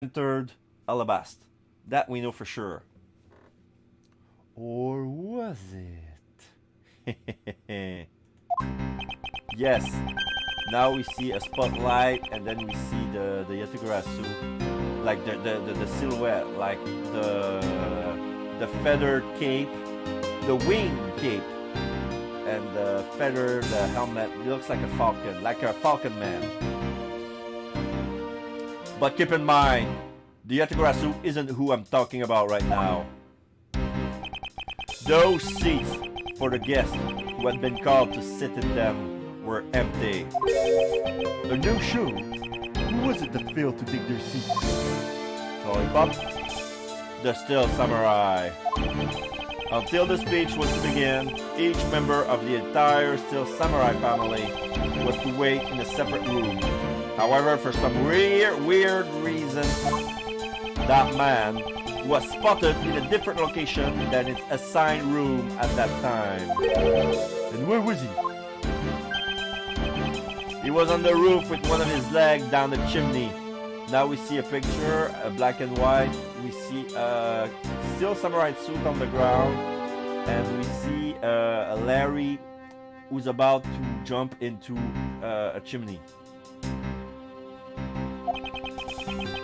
entered Alabast. That we know for sure. Or was it? Yes. Now we see a spotlight, and then we see the Yatagarasu, like the silhouette, like the feathered cape, the wing cape, and the feather, the helmet. It looks like a falcon man. But keep in mind, the Yatagarasu isn't who I'm talking about right now. Those seats for the guests who had been called to sit in them were empty. A no-show? Who was it that failed to take their seats? Lollipop, the Still Samurai. Until the speech was to begin, each member of the entire Still Samurai family was to wait in a separate room. However, for some weird reason, that man was spotted in a different location than its assigned room at that time. And where was he? He was on the roof with one of his legs down the chimney. Now we see a picture, black and white. We see a Still Samurai suit on the ground, and we see Larry who's about to jump into a chimney.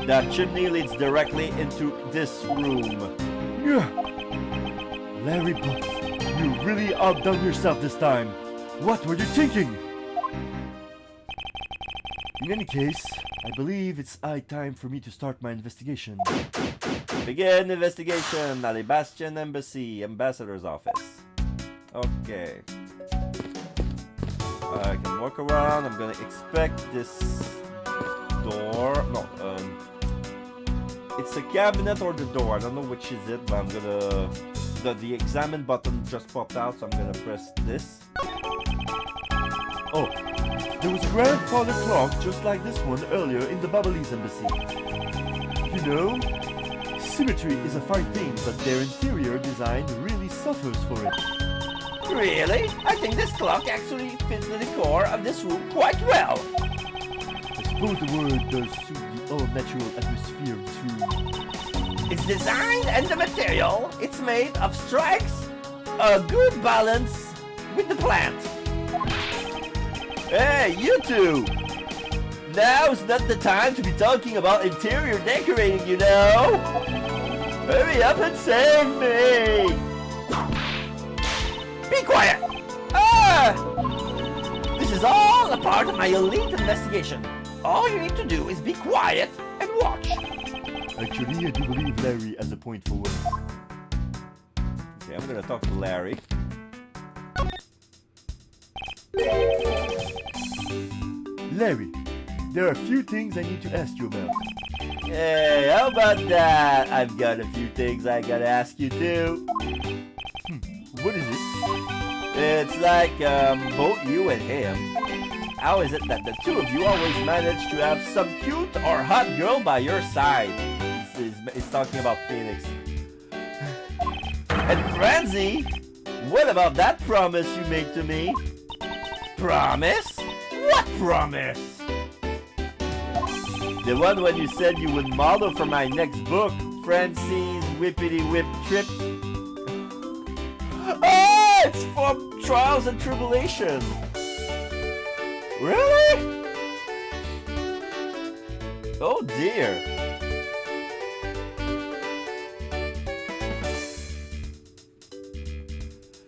That chimney leads directly into this room. Yeah. Larry Books, you really outdone yourself this time. What were you thinking? In any case, I believe it's high time for me to start my investigation. Begin investigation at the Bastion Embassy, Ambassador's office. Okay. I can walk around. I'm gonna expect this door. No, it's a cabinet or the door. I don't know which is it, but I'm gonna. The examine button just popped out, so I'm gonna press this. Oh, there was a grandfather clock just like this one earlier in the Babalese embassy. You know, symmetry is a fine thing, but their interior design really suffers for it. Really? I think this clock actually fits the decor of this room quite well. I suppose the word does suit the all-natural atmosphere of this room. Its design and the material it's made of strikes a good balance with the plant. Hey, you two! Now's not the time to be talking about interior decorating, you know! Hurry up and save me! Be quiet! Ah! This is all a part of my elite investigation. All you need to do is be quiet and watch. Actually, I do believe Larry has a point for once. Okay, I'm gonna talk to Larry. Larry, there are a few things I need to ask you about. Hey, how about that? I've got a few things I gotta ask you too. What is it? It's like both you and him. How is it that the two of you always manage to have some cute or hot girl by your side? He's talking about Phoenix. And Franzi, what about that promise you made to me? Promise? What promise? The one when you said you would model for my next book, Francie's Whippity Whip Trip. Oh, it's for Trials and Tribulation. Really? Oh dear.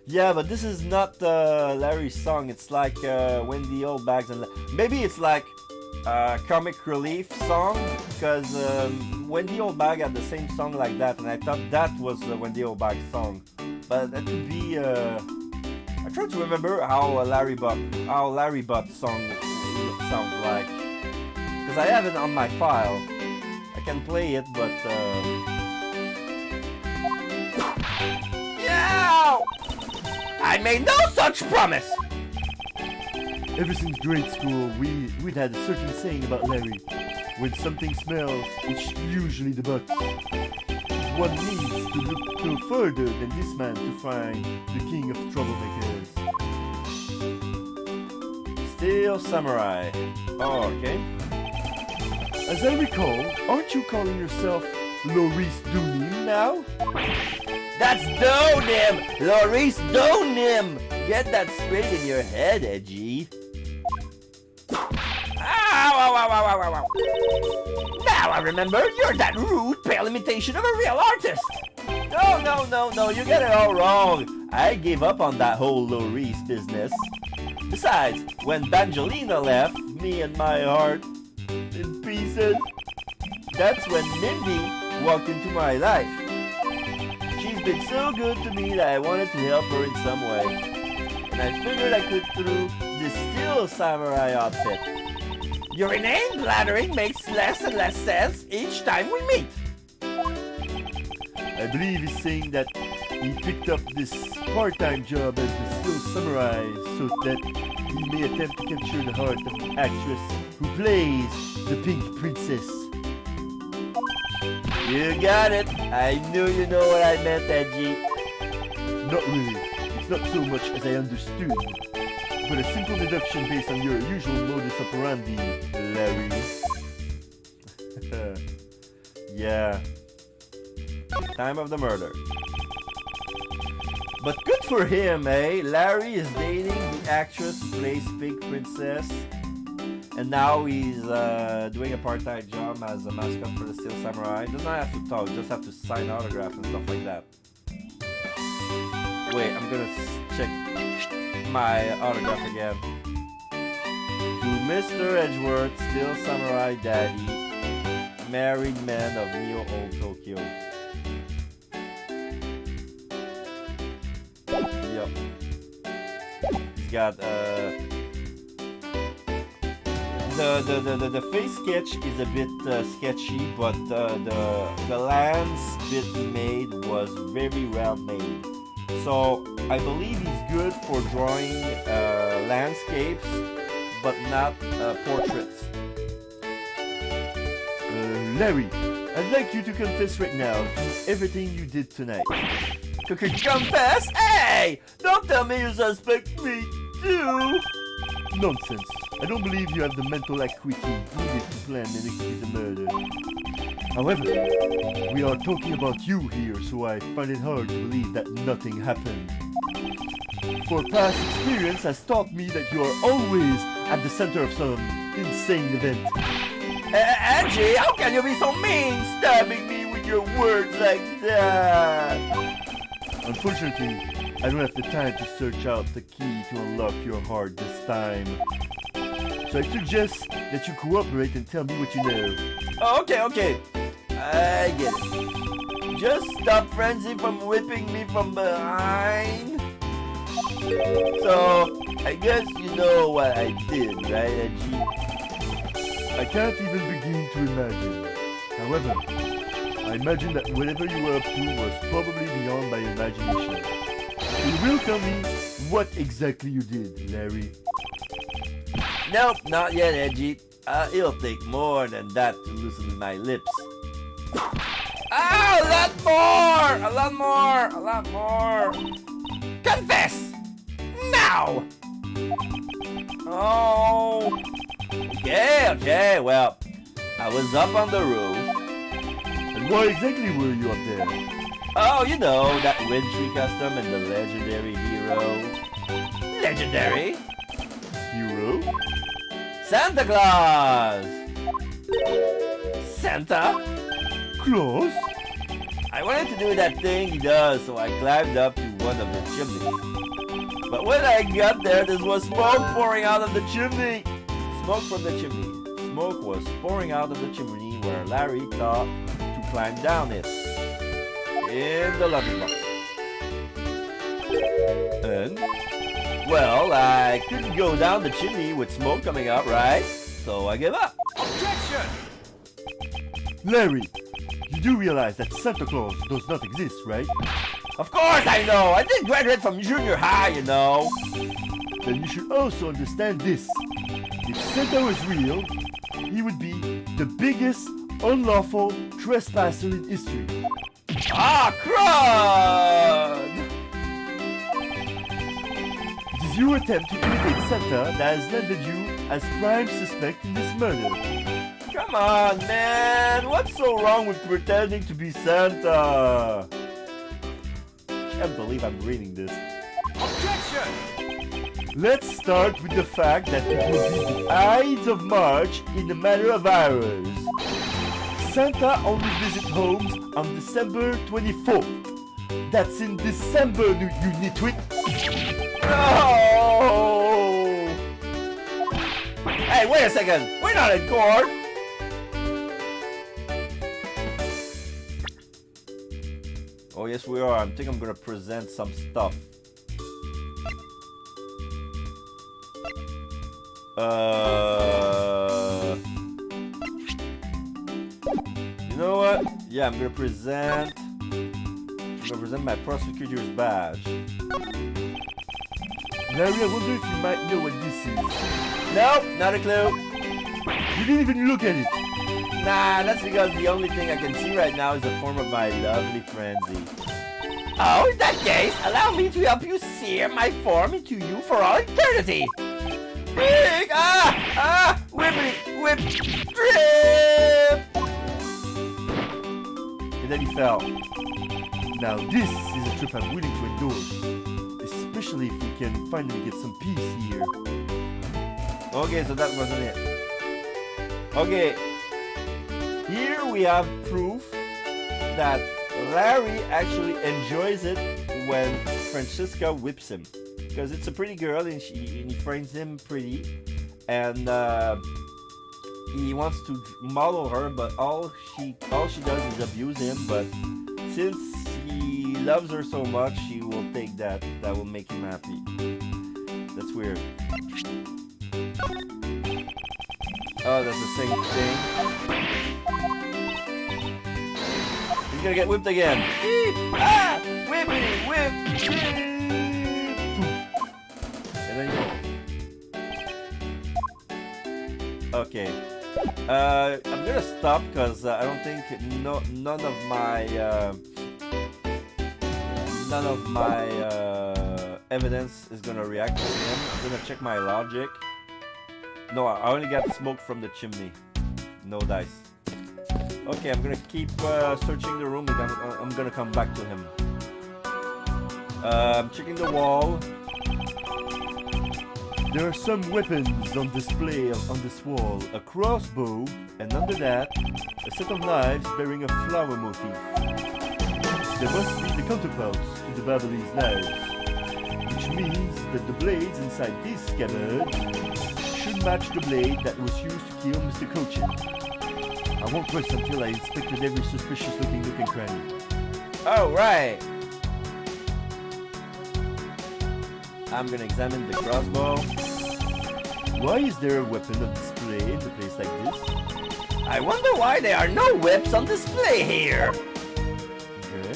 Yeah, but this is not Larry's song. It's like Wendy Old Bags and maybe it's like comic relief song, because Wendy Old Bag had the same song like that, and I thought that was Wendy Old Bag's song. But that could be. I try to remember how Larry Butt song sounds like, because I have it on my file. I can play it, but. Yeah! I made no such promise! Ever since grade school, we'd had a certain saying about Larry. When something smells, it's usually the butt. One needs to look no further than this man to find the king of troublemakers. Still Samurai. Oh, okay. As I recall, aren't you calling yourself Maurice Dunim now? That's Donim! Maurice Donim! Get that straight in your head, Edgy. Ow. Now I remember, you're that rude, pale imitation of a real artist. No, you get it all wrong. I gave up on that whole Maurice business. Besides, when Bangelina left me and my heart in pieces, that's when Mindy walked into my life. She's been so good to me that I wanted to help her in some way. And I figured I could through this Steel Samurai outfit. Your inane blathering makes less and less sense each time we meet. I believe he's saying that he picked up this part-time job as the Steel Samurai so that he may attempt to capture the heart of the actress who plays the Pink Princess. You got it. I knew you know what I meant, Edgy. Not really. It's not so much as I understood, but a simple deduction based on your usual modus operandi, Larry. Yeah. Time of the murder. But good for him, eh? Larry is dating the actress who plays Pink Princess. And now he's doing a part-time job as a mascot for the Steel Samurai. Does not have to talk, just have to sign autographs and stuff like that. Wait, I'm gonna check my autograph again. To Mr. Edgeworth, Steel Samurai Daddy, married man of Neo Old Tokyo. Yep. He's got the face sketch is a bit sketchy, but the lands bit he made was very well made. So I believe he's good for drawing landscapes, but not portraits. Larry, I'd like you to confess right now to everything you did tonight. Confess? Hey! Don't tell me you suspect me too! Nonsense. I don't believe you have the mental acuity needed to plan and execute the murder. However, we are talking about you here, so I find it hard to believe that nothing happened. For past experience has taught me that you are always at the center of some insane event. Angie, how can you be so mean, stabbing me with your words like that? Unfortunately, I don't have the time to search out the key to unlock your heart this time. So I suggest that you cooperate and tell me what you know. Oh, okay. I get it. Just stop Frenzy from whipping me from behind. So, I guess you know what I did, right, Edgy? I can't even begin to imagine. However, I imagine that whatever you were up to was probably beyond my imagination. So you will tell me what exactly you did, Larry. Nope, not yet, Edgy. It'll take more than that to loosen my lips. A lot more! Confess! Now! Oh! Okay, well, I was up on the roof. And why exactly were you up there? Oh, you know, that wintry custom and the legendary hero. Legendary? Hero? Santa Claus! Santa? Claus? I wanted to do that thing he does, so I climbed up to one of the chimneys. But when I got there, there was smoke pouring out of the chimney. Smoke from the chimney. Smoke was pouring out of the chimney where Larry thought to climb down it. In the luggage box. And? Well, I couldn't go down the chimney with smoke coming out, right? So I gave up. Objection! Larry, you do realize that Santa Claus does not exist, right? Of course I know! I did graduate from junior high, you know! Then you should also understand this. If Santa was real, he would be the biggest unlawful trespasser in history. Ah, crud! It is your attempt to imitate Santa that has landed you as prime suspect in this murder. Come on, man! What's so wrong with pretending to be Santa? Can't believe I'm reading this. Objection! Let's start with the fact that it will be the Ides of March in a matter of hours. Santa only visits homes on December 24th. That's in December, you nitwit. No! Hey, wait a second! We're not in court! Oh yes we are. I think I'm gonna present some stuff. You know what? Yeah, I'm gonna present my prosecutor's badge. Larry, I wonder if you might know what this is. Nope, not a clue. You didn't even look at it. Nah, that's because the only thing I can see right now is the form of my lovely frenzy. Oh, in that case, allow me to help you sear my form into you for all eternity. Big, whippity, whip, drip. And then he fell. Now this is a trip I'm willing to endorse. Especially if we can finally get some peace here. Okay, so that wasn't it. Okay. Here we have proof that Larry actually enjoys it when Francesca whips him. Because it's a pretty girl and he finds him pretty. And he wants to model her, but all she does is abuse him. But since he loves her so much, she will take that. That will make him happy. That's weird. Oh, that's the same thing. He's gonna get whipped again. Ah! Whippity whip! And then he falls. Okay. I'm gonna stop because I don't think none of my evidence is gonna react to him. I'm gonna check my logic. No, I only got smoke from the chimney. No dice. Okay, I'm gonna keep searching the room. I'm gonna come back to him. I'm checking the wall. There are some weapons on display on this wall. A crossbow, and under that, a set of knives bearing a flower motif. There must be the counterparts to the Babylonie's knives, which means that the blades inside these scabbards should match the blade that was used to kill Mr. Cochin. I won't rest until I inspected every suspicious-looking nook and cranny. Oh, right! I'm gonna examine the crossbow. Why is there a weapon on display in a place like this? I wonder why there are no whips on display here! Okay.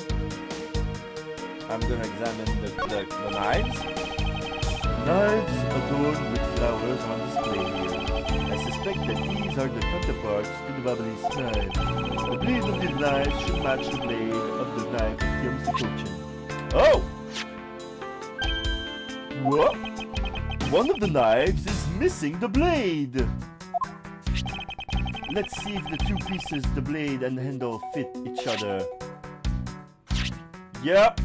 I'm gonna examine the knives. Knives adorned with flowers on display here. I suspect that these are the counterparts to the Babylonie's knives. The blades of these knives should match the blade of the knife that kills the Cochin. Oh! What? One of the knives is missing the blade! Let's see if the two pieces, the blade and the handle, fit each other. Yep.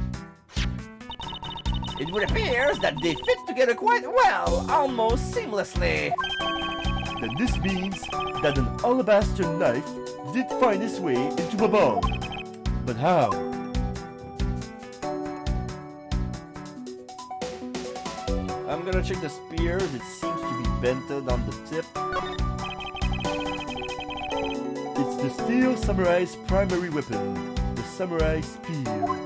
It would appear that they fit together quite well, almost seamlessly. Then this means that an alabaster knife did find its way into a ball. But how? I'm gonna check the spears. It seems to be bented on the tip. It's the steel samurai's primary weapon, the samurai spear.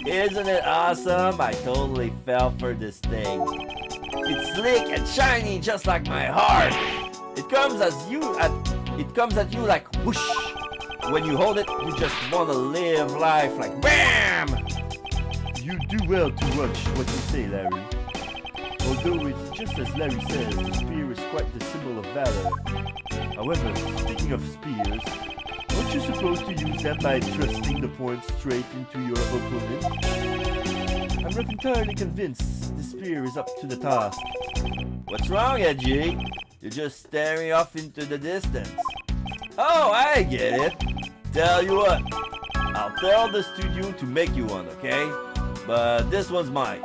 Isn't it awesome? I totally fell for this thing. It's slick and shiny, just like my heart. It comes at you like whoosh. When you hold it, you just want to live life like BAM! You do well to watch what you say, Larry. Although it's just as Larry says, the spear is quite the symbol of valor. However, speaking of spears, aren't you supposed to use them by thrusting the point straight into your opponent? I'm not entirely convinced the spear is up to the task. What's wrong, Edgy? You're just staring off into the distance. Oh, I get it. Tell you what, I'll tell the studio to make you one, okay? But this one's mine.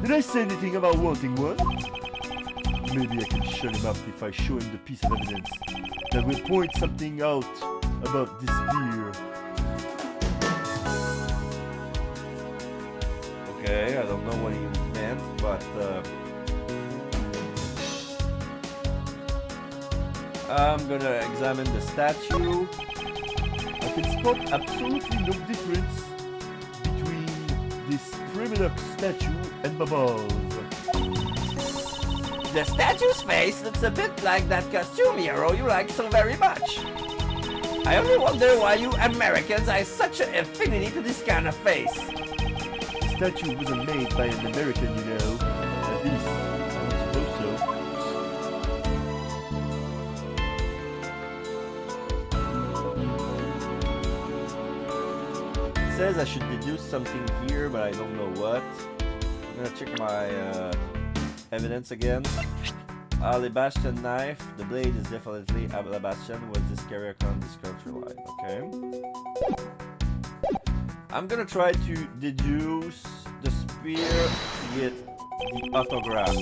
Did I say anything about wanting one? Maybe I can shut him up if I show him the piece of evidence that will point something out about this spear. Okay, I don't know what he meant, but I'm gonna examine the statue. I can spot absolutely no difference between this primitive statue and Bubbles. The statue's face looks a bit like that costume hero you like so very much. I only wonder why you Americans have such an affinity to this kind of face. The statue wasn't made by an American, you know. At least, I don't suppose so. It says I should deduce something here, but I don't know what. I'm gonna check my evidence again. Alabaster knife. The blade is definitely Alabaster. Was this carrier on this culture line? Okay. I'm gonna try to deduce the spear with the autograph.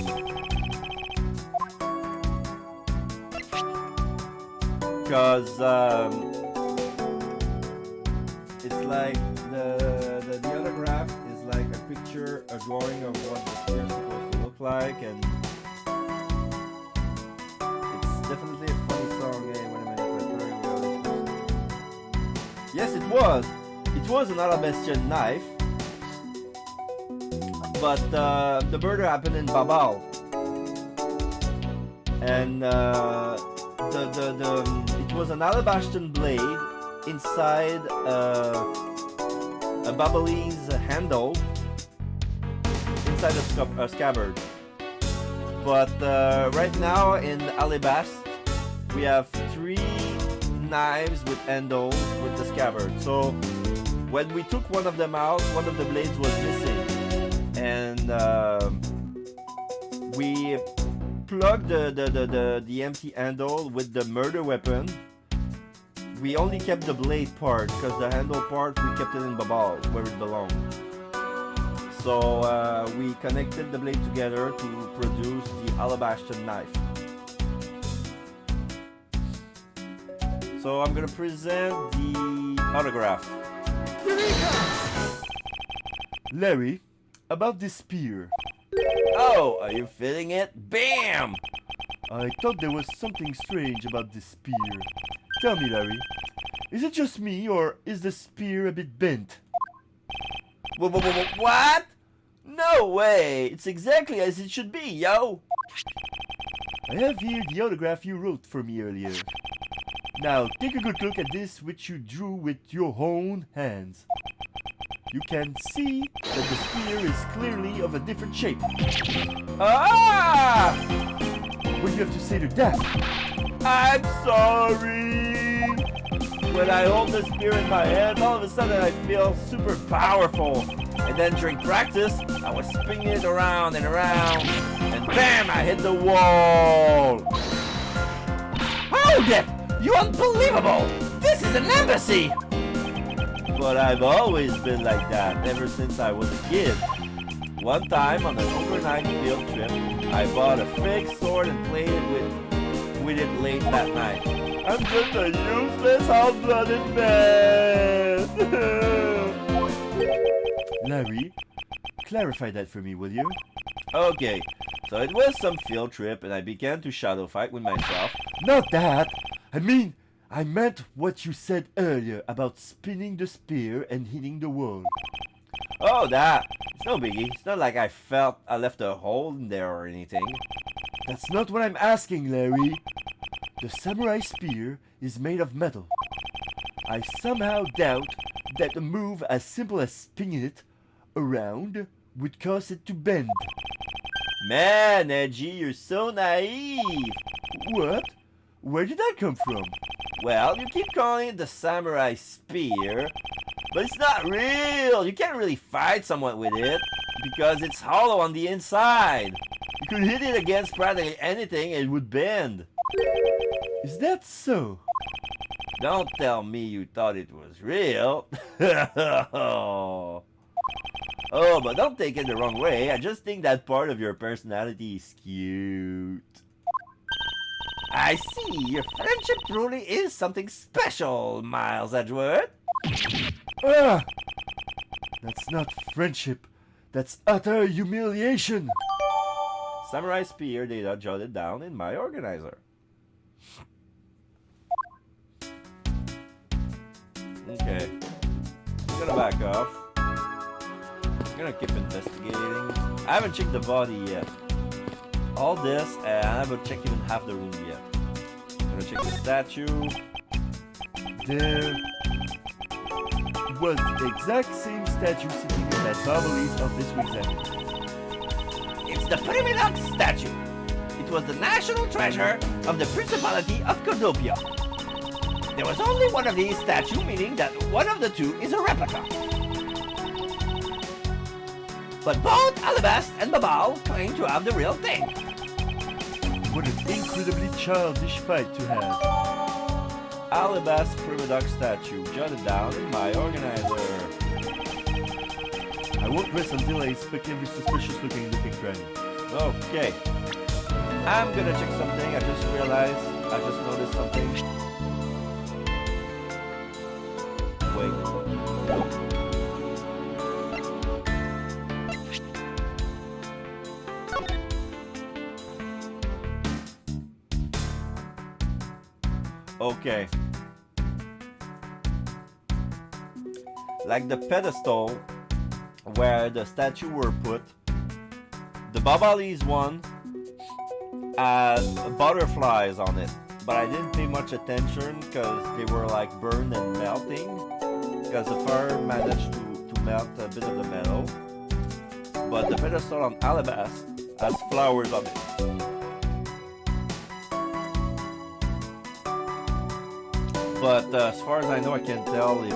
Because it's like the autograph is like a picture, a drawing of what the spear is supposed to look like, and it's definitely a funny song. Hey, wait a minute, yes, it was. It was an alabaster knife, but the murder happened in Babal, and it was an alabaster blade inside a Babalese handle inside a scabbard. But right now in Alabast we have 3 knives with handles with the scabbard. So when we took one of them out, one of the blades was missing, and we plugged the empty handle with the murder weapon. We only kept the blade part, because the handle part we kept it in Babal, where it belonged. So we connected the blade together to produce the alabaster knife. So I'm gonna present the autograph. Larry, about this spear. Oh, are you feeling it? Bam! I thought there was something strange about this spear. Tell me, Larry, is it just me, or is the spear a bit bent? What? No way! It's exactly as it should be, yo! I have here the autograph you wrote for me earlier. Now, take a good look at this which you drew with your own hands. You can see that the spear is clearly of a different shape. Ah! What do you have to say to that? I'm sorry! When I hold the spear in my hand, all of a sudden I feel super powerful. And then during practice, I was spinning it around and around, and bam! I hit the wall! Hold it! You unbelievable! This is an embassy! But I've always been like that, ever since I was a kid. One time, on an overnight field trip, I bought a fake sword and played it with it late that night. I'm just a useless, hot-blooded man! Larry, clarify that for me, will you? Okay, so it was some field trip and I began to shadow fight with myself. Not that! I meant what you said earlier about spinning the spear and hitting the wall. Oh, that! It's no biggie. It's not like I felt I left a hole in there or anything. That's not what I'm asking, Larry. The samurai spear is made of metal. I somehow doubt that a move as simple as spinning it around would cause it to bend. Man, Edgy, you're so naive! What? Where did that come from? Well, you keep calling it the samurai spear, but it's not real! You can't really fight someone with it, because it's hollow on the inside. You could hit it against practically anything and it would bend. Is that so? Don't tell me you thought it was real. Oh, but don't take it the wrong way. I just think that part of your personality is cute. I see. Your friendship truly is something special, Miles Edgeworth. Ah! That's not friendship. That's utter humiliation. Samurai Spear data jotted down in my organizer. Okay. I'm gonna back off. I'm gonna keep investigating. I haven't checked the body yet. All this, and I haven't checked even half the room yet. I'm gonna check the statue. There was the exact same statue sitting in that Barbalese office we examined. It's the Primidox statue. It was the national treasure of the Principality of Cordopia. There was only one of these statues, meaning that one of the two is a replica. But both Alabast and Babal claim to have the real thing. What an incredibly childish fight to have. Alabast Primidox statue jotted down in my organizer. I won't rest until I inspect every suspicious looking granny. Okay. I'm gonna check something. I just noticed something. Wait. Okay. Like the pedestal where the statue were put, the Babalese one had butterflies on it, but I didn't pay much attention because they were like burned and melting, because the fire managed to melt a bit of the metal. But the pedestal on Alabast has flowers on it. But as far as I know, I can't tell if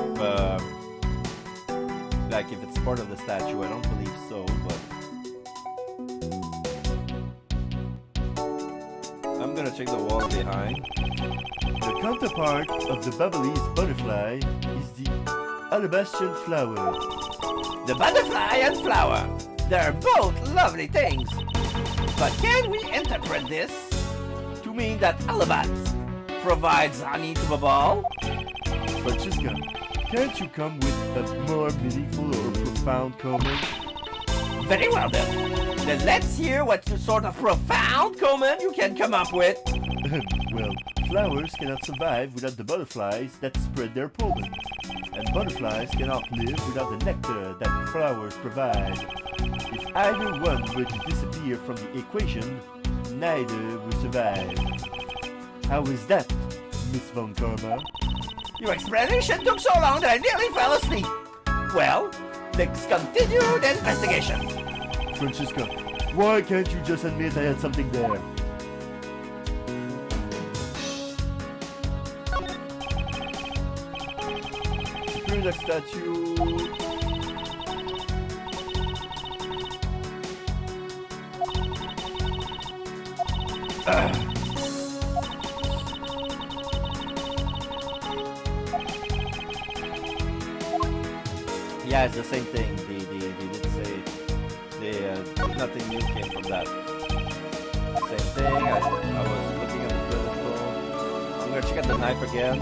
if it's part of the statue. I don't believe so, but I'm gonna check the wall behind. The counterpart of the Babalese butterfly is the Alabastian flower. The butterfly and flower, they're both lovely things. But can we interpret this to mean that Alabast provides honey to Babal? Francesca, can't you come with a more meaningful or profound comment? Very well then. Then let's hear what sort of profound comment you can come up with. Well, flowers cannot survive without the butterflies that spread their pollen. And butterflies cannot live without the nectar that flowers provide. If either one were to disappear from the equation, neither will survive. How is that, Miss Von Karma? Your explanation took so long that I nearly fell asleep. Well, let's continue the investigation. Francesca, why can't you just admit I had something there? Secure that statue. Yeah, it's the same thing. They did say nothing new came from that. Same thing. I was looking at the pedestal. I'm gonna check out the knife again.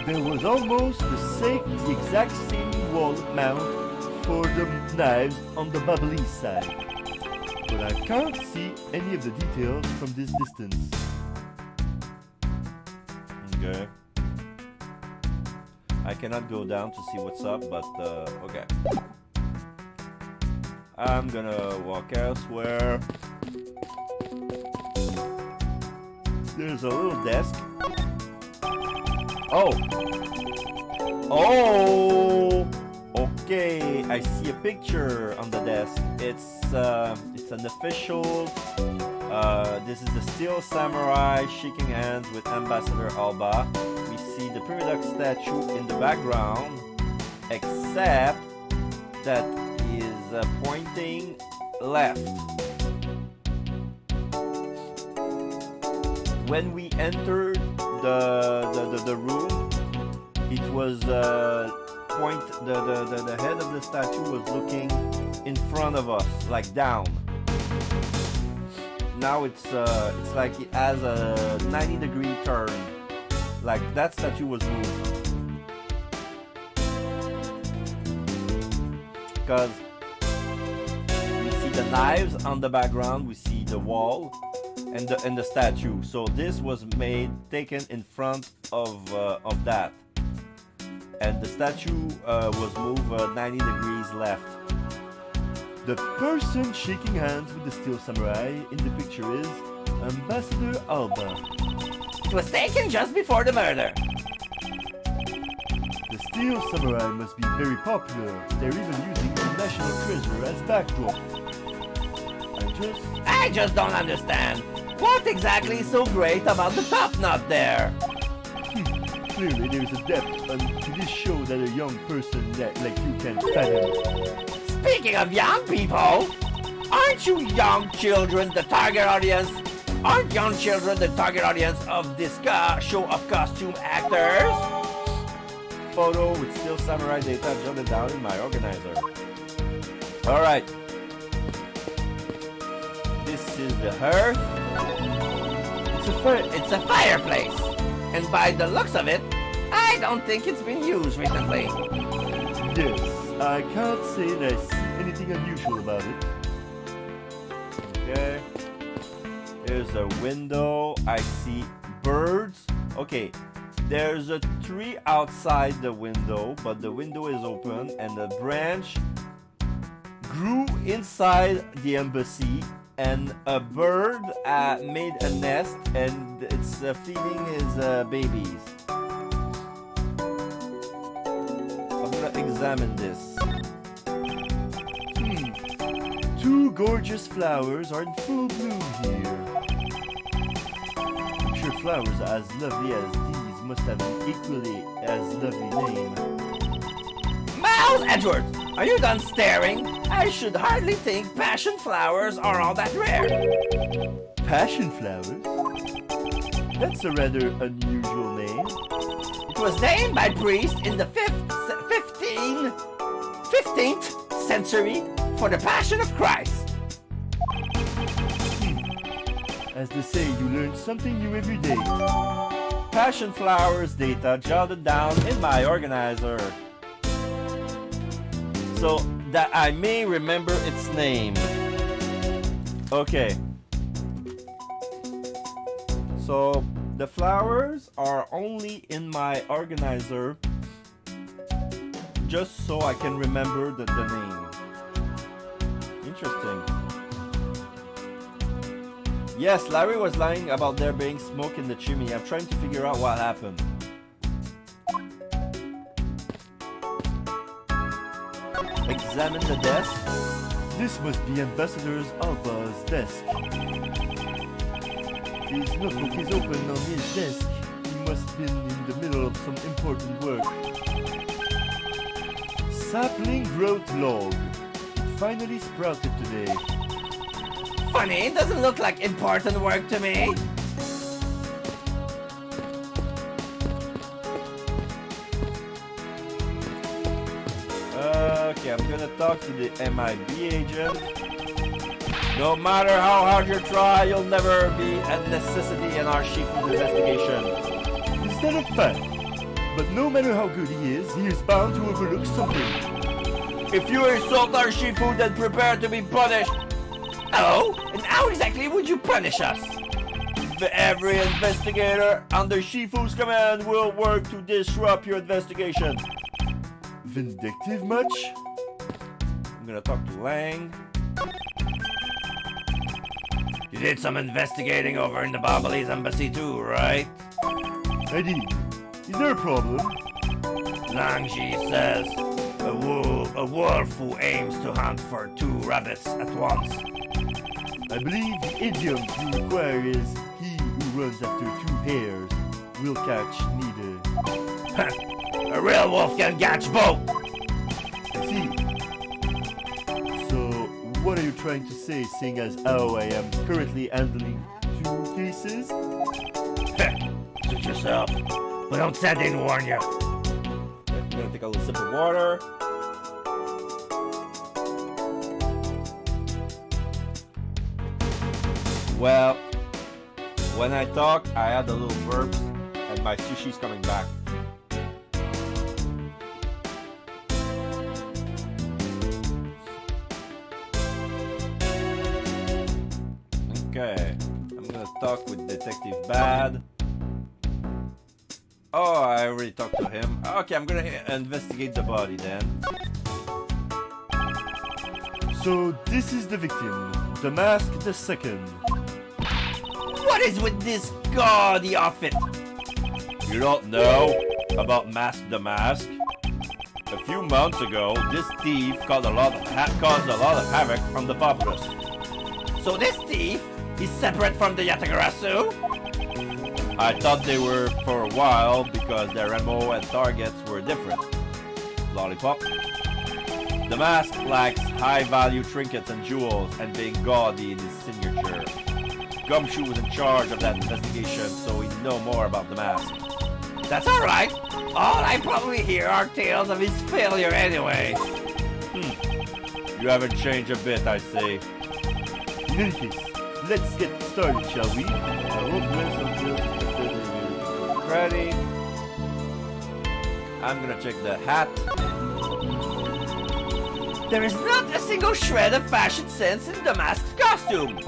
There was almost the exact same wall mount for the knives on the Babalese side. But I can't see any of the details from this distance. Okay. I cannot go down to see what's up, but okay. I'm gonna walk elsewhere. There's a little desk. Oh! Oh! Okay, I see a picture on the desk. It's an official. This is the Steel Samurai shaking hands with Ambassador Alba. We see the Primidox statue in the background, except that he is pointing left. When we entered the room, it was the head of the statue was looking in front of us, like down. Now it's like it has a 90-degree turn, like that statue was moved. Because we see the knives on the background, we see the wall and the statue. So this was taken in front of that, and the statue was moved 90 degrees left. The person shaking hands with the steel samurai in the picture is Ambassador Alba. It was taken just before the murder. The steel samurai must be very popular. They're even using the national treasure as backdrop. I just don't understand. What exactly is so great about the top knot there? Clearly there's a depth to this show that a young person like you can fathom. Speaking of young people, aren't you young children the target audience? Aren't young children the target audience of this show of costume actors? Photo with steel samurai data jotted down in my organizer. Alright. This is the hearth. It's a fireplace. And by the looks of it, I don't think it's been used recently. Yes, I can't say that I see anything unusual about it. Okay. There's a window. I see birds. Okay. There's a tree outside the window, but the window is open and the branch grew inside the embassy, and a bird made a nest and it's feeding his babies. I'm gonna examine this. Two gorgeous flowers are in full bloom here. I'm sure flowers as lovely as these must have an equally as lovely name. Miles Edgeworth, are you done staring? I should hardly think passion flowers are all that rare. Passion flowers? That's a rather unusual name. It was named by priests in the 15th century for the Passion of Christ. As they say, you learn something new every day. Passion flowers data jotted down in my organizer, so that I may remember its name. Okay. So the flowers are only in my organizer just so I can remember the name. Interesting. Yes, Larry was lying about there being smoke in the chimney. I'm trying to figure out what happened. Examine the desk. This must be Ambassador Alba's desk. His notebook is open on his desk. He must have been in the middle of some important work. Sapling growth log. It finally sprouted today. Funny, it doesn't look like important work to me. Okay, I'm gonna talk to the MIB agent. No matter how hard you try, you'll never be a necessity in our Shifu investigation. Is that a fact? But no matter how good he is bound to overlook something. If you insult our Shifu, then prepare to be punished. Oh, and how exactly would you punish us? Every investigator under Shifu's command will work to disrupt your investigation. Vindictive much? I'm gonna talk to Lang. You did some investigating over in the Babalese embassy too, right? I did. Is there a problem? Langji says a wolf who aims to hunt for 2 rabbits at once. I believe the idiom you require is he who runs after 2 hares will catch neither. A real wolf can catch both. I see. So, what are you trying to say, seeing as how I am currently handling 2 cases? Suit yourself. But don't say I didn't warn you. I'm gonna take a little sip of water. Well, when I talk, I add a little burps, and my sushi's coming back. Okay, I'm gonna talk with Detective Bad. Oh, I already talked to him. Okay, I'm gonna investigate the body then. So this is the victim, the mask the second. What is with this gaudy outfit? You don't know about Mask the Mask? A few months ago, this thief caused a lot of havoc on the populace. So this thief is separate from the Yatagarasu? I thought they were for a while because their MO and targets were different. Lollipop. The mask lacks high-value trinkets and jewels and being gaudy in his signature. Gumshoe was in charge of that investigation, so we know more about the mask. That's alright. All I probably hear are tales of his failure anyway. You haven't changed a bit, I say. In any case, let's get started, shall we? I won't rest until the Ready? I'm gonna check the hat. There is not a single shred of fashion sense in the mask's costume.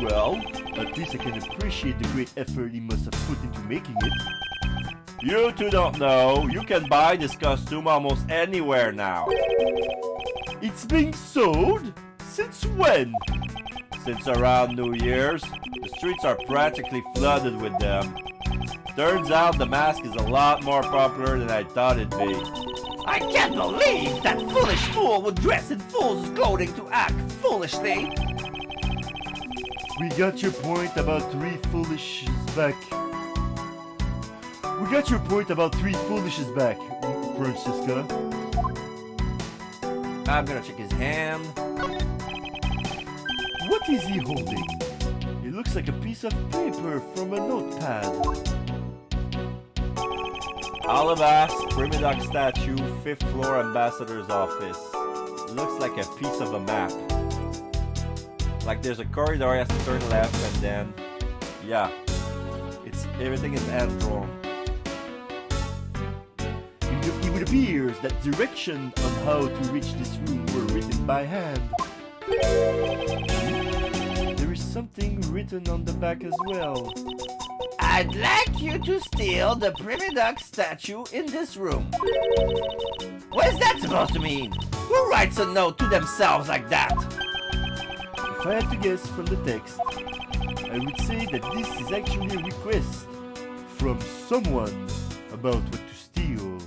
Well, at least I can appreciate the great effort he must have put into making it. You two don't know. You can buy this costume almost anywhere now. It's being sold? Since when? Since around New Year's, the streets are practically flooded with them. Turns out the mask is a lot more popular than I thought it'd be. I can't believe that foolish fool would dress in fool's clothing to act foolishly. We got your point about 3 foolishes back. We got your point about 3 foolishes back, Francesca. I'm gonna check his hand. What is he holding? It looks like a piece of paper from a notepad. Alabast, Primidoc statue, 5th floor ambassador's office. Looks like a piece of a map. Like there's a corridor, he has to turn left, and then, yeah, everything is hand drawn. It would appear that directions on how to reach this room were written by hand. There is something written on the back as well. I'd like you to steal the Primidoc statue in this room. What is that supposed to mean? Who writes a note to themselves like that? If I had to guess from the text, I would say that this is actually a request from someone about what to steal.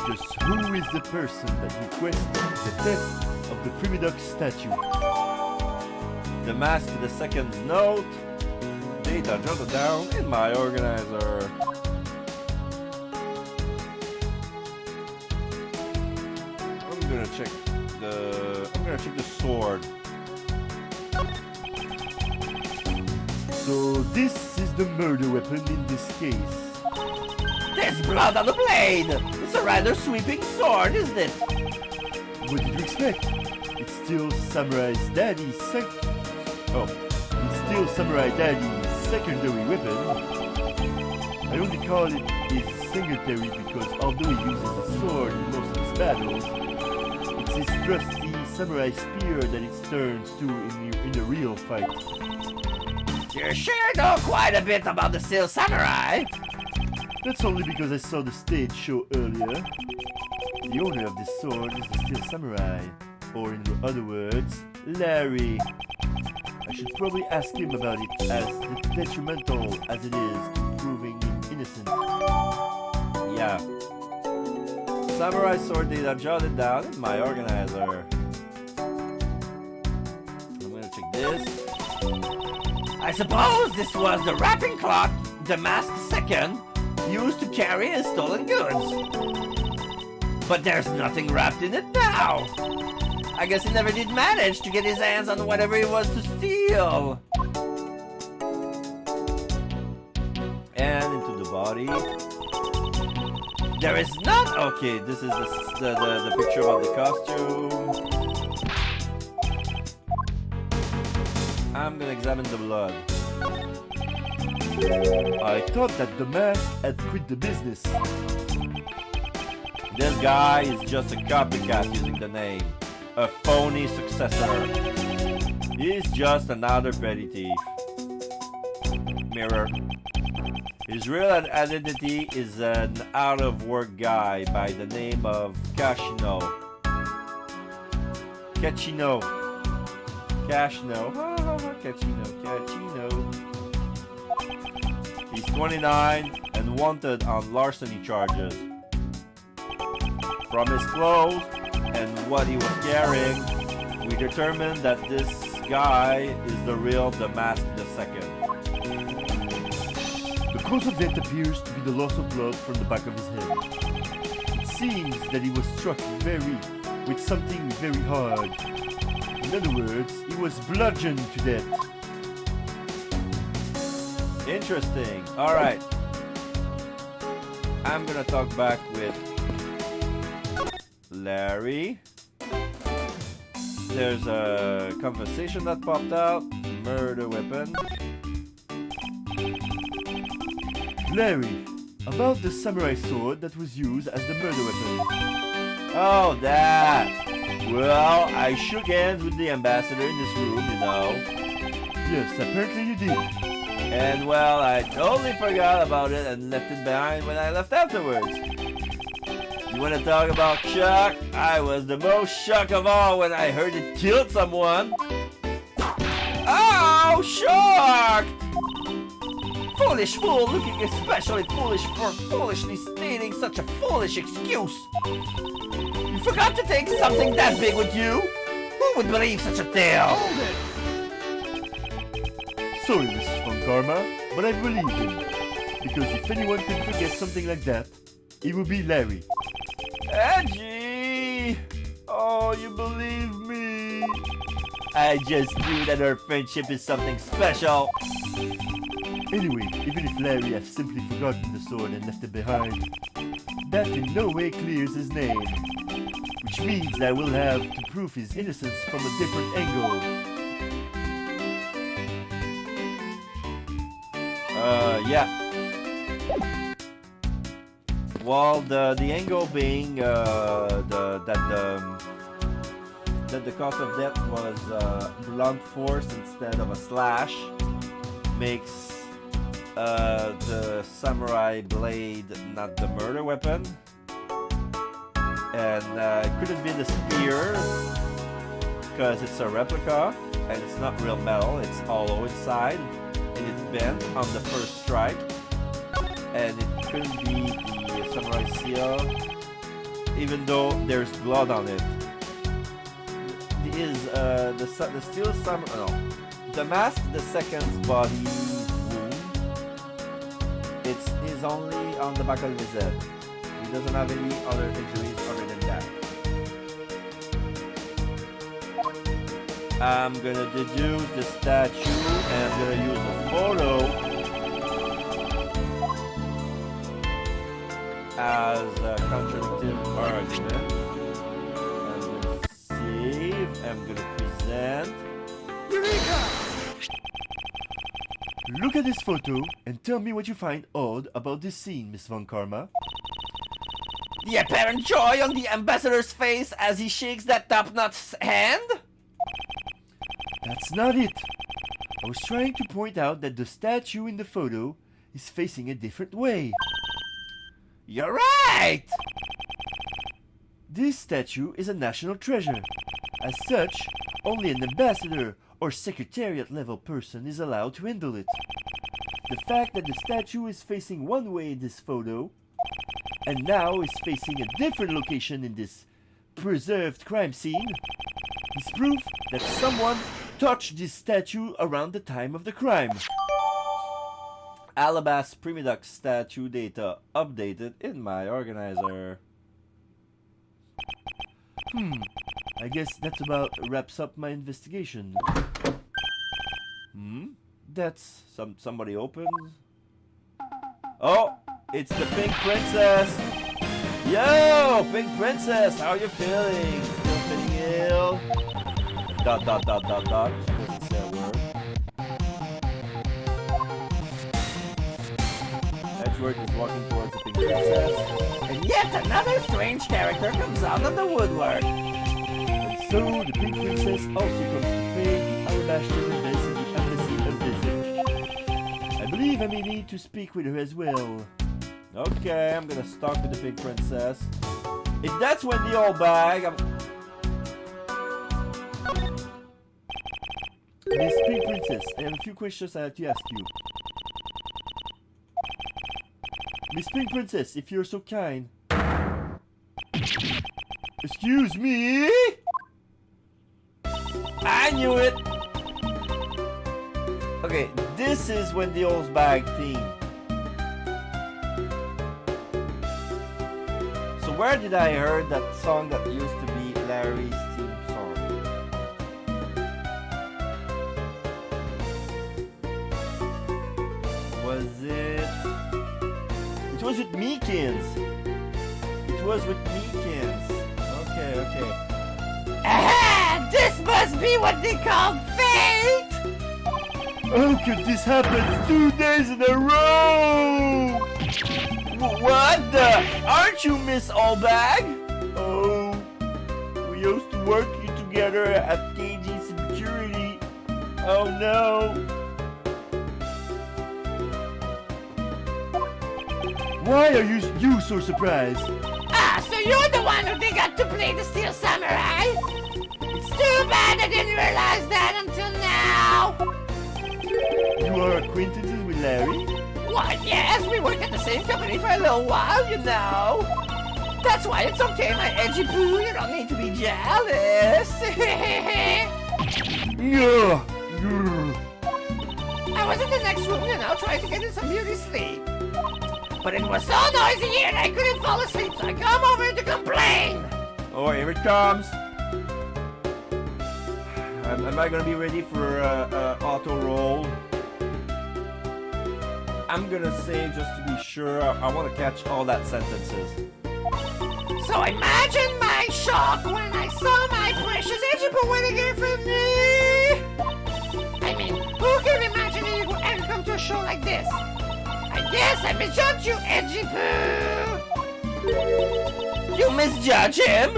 Just who is the person that requested the theft of the Primidoc statue? The mask to the second's note. Data jotted down in my organizer. I'm gonna check the sword. So this is the murder weapon in this case. There's blood on the blade! It's a rather sweeping sword, isn't it? What did you expect? It's still Samurai Daddy's secondary weapon. I only call it his secondary because although he uses a sword in most of his battles, it's his trusty samurai spear that it turns to in a real fight. You sure know quite a bit about the Steel Samurai. That's only because I saw the stage show earlier. The owner of this sword is the Steel Samurai, or in other words, Larry. I should probably ask him about it, as detrimental as it is to proving him innocent. Yeah. Samurai sword data jotted down in my organizer. I'm gonna check this. I suppose this was the wrapping cloth the masked second used to carry his stolen goods. But there's nothing wrapped in it now. I guess he never did manage to get his hands on whatever it was to steal. And into the body. There is not. Okay, this is the picture of the costume. I'm gonna examine the blood. I thought that the mask had quit the business. This guy is just a copycat using the name. A phony successor. He's just another petty thief. Mirror. His real identity is an out-of-work guy by the name of Cashino. Cachino. He's 29 and wanted on larceny charges. From his clothes and what he was carrying, we determined that this guy is the real Damask II. The cause of death appears to be the loss of blood from the back of his head. It seems that he was struck with something very hard. In other words, he was bludgeoned to death. Interesting. Alright. I'm gonna talk back with Larry. There's a conversation that popped out. Murder weapon. Larry, about the samurai sword that was used as the murder weapon. Oh, that. Well, I shook hands with the ambassador in this room, you know. Yes, apparently you did. And well, I totally forgot about it and left it behind when I left afterwards. You want to talk about shock? I was the most shocked of all when I heard it killed someone. Oh, shocked! Foolish fool, looking especially foolish for foolishly stating such a foolish excuse. You forgot to take something that big with you? Who would believe such a tale? Sorry, Mrs. Von Karma, but I believe him. Because if anyone could forget something like that, it would be Larry. Angie! Oh, you believe me? I just knew that our friendship is something special. Anyway, even if Larry has simply forgotten the sword and left it behind, that in no way clears his name. Which means that we'll have to prove his innocence from a different angle. Yeah. Well, the angle being that the cause of death was blunt force instead of a slash makes the samurai blade not the murder weapon, and it couldn't be the spear because it's a replica and it's not real metal, it's hollow inside. It's bent on the first strike, and it couldn't be the samurai seal, even though there's blood on it. The steel samurai, no, Damask II's body wound. Is only on the back of his head. He doesn't have any other injuries other than that. I'm gonna deduce the statue and I'm gonna use a photo as a contradictive argument. I'm gonna save, I'm gonna present. Eureka! Look at this photo and tell me what you find odd about this scene, Miss Von Karma. The apparent joy on the ambassador's face as he shakes that top-notch hand? That's not it. I was trying to point out that the statue in the photo is facing a different way. You're right! This statue is a national treasure. As such, only an ambassador or secretariat level person is allowed to handle it. The fact that the statue is facing one way in this photo and now is facing a different location in this preserved crime scene is proof that someone touched this statue around the time of the crime. Alabas Primidux statue data updated in my organizer. I guess that about wraps up my investigation. That's somebody opens. Oh, it's the Pink Princess. Yo, Pink Princess, how you feeling? Still feeling ill? ... She doesn't say a word. Edgeworth is walking towards the Pink Princess. And yet another strange character comes out of the woodwork. And so the Pink Princess also comes to pay the alabaster abyss in the embassy of Visage. I believe I may need to speak with her as well. Okay, I'm gonna stalk with the Pink Princess. If that's Wendy Oldbag, Miss Pink Princess, I have a few questions I have to ask you. Miss Pink Princess, if you're so kind. Excuse me? I knew it! Okay, this is Wendy Oldbag theme. So where did I heard that song that used to be Larry's theme song? Was it... It was with Meekins. It was with Meekins. Okay. Aha! This must be what they call fate! How could this happen 2 days in a row? What the? Aren't you Miss Oldbag? Oh, we used to work together at KG Security. Oh no. Why are you so surprised? Ah, so you're the one who they got to play the Steel Samurai? It's too bad I didn't realize that until now. You are acquaintances with Larry? Why, yes, we worked at the same company for a little while, you know. That's why it's okay, my edgy poo. You don't need to be jealous. Yeah. I was in the next room, you know, trying to get in some beauty sleep. But it was so noisy here and I couldn't fall asleep, so I come over to complain. Oh, here it comes. Am I gonna be ready for auto roll? I'm gonna say, just to be sure, I want to catch all that sentences. So imagine my shock when I saw my precious edgy poo winning it for me. I mean, who can imagine you would ever come to a show like this? I guess I misjudged you, edgy poo. You misjudge him?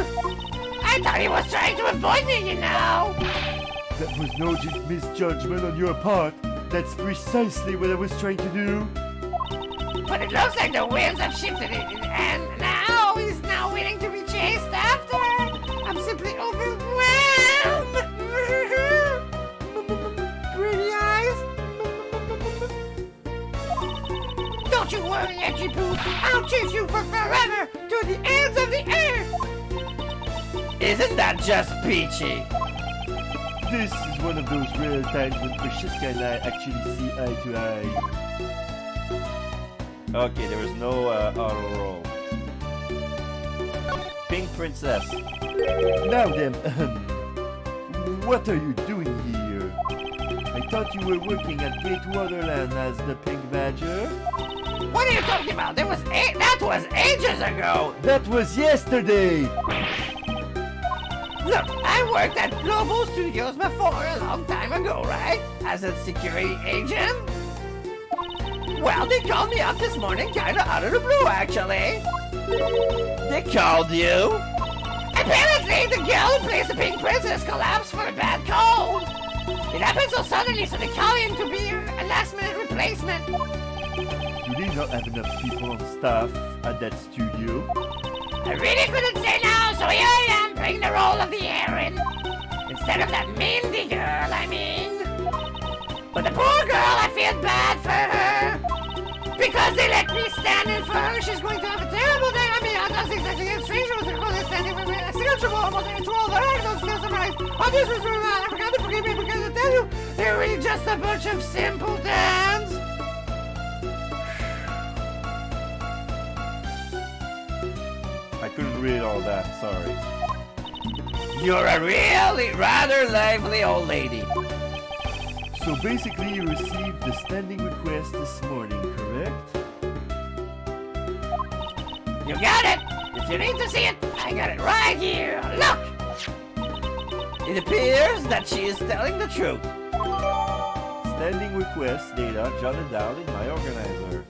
I thought he was trying to avoid me, you know. That was no misjudgment on your part. That's precisely what I was trying to do. But it looks like the winds have shifted it, and now he's now willing to be chased after. I'm simply overwhelmed. Pretty eyes. Don't you worry, edgy poo. I'll chase you for forever to the ends of the earth. Isn't that just peachy? This is one of those rare times when Francesca and I actually see eye to eye. Okay, there is no auto roll. Pink Princess. Now then, what are you doing here? I thought you were working at Gate Waterland as the Pink Badger. What are you talking about? That was ages ago. That was yesterday! Look, I worked at Global Studios before a long time ago, right? As a security agent. Well, they called me up this morning kinda out of the blue, actually. They called you? Apparently, the girl who plays the Pink Princess collapsed for a bad cold. It happened so suddenly, so they called in to be a last-minute replacement. You did not have enough people on staff at that studio. I really couldn't say no, so here I am playing the role of the Erin. Instead of that Mindy girl, I mean. But the poor girl, I feel bad for her. Because they let me stand in for her, she's going to have a terrible day. I mean, I'm not exactly a stranger was going to stand in for me. I still trouble almost into all the right, don't still summarize. Oh, this was really bad. I forgot to forgive me because I tell you, they're really just a bunch of simpletons. I couldn't read all that, sorry. You're a really rather lively old lady. So basically you received the standing request this morning, correct? You got it! If you need to see it, I got it right here. Look! It appears that she is telling the truth. Standing request data jotted down in my organizer.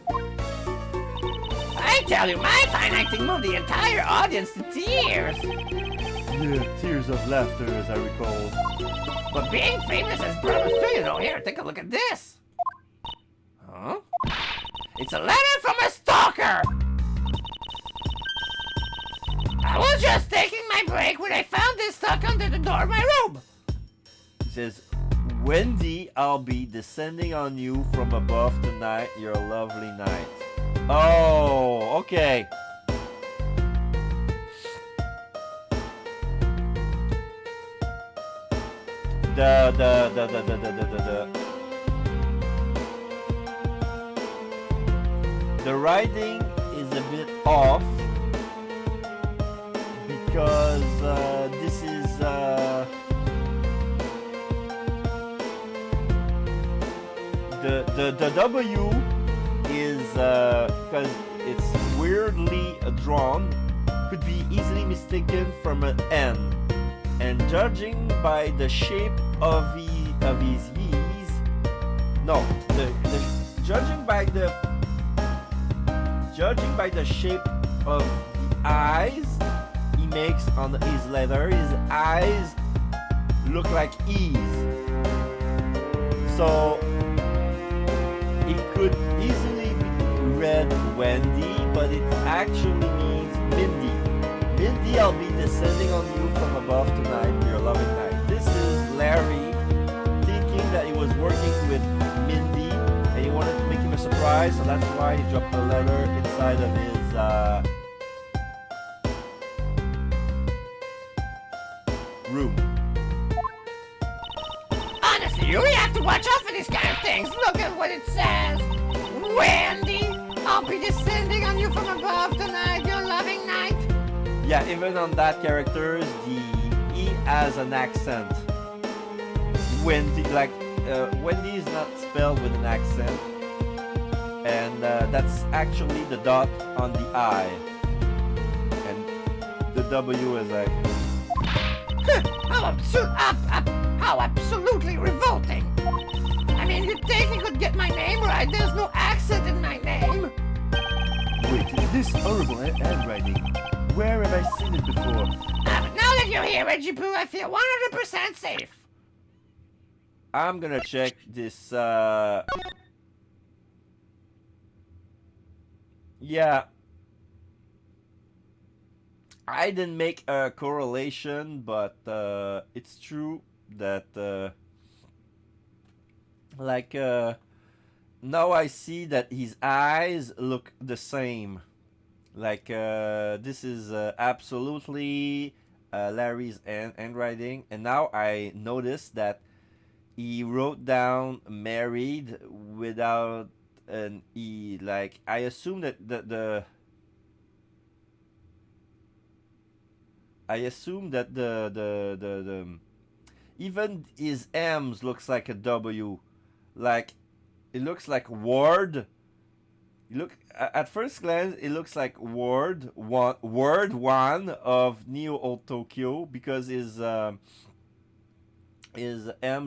I tell you, my fine acting moved the entire audience to tears. Yeah, tears of laughter as I recall. But being famous has brothers too, you know. Here, take a look at this. Huh? It's a letter from a stalker! I was just taking my break when I found this stuck under the door of my room. It says, Wendy, I'll be descending on you from above tonight, your lovely night. Oh, okay. The writing is a bit off because this is the W is because it's weirdly drawn, could be easily mistaken from an N, and judging by the shape of his E's, no, judging by the shape of the eyes he makes on his letter, his eyes look like E's. So it could easily be read Wendy, but it actually means Mindy. Mindy, I'll be descending on you from above tonight, your loving night. This is Larry thinking that he was working with Mindy and he wanted to make him a surprise, so that's why he dropped the letter inside of his room. Honestly, you really have to watch out for these kind of things. Look at what it says. Wendy, I'll be descending on you from above tonight, your loving night. Yeah, even on that character, the E has an accent. Wendy, like, Wendy is not spelled with an accent. And that's actually the dot on the I. And the W is like... How absolutely revolting. I mean, you'd think you could get my name right. There's no accent in my name. Wait, this horrible handwriting. Where have I seen it before? But now that you're here, Reggie Poo, I feel 100% safe. I'm gonna check this, yeah. I didn't make a correlation, but it's true that now I see that his eyes look the same. Like this is absolutely Larry's handwriting, and now I notice that he wrote down married without an E. Like, I assume that the even his M's looks like a W. Like, it looks like Ward. At first glance, it looks like Ward one of Neo Old Tokyo, because his M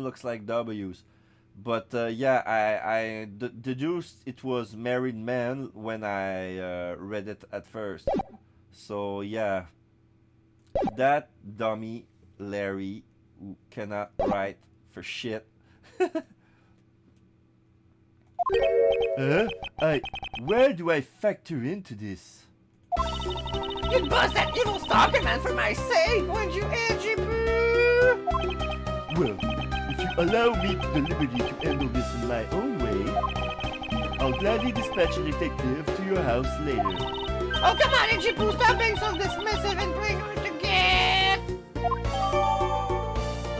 looks like W's. But yeah, I deduced it was married man when I read it at first. So yeah, that dummy Larry, who cannot write for shit. Where do I factor into this? You'd bust that evil stalker man for my sake, wouldn't you, Edgy Poo? Well, if you allow me the liberty to handle this in my own way, I'll gladly dispatch a detective to your house later. Oh, come on, Edgy Poo, stop being so dismissive and bring her to get.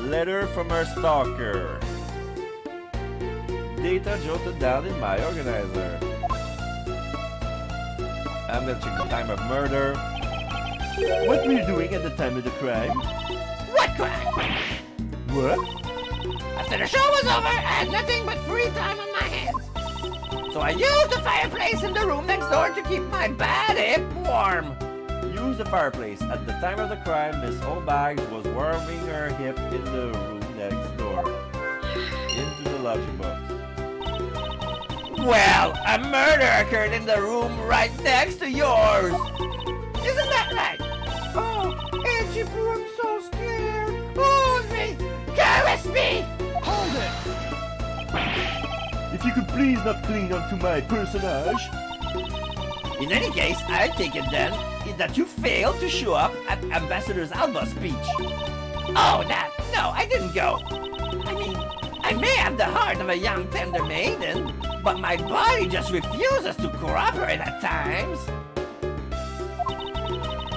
Letter from our stalker. Data jotted down in my organizer. I'm gonna check the time of murder. What were you doing at the time of the crime? crime. What? After the show was over, I had nothing but free time on my hands. So I used the fireplace in the room next door to keep my bad hip warm. Use the fireplace. At the time of the crime, Miss Oldbags was warming her hip in the room next door. Into the logic box. Well, a murder occurred in the room right next to yours. Isn't that right? Oh, EDGEWORTH, I'm so scared. Hold me. Caress me. Hold it! If you could please not cling on to my personage. In any case, I take it then that you failed to show up at Ambassador Alba's speech. Oh, that? No, I didn't go. I mean, I may have the heart of a young tender maiden, but my body just refuses to cooperate at times.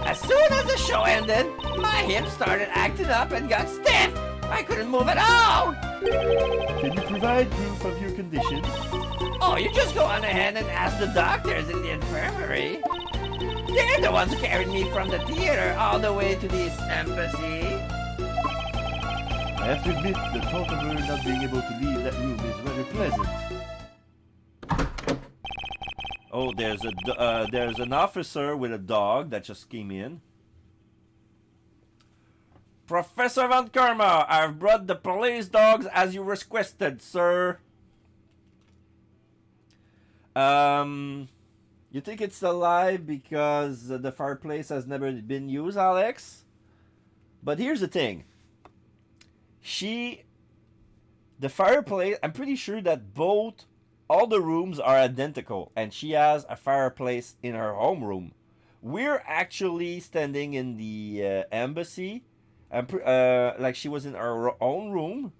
As soon as the show ended, my hip started acting up and got stiff. I couldn't move at all. Can you provide proof of your condition? Oh, you just go on ahead and ask the doctors in the infirmary. They're the ones who carried me from the theater all the way to this embassy. I have to admit, the thought of her not being able to leave that room is rather pleasant. Oh, there's an officer with a dog that just came in. Professor Van Karma, I've brought the police dogs as you requested, sir. You think it's alive because the fireplace has never been used, Alex? But here's the thing. The fireplace, I'm pretty sure that all the rooms are identical, and she has a fireplace in her homeroom. We're actually standing in the embassy, and like she was in her own room,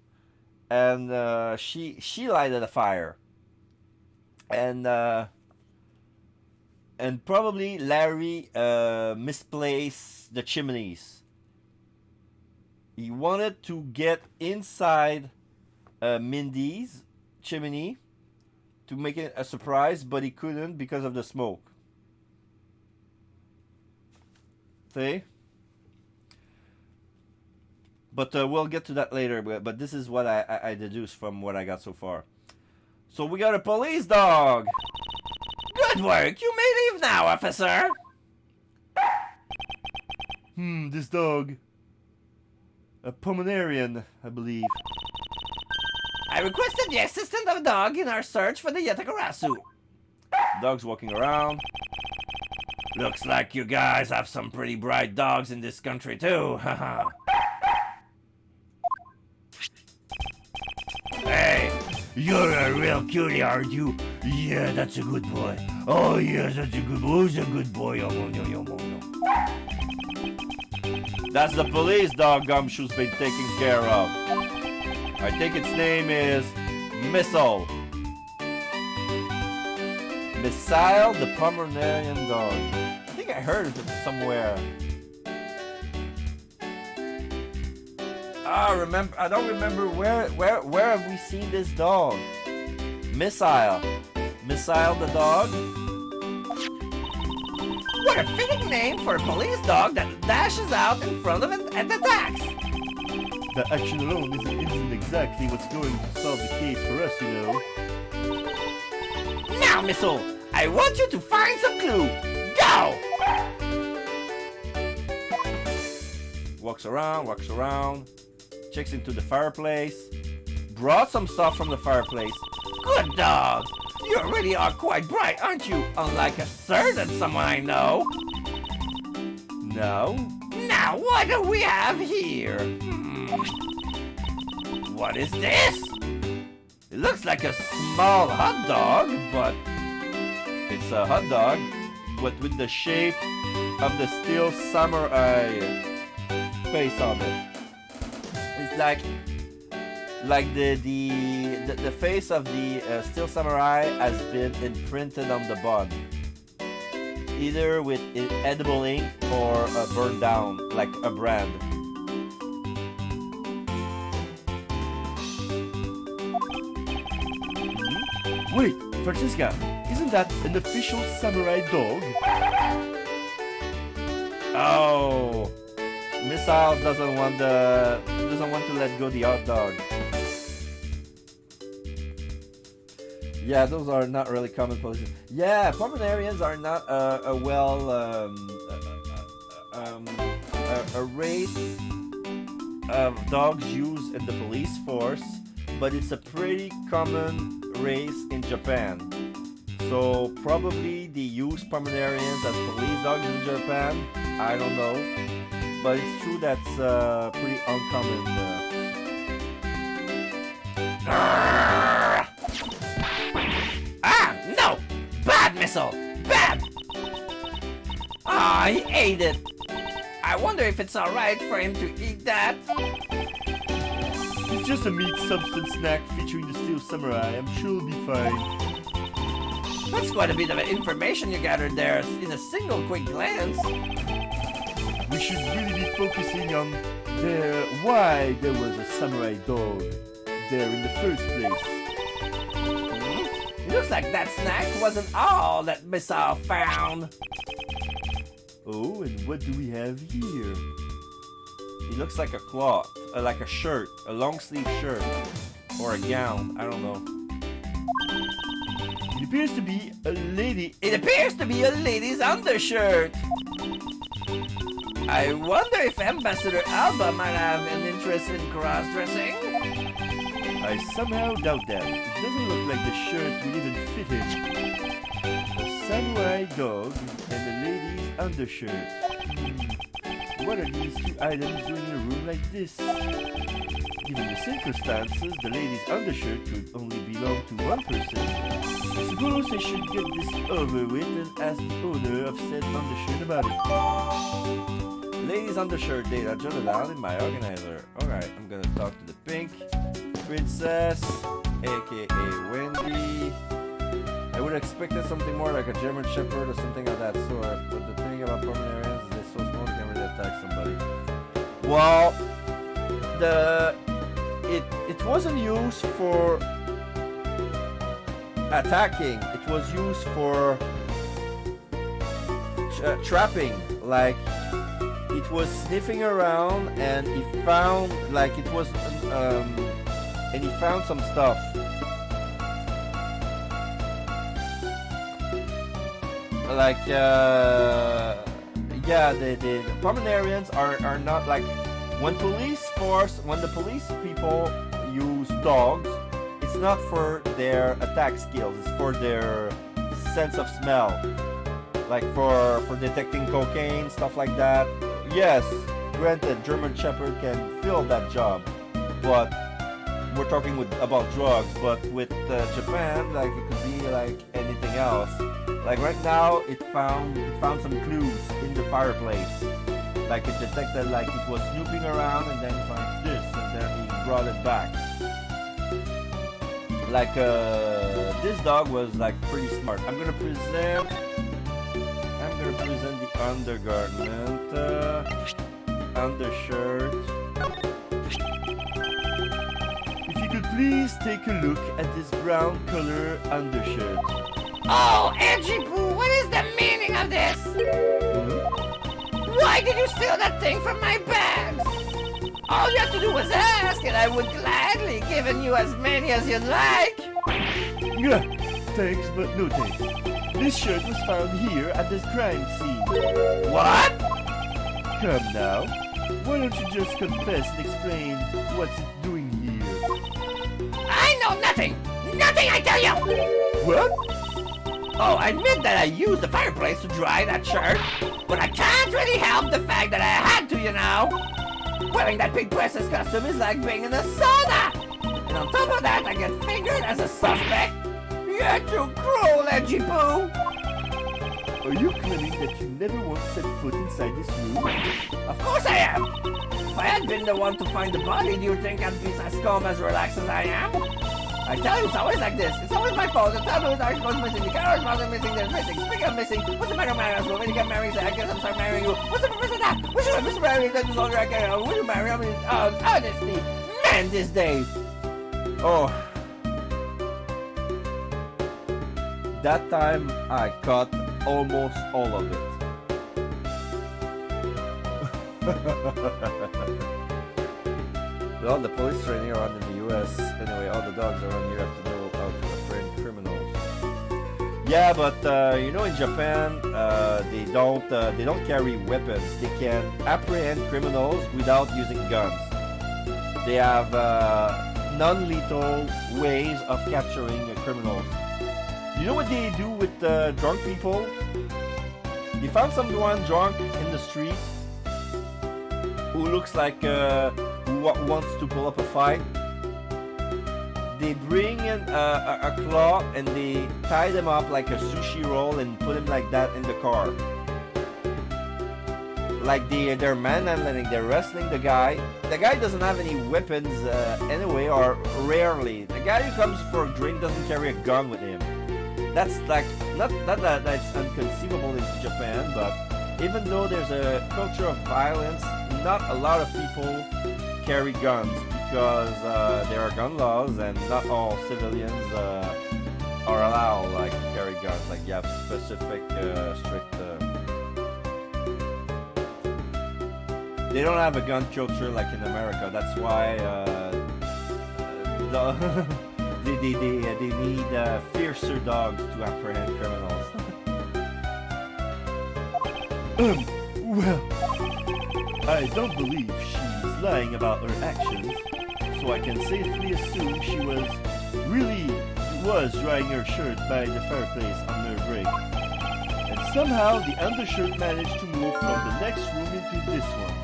and she lighted a fire, and probably Larry misplaced the chimneys. He wanted to get inside Mindy's chimney to make it a surprise, but he couldn't because of the smoke. See? But we'll get to that later. But this is what I deduced from what I got so far. So we got a police dog. Good work. You may leave now, officer. This dog. A Pomeranian, I believe. I requested the assistance of a dog in our search for the Yatakarasu. Dog's walking around. Looks like you guys have some pretty bright dogs in this country too, haha. Hey, you're a real cutie, aren't you? Yeah, that's a good boy. Oh, yes, that's a good boy. Who's a good boy? That's the police dog Gumshoe's been taken care of. I think its name is Missile. Missile, the Pomeranian dog. I think I heard of it somewhere. I don't remember where have we seen this dog? Missile the dog. What a fitting name for a police dog that dashes out in front of it and attacks. That action alone isn't exactly what's going to solve the case for us, you know. Now, Missile, I want you to find some clue. Go! Walks around, checks into the fireplace, brought some stuff from the fireplace. Good dog. You really are quite bright, aren't you? Unlike a certain someone I know. No. Now, what do we have here? What is this? It looks like a small hot dog, but it's a hot dog, but with the shape of the Steel Samurai face on it. It's like the face of the Steel Samurai has been imprinted on the bun, either with edible ink or burned down, like a brand. Wait, Francisca, isn't that an official samurai dog? Oh, Miss missiles doesn't want to let go the hot dog. Yeah, those are not really common poses. Yeah, Pomeranians are not a race of dogs used in the police force, but it's a pretty common race in Japan. So probably they use Pomeranians as police dogs in Japan. I don't know, but it's true that's pretty uncommon. Ah, no! Bad missile! Bad! Ah, he ate it! I wonder if it's alright for him to eat that. It's just a meat substance snack featuring the Steel Samurai. I'm sure it'll be fine. That's quite a bit of information you gathered there in a single quick glance. We should really be focusing on why there was a samurai dog there in the first place. It looks like that snack wasn't all that Missile found. Oh, and what do we have here? It looks like a cloth, like a shirt, a long sleeve shirt, or a gown. I don't know. It appears to be a lady. It appears to be a lady's undershirt. I wonder if Ambassador Alba might have an interest in cross-dressing. I somehow doubt that. It doesn't look like the shirt will even fit him. A samurai dog and a lady's undershirt. What are these two items doing in a room like this? Given the circumstances, the lady's undershirt could only belong to one person. I suppose I should get this over with and ask the owner of said undershirt about it. Ladies undershirt data jotted down in my organizer. Alright, I'm gonna talk to the pink princess, aka Wendy. I would have expected something more like a German Shepherd or something of that sort, but the thing about Pomeranians is they're so small they can't really attack somebody. Well, it wasn't used for attacking, it was used for trapping. Like, it was sniffing around and he found, like, it was and he found some stuff. Like, yeah, the Pomeranians are not like, when the police people use dogs, it's not for their attack skills, it's for their sense of smell. Like for detecting cocaine, stuff like that. Yes, granted, German Shepherd can fill that job, but we're talking about drugs. But with Japan, like, it could be like anything else. Like right now, it found some clues in the fireplace. Like it detected, like it was snooping around, and then finds this, and then he brought it back. Like this dog was like pretty smart. I'm gonna present the undergarment, the undershirt. If you could please take a look at this brown color undershirt. Oh, EDGEWORTH, what is the meaning of this? Why did you steal that thing from my bags? All you have to do was ask, and I would gladly given you as many as you'd like. Yeah, thanks, but no thanks. This shirt was found here at this crime scene. What? Come now. Why don't you just confess and explain what's it doing here? I know nothing! Nothing, I tell you! What? Oh, I admit that I used the fireplace to dry that shirt, but I can't really help the fact that I had to, you know. Wearing that big princess costume is like being in a sauna. And on top of that, I get fingered as a suspect. You're too cruel, EDGEWORTH. Are you claiming that you never once set foot inside this room? Of course I am. If I had been the one to find the body, do you think I'd be as calm, as relaxed as I am? I tell you, it's always like this. It's always my fault. The taboo dark goes missing. The carrot mother missing. There's missing. Speaking of missing, what's the matter, man? When you get married, I guess I'm start marrying you. What's the purpose of that? What should I miss marrying? That's the longer I get. Will you marry? I mean, honestly, man, these days. Oh, that time I cut almost all of it. Well, the police training around in the US, anyway, all the dogs around here have to know how to apprehend criminals. Yeah, but you know, in Japan, they don't carry weapons. They can apprehend criminals without using guns. They have non-lethal ways of capturing criminals. You know what they do with drunk people? They found someone drunk in the street who looks like who wants to pull up a fight. They bring in a claw and they tie them up like a sushi roll and put him like that in the car. Like they're manhandling, they're wrestling the guy. The guy doesn't have any weapons anyway, or rarely. The guy who comes for a drink doesn't carry a gun with him. That's like, not that that's inconceivable in Japan, but even though there's a culture of violence, not a lot of people carry guns because there are gun laws and not all civilians are allowed like to carry guns. Like you have specific strict. They don't have a gun culture like in America. That's why they need fiercer dogs to apprehend criminals. Well, I don't believe she's lying about her actions, so I can safely assume she was drying her shirt by the fireplace on her break. And somehow the undershirt managed to move from the next room into this one.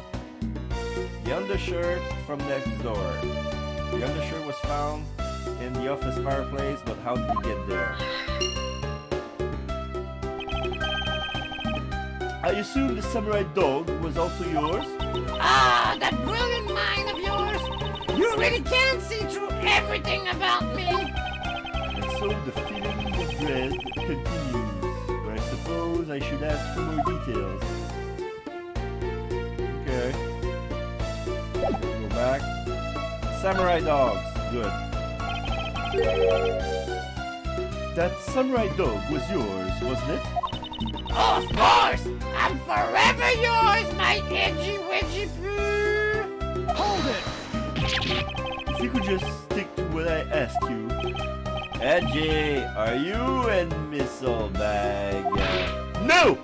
The undershirt from next door. The undershirt was found in the office fireplace, but how did he get there? I assume the samurai dog was also yours? Ah, that brilliant mind of yours! You really can see through everything about me! And so the feeling of dread continues, but I suppose I should ask for more details. Okay. Go back. Samurai dogs. Good. That samurai dog was yours, wasn't it? Oh, of course! I'm forever yours, my edgy wedgy poo! Hold it! If you could just stick to what I asked you. Edgy, are you in missile bag? No!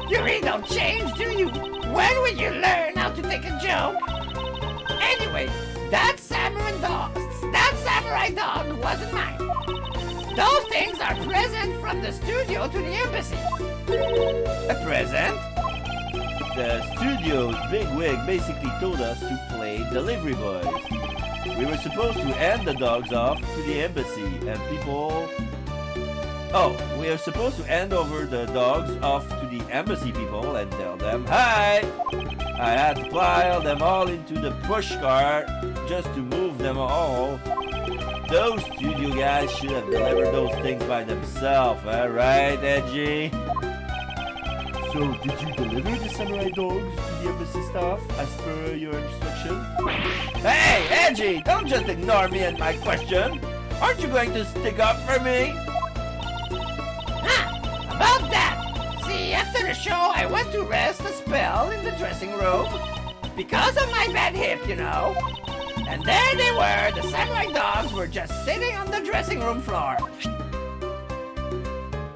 You really don't change, do you? When will you learn how to take a joke? Anyway, that samurai dog wasn't mine. Those things are present from the studio to the embassy. A present? The studio's bigwig basically told us to play delivery boys. We were supposed to hand the dogs off to the embassy and people... Oh, we are supposed to hand over the dogs off to the embassy people and tell them, hi! I had to pile them all into the push cart just to move them all. Those studio guys should have delivered those things by themselves, right, Edgy? So, did you deliver the samurai dogs to the embassy staff as per your instruction? Hey, Edgy, don't just ignore me and my question. Aren't you going to stick up for me? About that! See, after the show, I went to rest a spell in the dressing room. Because of my bad hip, you know. And there they were, the samurai dogs were just sitting on the dressing room floor.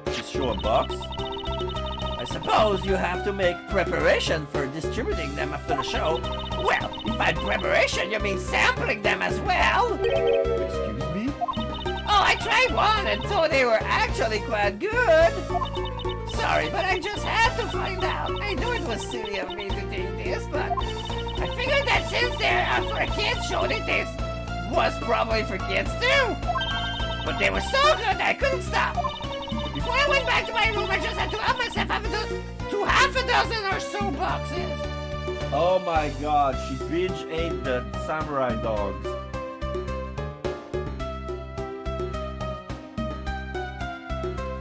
Just show a box. I suppose you have to make preparation for distributing them after the show. Well, if by preparation you mean sampling them as well. Excuse me? Oh, I tried one and thought they were actually quite good. Sorry, but I just had to find out. I knew it was silly of me to think this, but I figured that since they are for a kids show, that this was probably for kids too. But they were so good I couldn't stop. Before I went back to my room, I just had to help myself to half a dozen or so boxes. Oh my god, she binge ate the samurai dogs.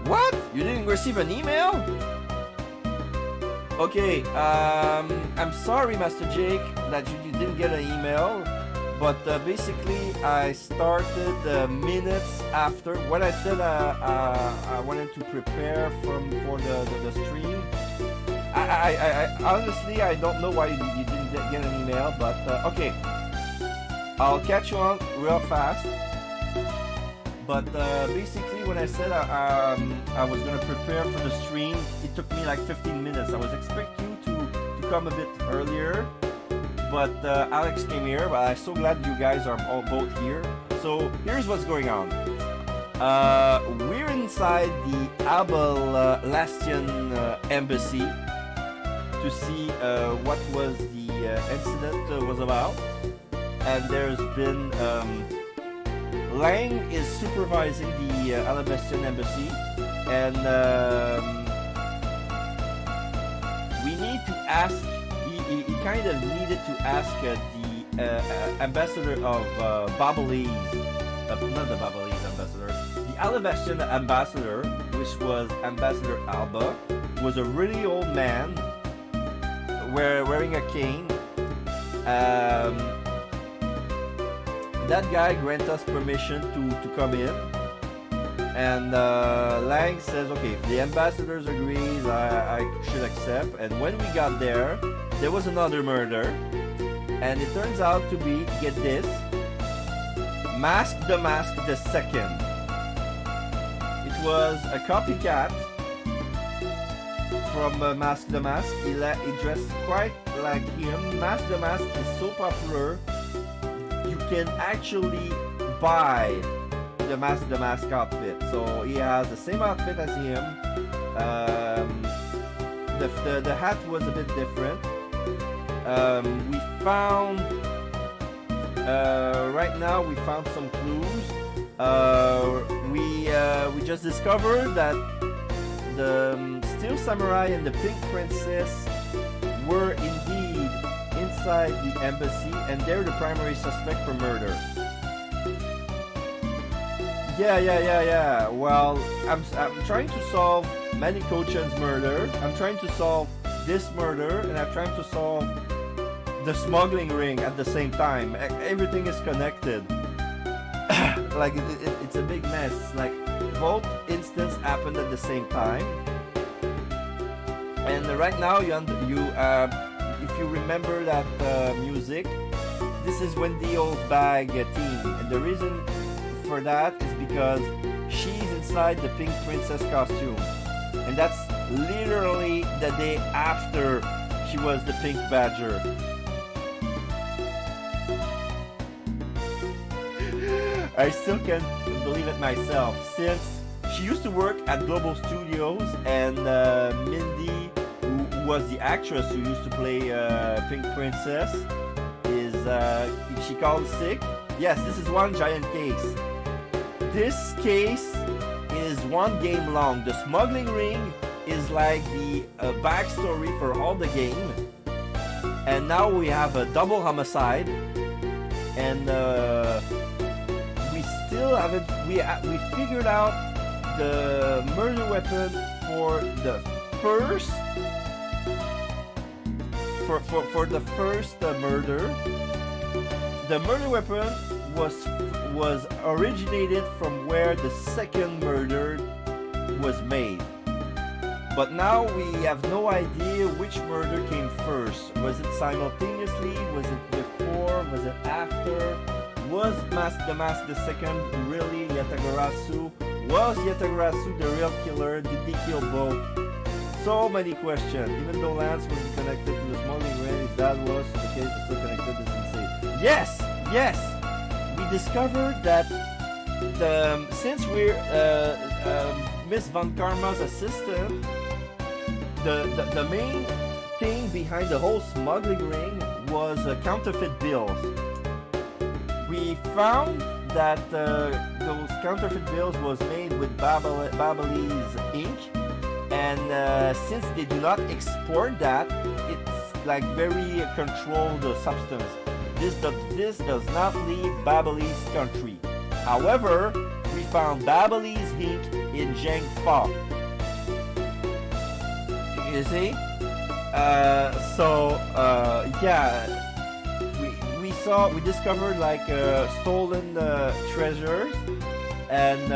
What? You didn't receive an email? Okay, I'm sorry, Master Jake, that you didn't get an email, but basically I started minutes after. When I said I wanted to prepare for the stream, honestly, I don't know why you didn't get an email, but okay. I'll catch you on real fast. But basically, when I said I was gonna prepare for the stream, it took me like 15 minutes. I was expecting you to come a bit earlier, but Alex came here. But I'm so glad you guys are all both here. So here's what's going on. We're inside the Abel-Lastian embassy to see what was the incident was about, and there's been Lang is supervising the Alabastian embassy, and we need to ask. He kind of needed to ask the ambassador of Babalese, not the Babalese ambassador, the Alabastian ambassador, which was Ambassador Alba, was a really old man wearing a cane. That guy grant us permission to come in, and Lang says, okay, if the ambassadors agrees, I should accept. And when we got there was another murder, and it turns out to be, get this, Mask the Mask the Second. It was a copycat from Mask the Mask. He dressed quite like him. Mask the Mask is so popular, you can actually buy the Mask outfit. So he has the same outfit as him. The hat was a bit different. We found right now we found some clues. We just discovered that the Steel Samurai and the Pink Princess were indeed inside the embassy, and they're the primary suspect for murder. Yeah. Well, I'm trying to solve Manny Kochan's murder. I'm trying to solve this murder, and I'm trying to solve the smuggling ring at the same time. Everything is connected. Like it's a big mess. Like both instances happened at the same time. And right now, if you remember that music, this is Wendy Oldsbag theme, and the reason for that is because she's inside the Pink Princess costume, and that's literally the day after she was the Pink Badger. I still can't believe it myself, since she used to work at Global Studios, and Mindy, who was the actress who used to play Pink Princess, is she called sick. Yes, this is one giant case. This case is one game long. The smuggling ring is like the backstory for all the game, and now we have a double homicide, and we still haven't. We figured out the murder weapon for the first for the first murder. The murder weapon was originated from where the second murder was made. But now we have no idea which murder came first. Was it simultaneously? Was it before? Was it after? Was the Mask the Second really Yatagarasu? Was Yatagarasu the real killer? Did he kill both? So many questions. Even though Lance wasn't connected to the smuggling ring, if that was the case, was still connected, is insane. Yes! We discovered that since we're Miss Von Karma's assistant, the main thing behind the whole smuggling ring was counterfeit bills. We found that those counterfeit bills was made with Babalese ink, and since they do not export that, it's like very controlled substance. This does not leave Babalese country. However, we found Babalese ink in Zhengfa. You see? We discovered like stolen treasures, and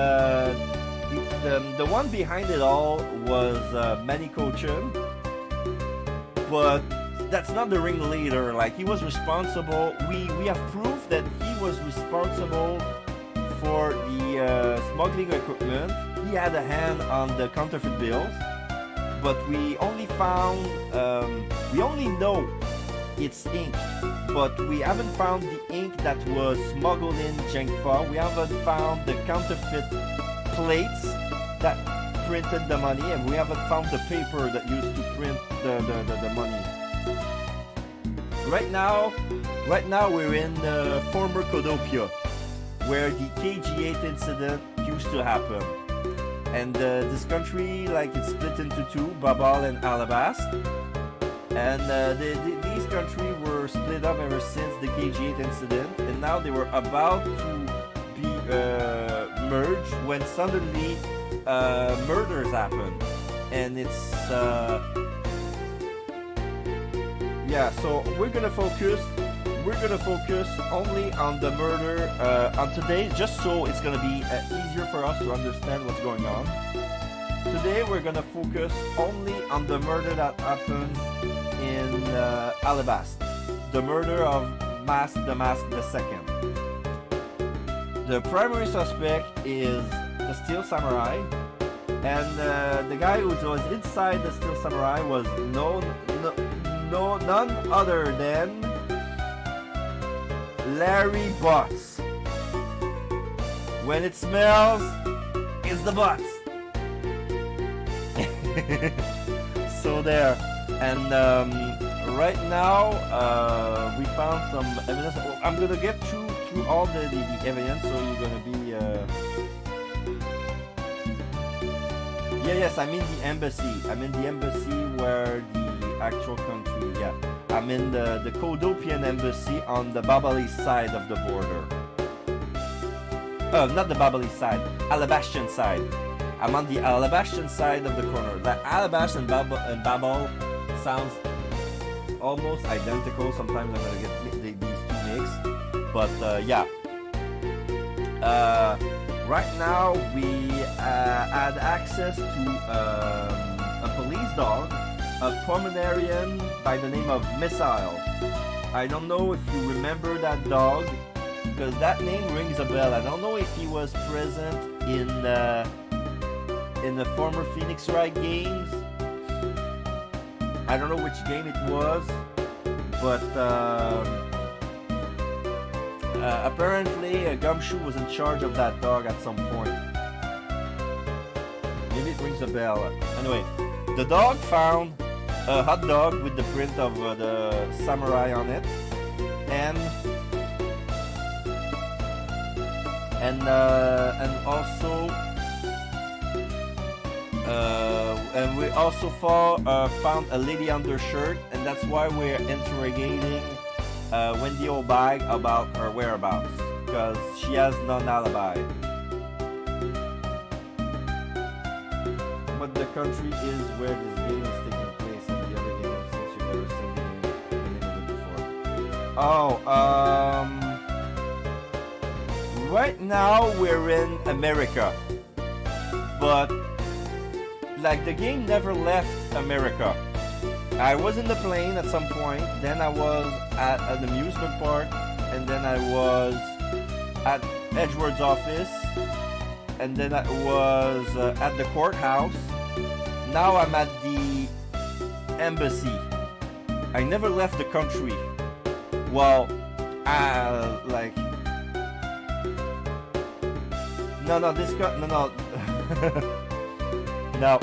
the one behind it all was Manny Kochan. but that's not the ringleader. Like, he was responsible. We have proof that he was responsible for the smuggling equipment. He had a hand on the counterfeit bills, but we only found, we only know it's ink, but we haven't found the ink that was smuggled in Jengfa. We haven't found the counterfeit plates that printed the money, and we haven't found the paper that used to print the money. Right now we're in former Codopia, where the KG8 incident used to happen. And this country, like, it's split into two, Babal and Alabast. And these countries were split up ever since the KG8 incident, and now they were about to be merged when suddenly murders happened. And it's yeah, so we're gonna focus only on the murder on today, just so it's gonna be easier for us to understand what's going on. Today we're gonna focus only on the murder that happened in Alabast, the murder of the Mask II. The primary suspect is the Steel Samurai, and the guy who was inside the Steel Samurai was none other than Larry Butts. When it smells, it's the butts. So there. And right now we found some evidence. I'm gonna get through all the evidence, so you're gonna be yes, I'm in the embassy. I'm in the embassy where the actual country, yeah. I'm in the Codopian embassy on the Babali side of the border. Not the Babali side, Alabastian side. I'm on the Alabastian side of the corner. Like, Alabash and Babal sounds almost identical. Sometimes I'm gonna get these two mixed, but yeah. Right now we had access to a police dog, a Pomeranian by the name of Missile. I don't know if you remember that dog, because that name rings a bell. I don't know if he was present in the former Phoenix Wright games. I don't know which game it was, but apparently Gumshoe was in charge of that dog at some point. Maybe it rings a bell. Anyway, the dog found a hot dog with the print of the samurai on it, and also and we also found a lady undershirt, and that's why we're interrogating Wendy O'Bag about her whereabouts, because she has non-alibi. But the country is where this game is taking place, and the other game, since you've never seen the name of it before. Oh, right now we're in America, but like, the game never left America. I was in the plane at some point, then I was at an amusement park, and then I was at Edgeworth's office, and then I was at the courthouse. Now I'm at the embassy. I never left the country. Well, like, no, Now,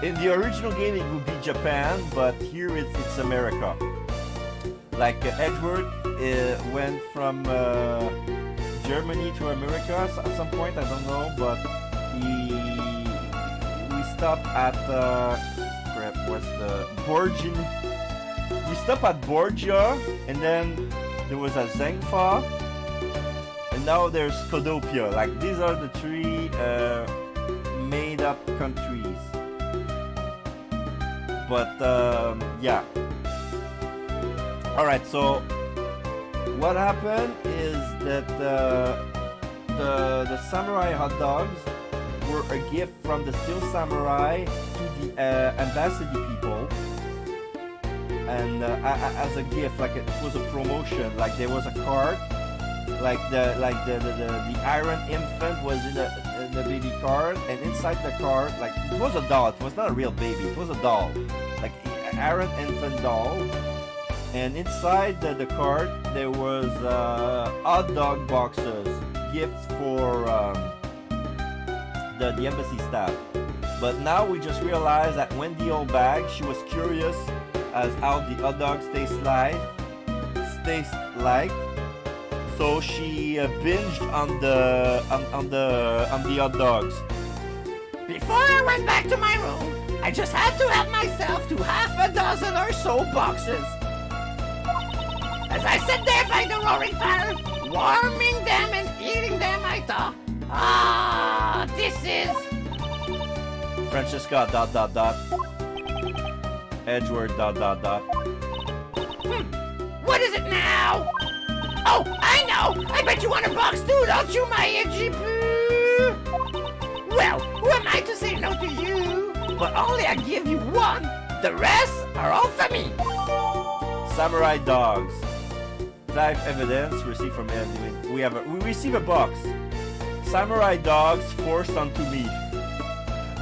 in the original game it would be Japan, but here it's America. Like, Edgeworth went from Germany to America at some point, I don't know, but we stopped at Borgia. We stopped at Borgia, and then there was a Zengfa, and now there's Codopia. Like, these are the three made up countries. But yeah. Alright, so what happened is that the samurai hot dogs were a gift from the Steel Samurai to the embassy people. And as a gift, like it was a promotion, like there was a card, like the Iron Infant was in the baby card, and inside the card, like it was a doll. It was not a real baby. It was a doll, like Iron Infant doll. And inside the card there was hot dog boxes, gifts for the embassy staff. But now we just realized that when the old bag, she was curious as how the hot dogs taste like. So she binged on the hot dogs. Before I went back to my room, I just had to help myself to half a dozen or so boxes. As I sat there by the roaring fire, warming them and eating them, I thought, this is... Francesca ... Edgeworth ... What is it now? Oh, I know! I bet you want a box too, don't you, my itchy poo? Well, who am I to say no to you? But only I give you one. The rest are all for me. Samurai dogs. Live evidence received from Edwin. We receive a box. Samurai dogs forced onto me.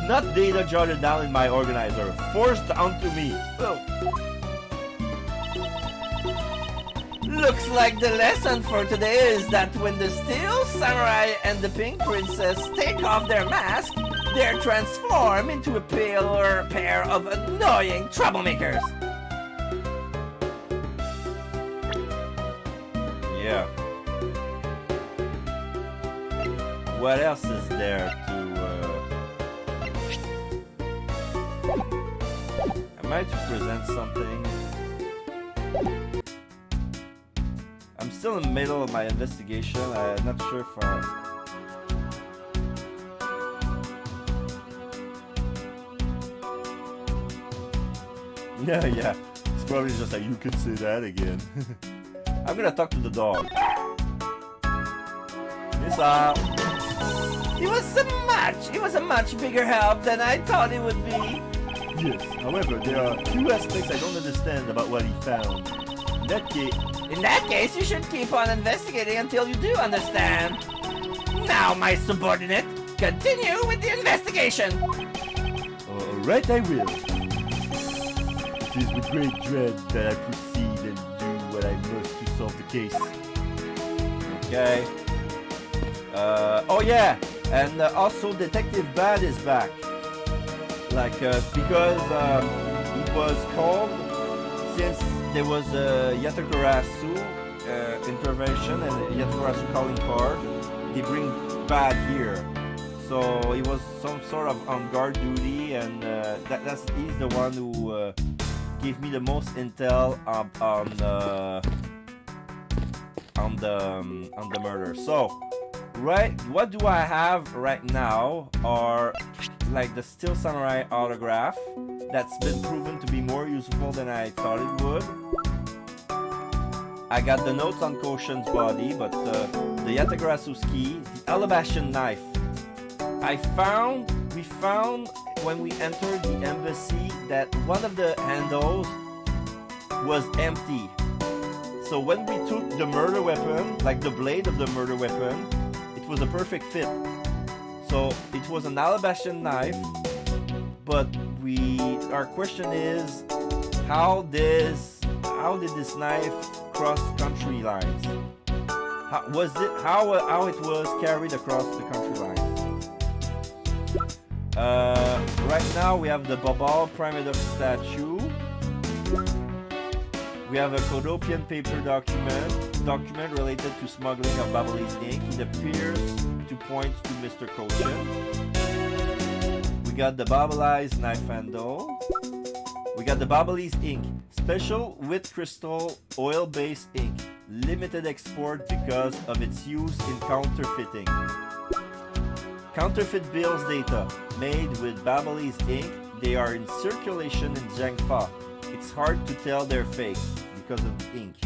Not data jotted down in my organizer. Forced onto me. Oh. Looks like the lesson for today is that when the Steel Samurai and the Pink Princess take off their mask, they're transformed into a pair of annoying troublemakers. Yeah. What else is there to... Am I to present something? I'm still in the middle of my investigation. I'm not sure if Yeah. It's probably just like, you could say that again. I'm gonna talk to the dog. Yes, It was a much bigger help than I thought it would be. Yes, however, there are few aspects I don't understand about what he found. In that case, you should keep on investigating until you do understand. Now, my subordinate, continue with the investigation. Alright, I will. It is with great dread that I proceed and do what I must to solve the case. okay. Oh yeah, and also Detective Bad is back. Like because it was called since there was a Yatakurasu intervention and a Yatakurasu calling card. They bring Bad here, so he was some sort of on guard duty, and he's the one who gave me the most intel on the murder. So, right, what do I have right now are like the Steel Samurai autograph that's been proven to be more useful than I thought it would. I got the notes on Koshin's body, but the Yatagarasu's key, the Alabastian knife. We found when we entered the embassy that one of the handles was empty. So when we took the murder weapon, like the blade of the murder weapon, it was a perfect fit. So it was an Alabastian knife, but our question is, how did this knife cross country lines? How it was carried across the country lines? Right now we have the Babal Primitive statue. We have a Kodopian paper document related to smuggling of Babalese ink. It appears to point to Mr. Koshin. We got the Babalese knife handle. We got the Babalese ink, special with crystal oil-based ink, limited export because of its use in counterfeiting. Counterfeit bills data made with Babalese ink. They are in circulation in Zhengfa. It's hard to tell they're fake because of the ink.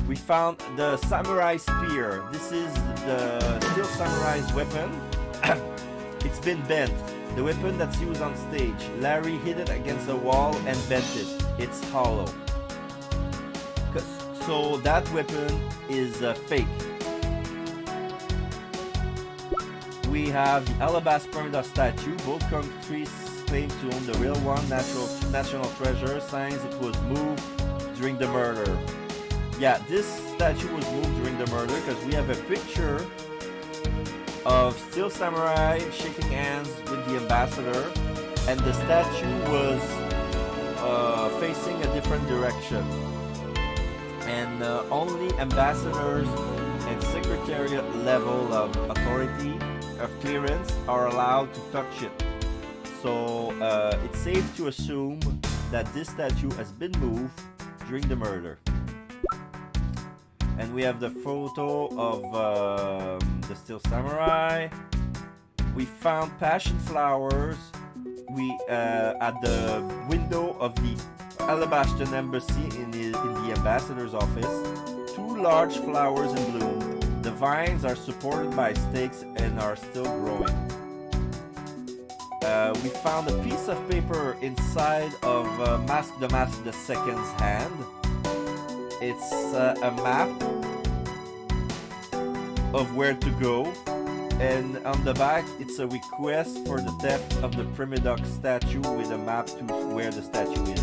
We found the samurai spear. This is the Steel Samurai's weapon. It's been bent. The weapon that's used on stage. Larry hit it against the wall and bent it. It's hollow. So that weapon is fake. We have the Alabaster Pyramid statue. Both countries claim to own the real one. National treasure. Signs it was moved during the murder. Yeah, this statue was moved during the murder because we have a picture of Steel Samurai shaking hands with the ambassador, and the statue was facing a different direction. And only ambassadors and secretariat level of authority, of clearance, are allowed to touch it. So it's safe to assume that this statue has been moved during the murder. And we have the photo of the Steel Samurai. We found passion flowers. We at the window of the Alabastan embassy in the ambassador's office. 2 large flowers in bloom. The vines are supported by stakes and are still growing. We found a piece of paper inside of Mask the Second's hand. It's a map of where to go, and on the back it's a request for the theft of the Primidoc statue with a map to where the statue is.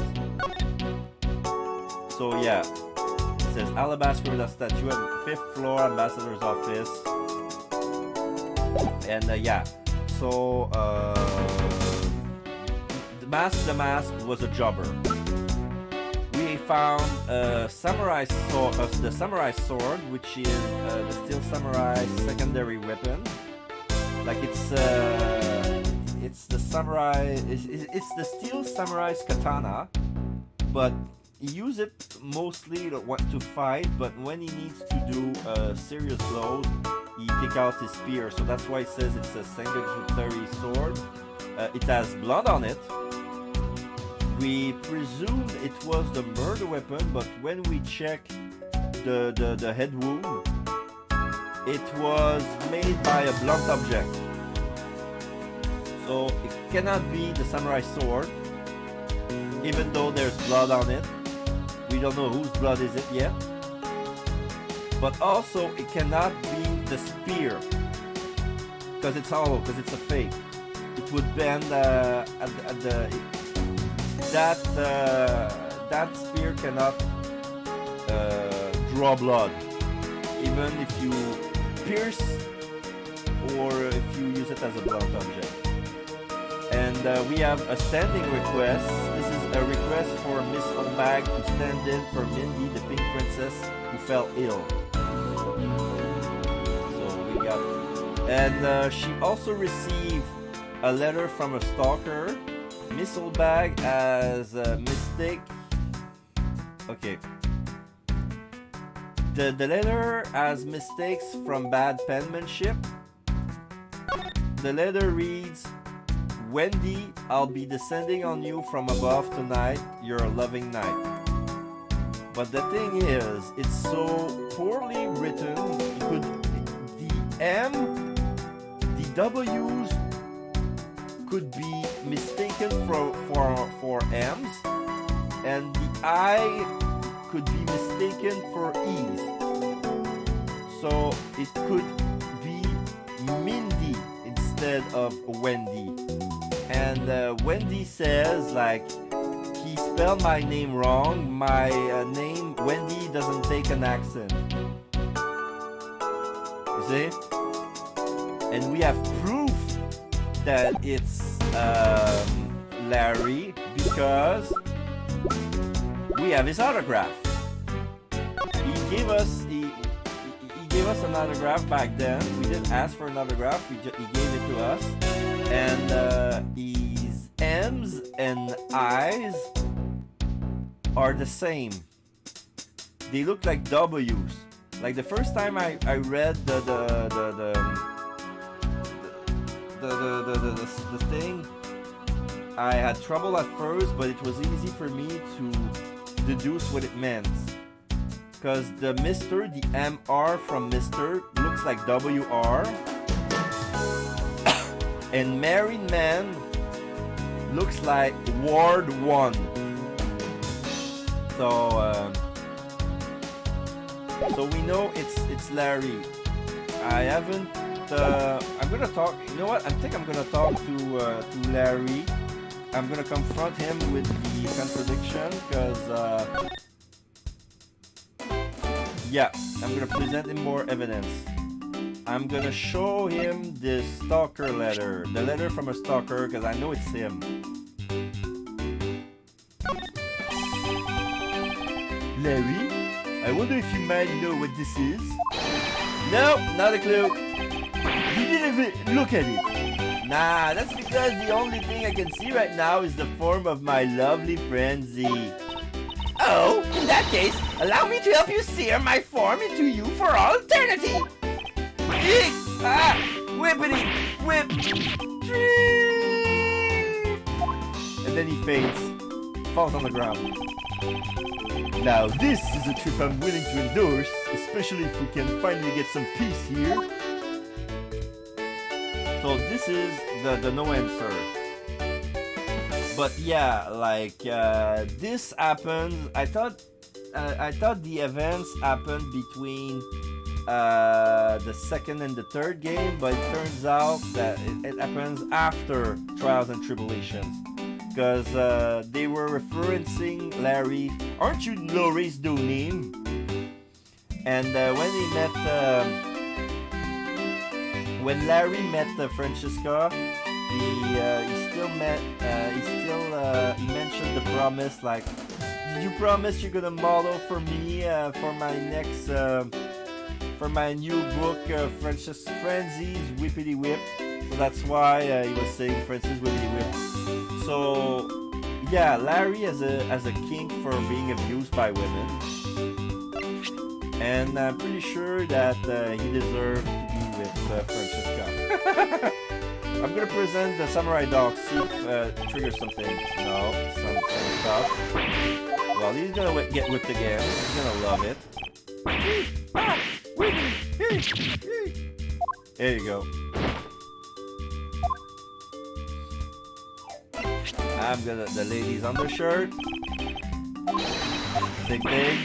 So yeah, it says Alabaster Primidoc statue at the 5th floor, ambassador's office. And yeah, so the mask was a jobber. We found the samurai sword, which is the Steel Samurai secondary weapon. Like it's the samurai, it's the Steel Samurai's katana, but he uses it mostly to fight. But when he needs to do serious blows, he takes out his spear. So that's why it says it's a secondary sword. It has blood on it. We presumed it was the murder weapon, but when we check the head wound, it was made by a blunt object. So it cannot be the samurai sword, even though there's blood on it. We don't know whose blood is it yet. But also it cannot be the spear, because it's hollow, because it's a fake. It would bend that spear cannot draw blood, even if you pierce or if you use it as a blunt object. And we have a standing request. This is a request for Miss O'Bag to stand in for Mindy, the pink princess who fell ill. So we got, and she also received a letter from a stalker. Miss O'Bag has a mistake. Okay. The letter has mistakes from bad penmanship. The letter reads, Wendy, I'll be descending on you from above tonight. You're a loving night. But the thing is, it's so poorly written. The W's could be mistaken for M's, and the I could be mistaken for E's. So it could be Mindy instead of Wendy. And Wendy says, like, he spelled my name wrong. My name, Wendy, doesn't take an accent. You see? And we have proof that it's Larry because we have his autograph. He gave us an autograph back then. We didn't ask for an autograph. He gave it to us. And his M's and I's are the same. They look like W's. Like the first time I read the thing, I had trouble at first, but it was easy for me to deduce what it meant. Because the Mr., the MR from Mr. looks like WR. And married man looks like Ward 1. So we know it's Larry. I haven't. I'm gonna talk. You know what? I think I'm gonna talk to Larry. I'm gonna confront him with the contradiction because yeah, I'm gonna present him more evidence. I'm gonna show him this stalker letter, the letter from a stalker, because I know it's him. Larry, I wonder if you might know what this is? Nope, not a clue. You didn't even look at it. Nah, that's because the only thing I can see right now is the form of my lovely friend Z. Oh, in that case, allow me to help you sear my form into you for all eternity. Eek! Ah! Whippity! Whip! And then he fades. Falls on the ground. Now this is a trip I'm willing to endorse, especially if we can finally get some peace here. So this is the no answer. But yeah, like this happens. I thought the events happened between the second and the third game, but it turns out that it happens after Trials and Tribulations, because they were referencing Larry. Aren't you Laurie's name? And when Larry met Francesca, he mentioned the promise, like, did you promise you're gonna model for me for my next for my new book, Frenzy's Whippity Whip. So that's why he was saying Francis Whippity Whip. So yeah, Larry has a kink for being abused by women, and I'm pretty sure that he deserves to be with Francesca. I'm gonna present the samurai dog, see if it triggers something. No, some stuff. Well, he's gonna get whipped again. He's gonna love it. There you go. I'm gonna the lady's undershirt. Big thing.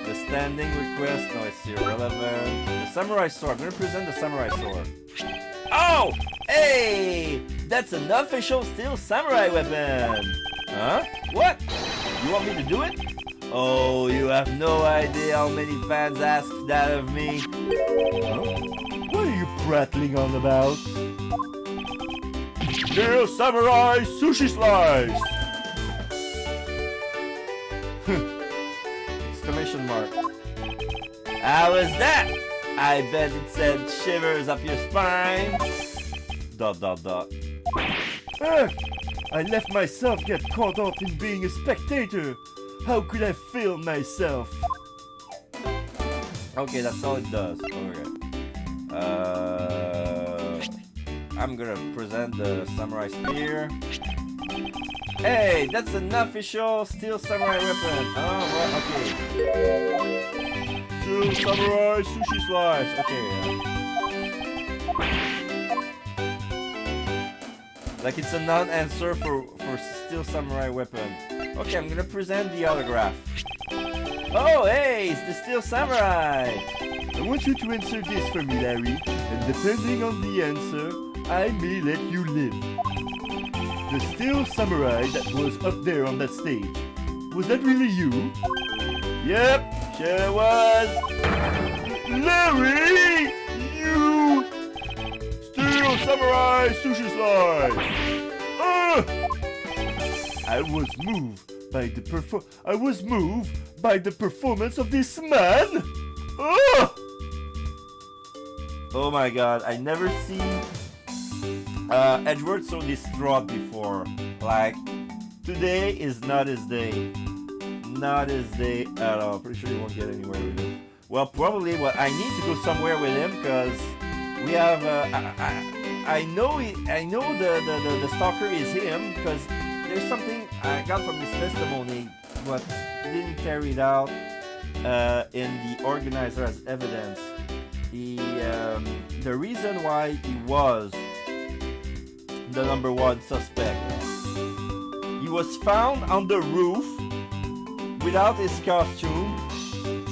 The standing request, no, it's irrelevant. The samurai sword, I'm gonna present the samurai sword. Oh! Hey! That's an official steel samurai weapon! Huh? What? You want me to do it? Oh, you have no idea how many fans ask that of me. Huh? What are you prattling on about? Steel samurai sushi slice! Exclamation mark. How was that? I bet it sent shivers up your spine. ... I let myself get caught up in being a spectator. How could I film myself? Okay, that's all it does. Okay. I'm gonna present the samurai spear. Hey, that's an official steel samurai weapon. Oh, well, okay. Steel samurai sushi slice. Okay. Like it's a non-answer for steel samurai weapon. Okay, I'm gonna present the autograph. Oh, hey, it's the steel samurai. I want you to answer this for me, Larry, and depending on the answer, I may let you live. The steel samurai that was up there on that stage, was that really you? Yep, sure was. Larry! You! Steel samurai sushi slice! I was moved by the performance of this man! Oh my god, I never seen Edgeworth so distraught before. Like, today is not his day. Not his day at all. Pretty sure he won't get anywhere with him. Well, probably, I need to go somewhere with him because we have, I know the stalker is him because there's something I got from his testimony, but didn't carry it out in the organizer as evidence. The reason why he was the number one suspect. He was found on the roof without his costume,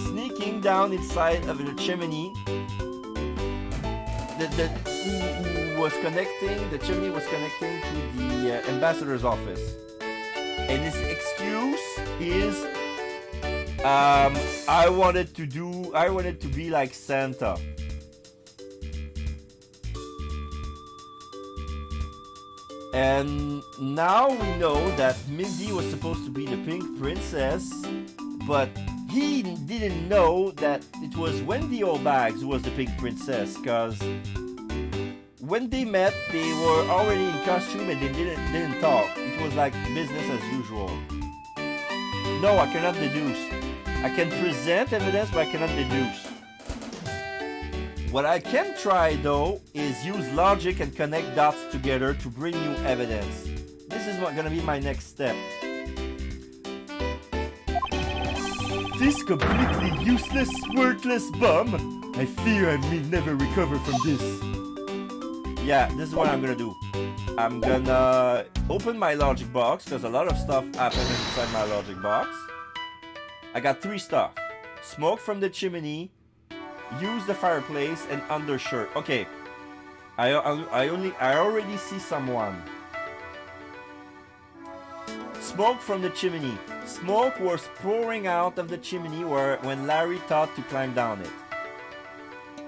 sneaking down inside of the chimney. The chimney was connecting to the ambassador's office. And his excuse is, I wanted to be like Santa. And now we know that Mindy was supposed to be the pink princess, but he didn't know that it was Wendy Oldbags who was the pink princess, because when they met, they were already in costume and they didn't talk. It was like business as usual. No, I cannot deduce. I can present evidence, but I cannot deduce. What I can try though is use logic and connect dots together to bring you evidence. This is gonna be my next step. This completely useless, worthless bum! I fear I may never recover from this. Yeah, this is what I'm gonna do. I'm gonna open my logic box because a lot of stuff happened inside my logic box. I got 3 stuff. Smoke from the chimney, use the fireplace, and undershirt. Okay, I already see someone. Smoke from the chimney. Smoke was pouring out of the chimney when Larry thought to climb down it.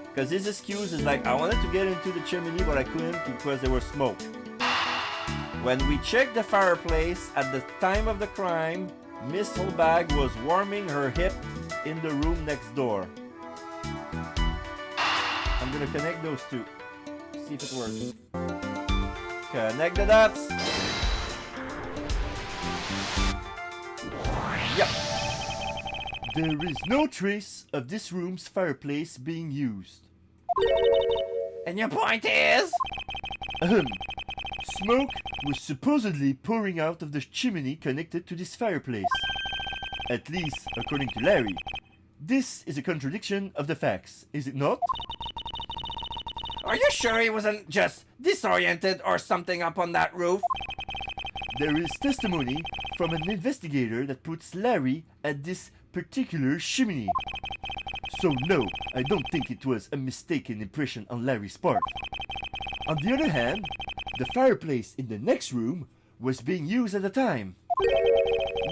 Because his excuse is like, I wanted to get into the chimney, but I couldn't because there was smoke. When we checked the fireplace at the time of the crime, Miss Holbag was warming her hip in the room next door. I'm gonna connect those two. See if it works. Connect the dots. Yep. There is no trace of this room's fireplace being used. And your point is? Ahem. Smoke was supposedly pouring out of the chimney connected to this fireplace. At least, according to Larry. This is a contradiction of the facts, is it not? Are you sure he wasn't just disoriented or something up on that roof? There is testimony from an investigator that puts Larry at this particular chimney. So no, I don't think it was a mistaken impression on Larry's part. On the other hand, the fireplace in the next room was being used at the time.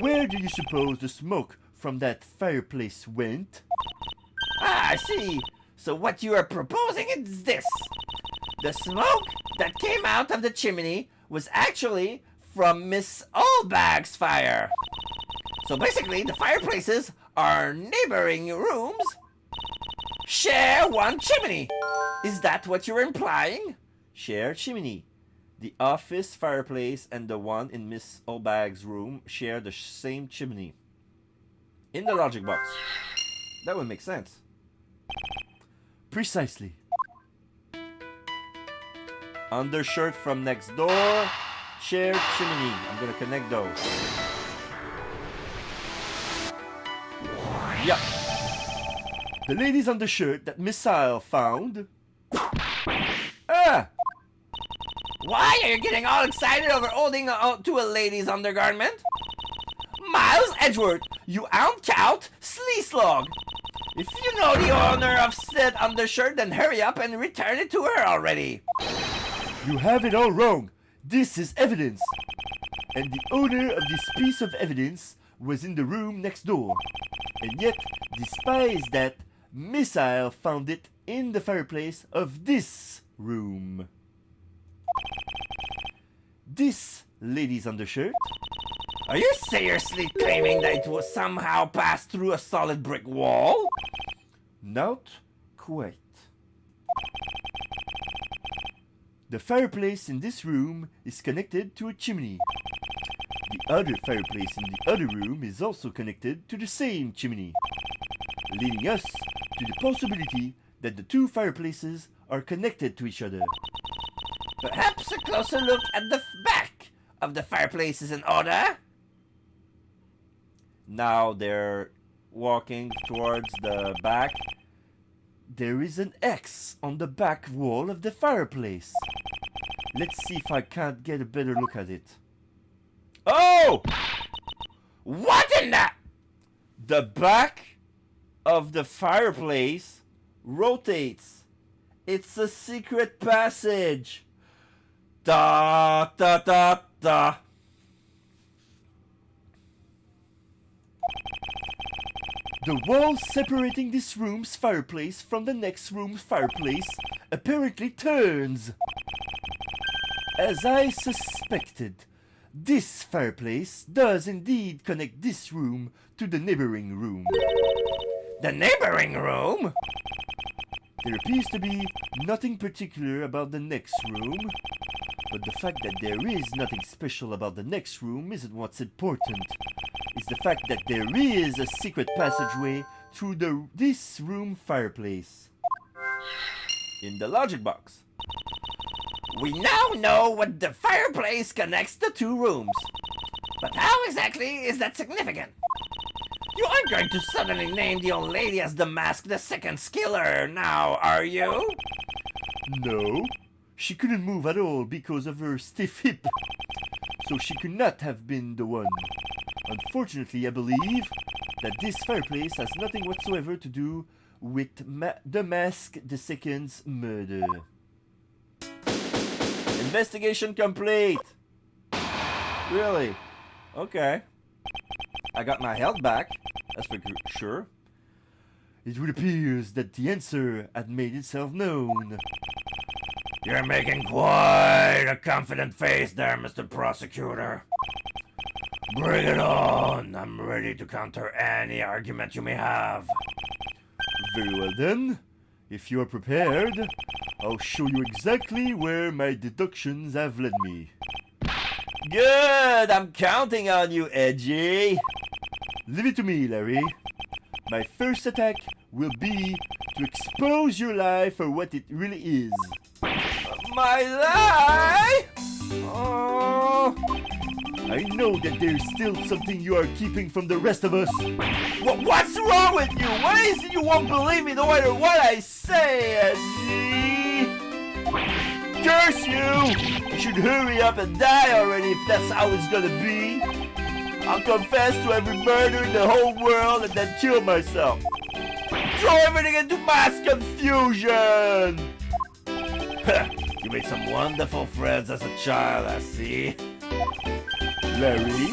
Where do you suppose the smoke from that fireplace went? Ah, I see. So what you are proposing is this. The smoke that came out of the chimney was actually from Miss Oldbag's fire. So basically, the fireplaces are neighboring rooms share one chimney. Is that what you're implying? Share chimney. The office fireplace and the one in Miss Oldbag's room share the same chimney. In the logic box. That would make sense. Precisely. Undershirt from next door. Shared chimney. I'm gonna connect those. Yep. The lady's undershirt that Missile found. Ah! Why are you getting all excited over holding to a lady's undergarment? Miles Edgeworth, you uncouth sleaslog! If you know the owner of said undershirt, then hurry up and return it to her already! You have it all wrong. This is evidence. And the owner of this piece of evidence was in the room next door. And yet, despite that, Missile found it in the fireplace of this room. This lady's undershirt. Are you seriously claiming that it was somehow passed through a solid brick wall? Not quite. The fireplace in this room is connected to a chimney. The other fireplace in the other room is also connected to the same chimney, leading us to the possibility that the two fireplaces are connected to each other. Perhaps a closer look at the back of the fireplace is in order. Now they're walking towards the back. There is an X on the back wall of the fireplace. Let's see if I can't get a better look at it. Oh! What in the... The back of the fireplace rotates. It's a secret passage. Da da da da. The wall separating this room's fireplace from the next room's fireplace apparently turns. As I suspected, this fireplace does indeed connect this room to the neighboring room. The neighboring room? There appears to be nothing particular about the next room, but the fact that there is nothing special about the next room isn't what's important. It's the fact that there is a secret passageway through this room fireplace. In the logic box. We now know what the fireplace connects the two rooms. But how exactly is that significant? You aren't going to suddenly name the old lady as the Mask the Second Skiller now, are you? No, she couldn't move at all because of her stiff hip. So she could not have been the one. Unfortunately, I believe that this fireplace has nothing whatsoever to do with the Mask the Second's murder. Investigation complete! Really? Okay. I got my health back, that's for sure. It would appear that the answer had made itself known. You're making quite a confident face there, Mr. Prosecutor. Bring it on! I'm ready to counter any argument you may have. Very well then. If you are prepared, I'll show you exactly where my deductions have led me. Good! I'm counting on you, Edgy! Leave it to me, Larry. My first attack will be to expose your lie for what it really is. My lie? Oh... I know that there's still something you are keeping from the rest of us. What's wrong with you? What is it you won't believe me no matter what I say, Edgy? Curse you! You should hurry up and die already if that's how it's gonna be. I'll confess to every murder in the whole world and then kill myself. Throw everything into mass confusion! You made some wonderful friends as a child, I see. Larry,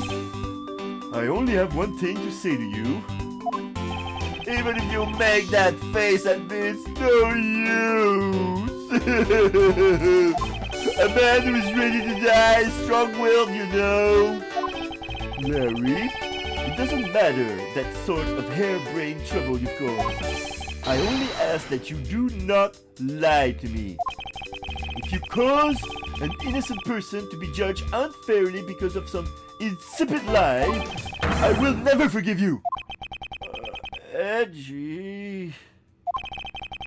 I only have one thing to say to you. Even if you make that face at me, it's no use. A man who is ready to die is strong-willed, you know. Larry, it doesn't matter that sort of harebrained trouble you've caused. I only ask that you do not lie to me. If you cause an innocent person to be judged unfairly because of some insipid lie, I will never forgive you. Edgy.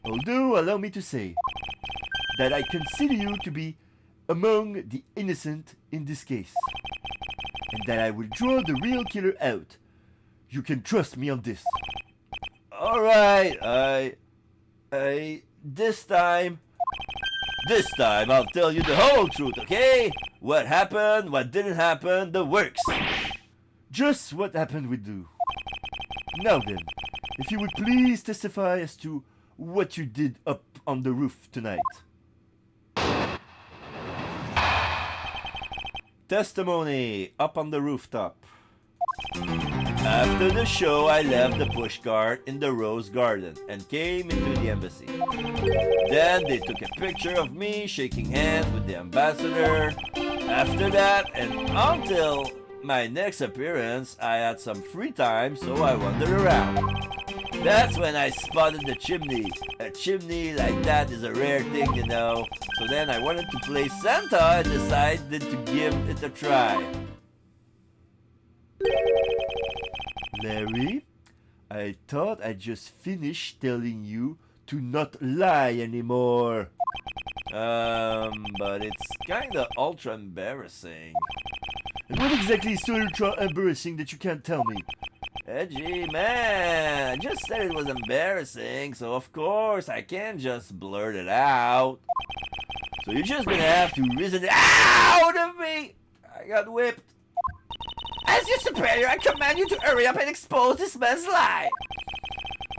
Although, allow me to say that I consider you to be among the innocent in this case, and that I will draw the real killer out. You can trust me on this. Alright, this time I'll tell you the whole truth, okay? What happened, what didn't happen, the works. Just what happened will do. Now then, if you would please testify as to what you did up on the roof tonight. Testimony, up on the rooftop. After the show, I left the pushcart in the rose garden and came into the embassy. Then they took a picture of me shaking hands with the ambassador. After that, and until my next appearance, I had some free time, so I wandered around. That's when I spotted the chimney. A chimney like that is a rare thing, you know. So then I wanted to play Santa and decided to give it a try. Larry, I thought I just finished telling you to not lie anymore. But it's kinda ultra embarrassing. And what exactly is so ultra embarrassing that you can't tell me? Edgy, man, I just said it was embarrassing, so of course I can't just blurt it out. So you're just gonna have to reason it out of me! I got whipped. As your superior, I command you to hurry up and expose this man's lie!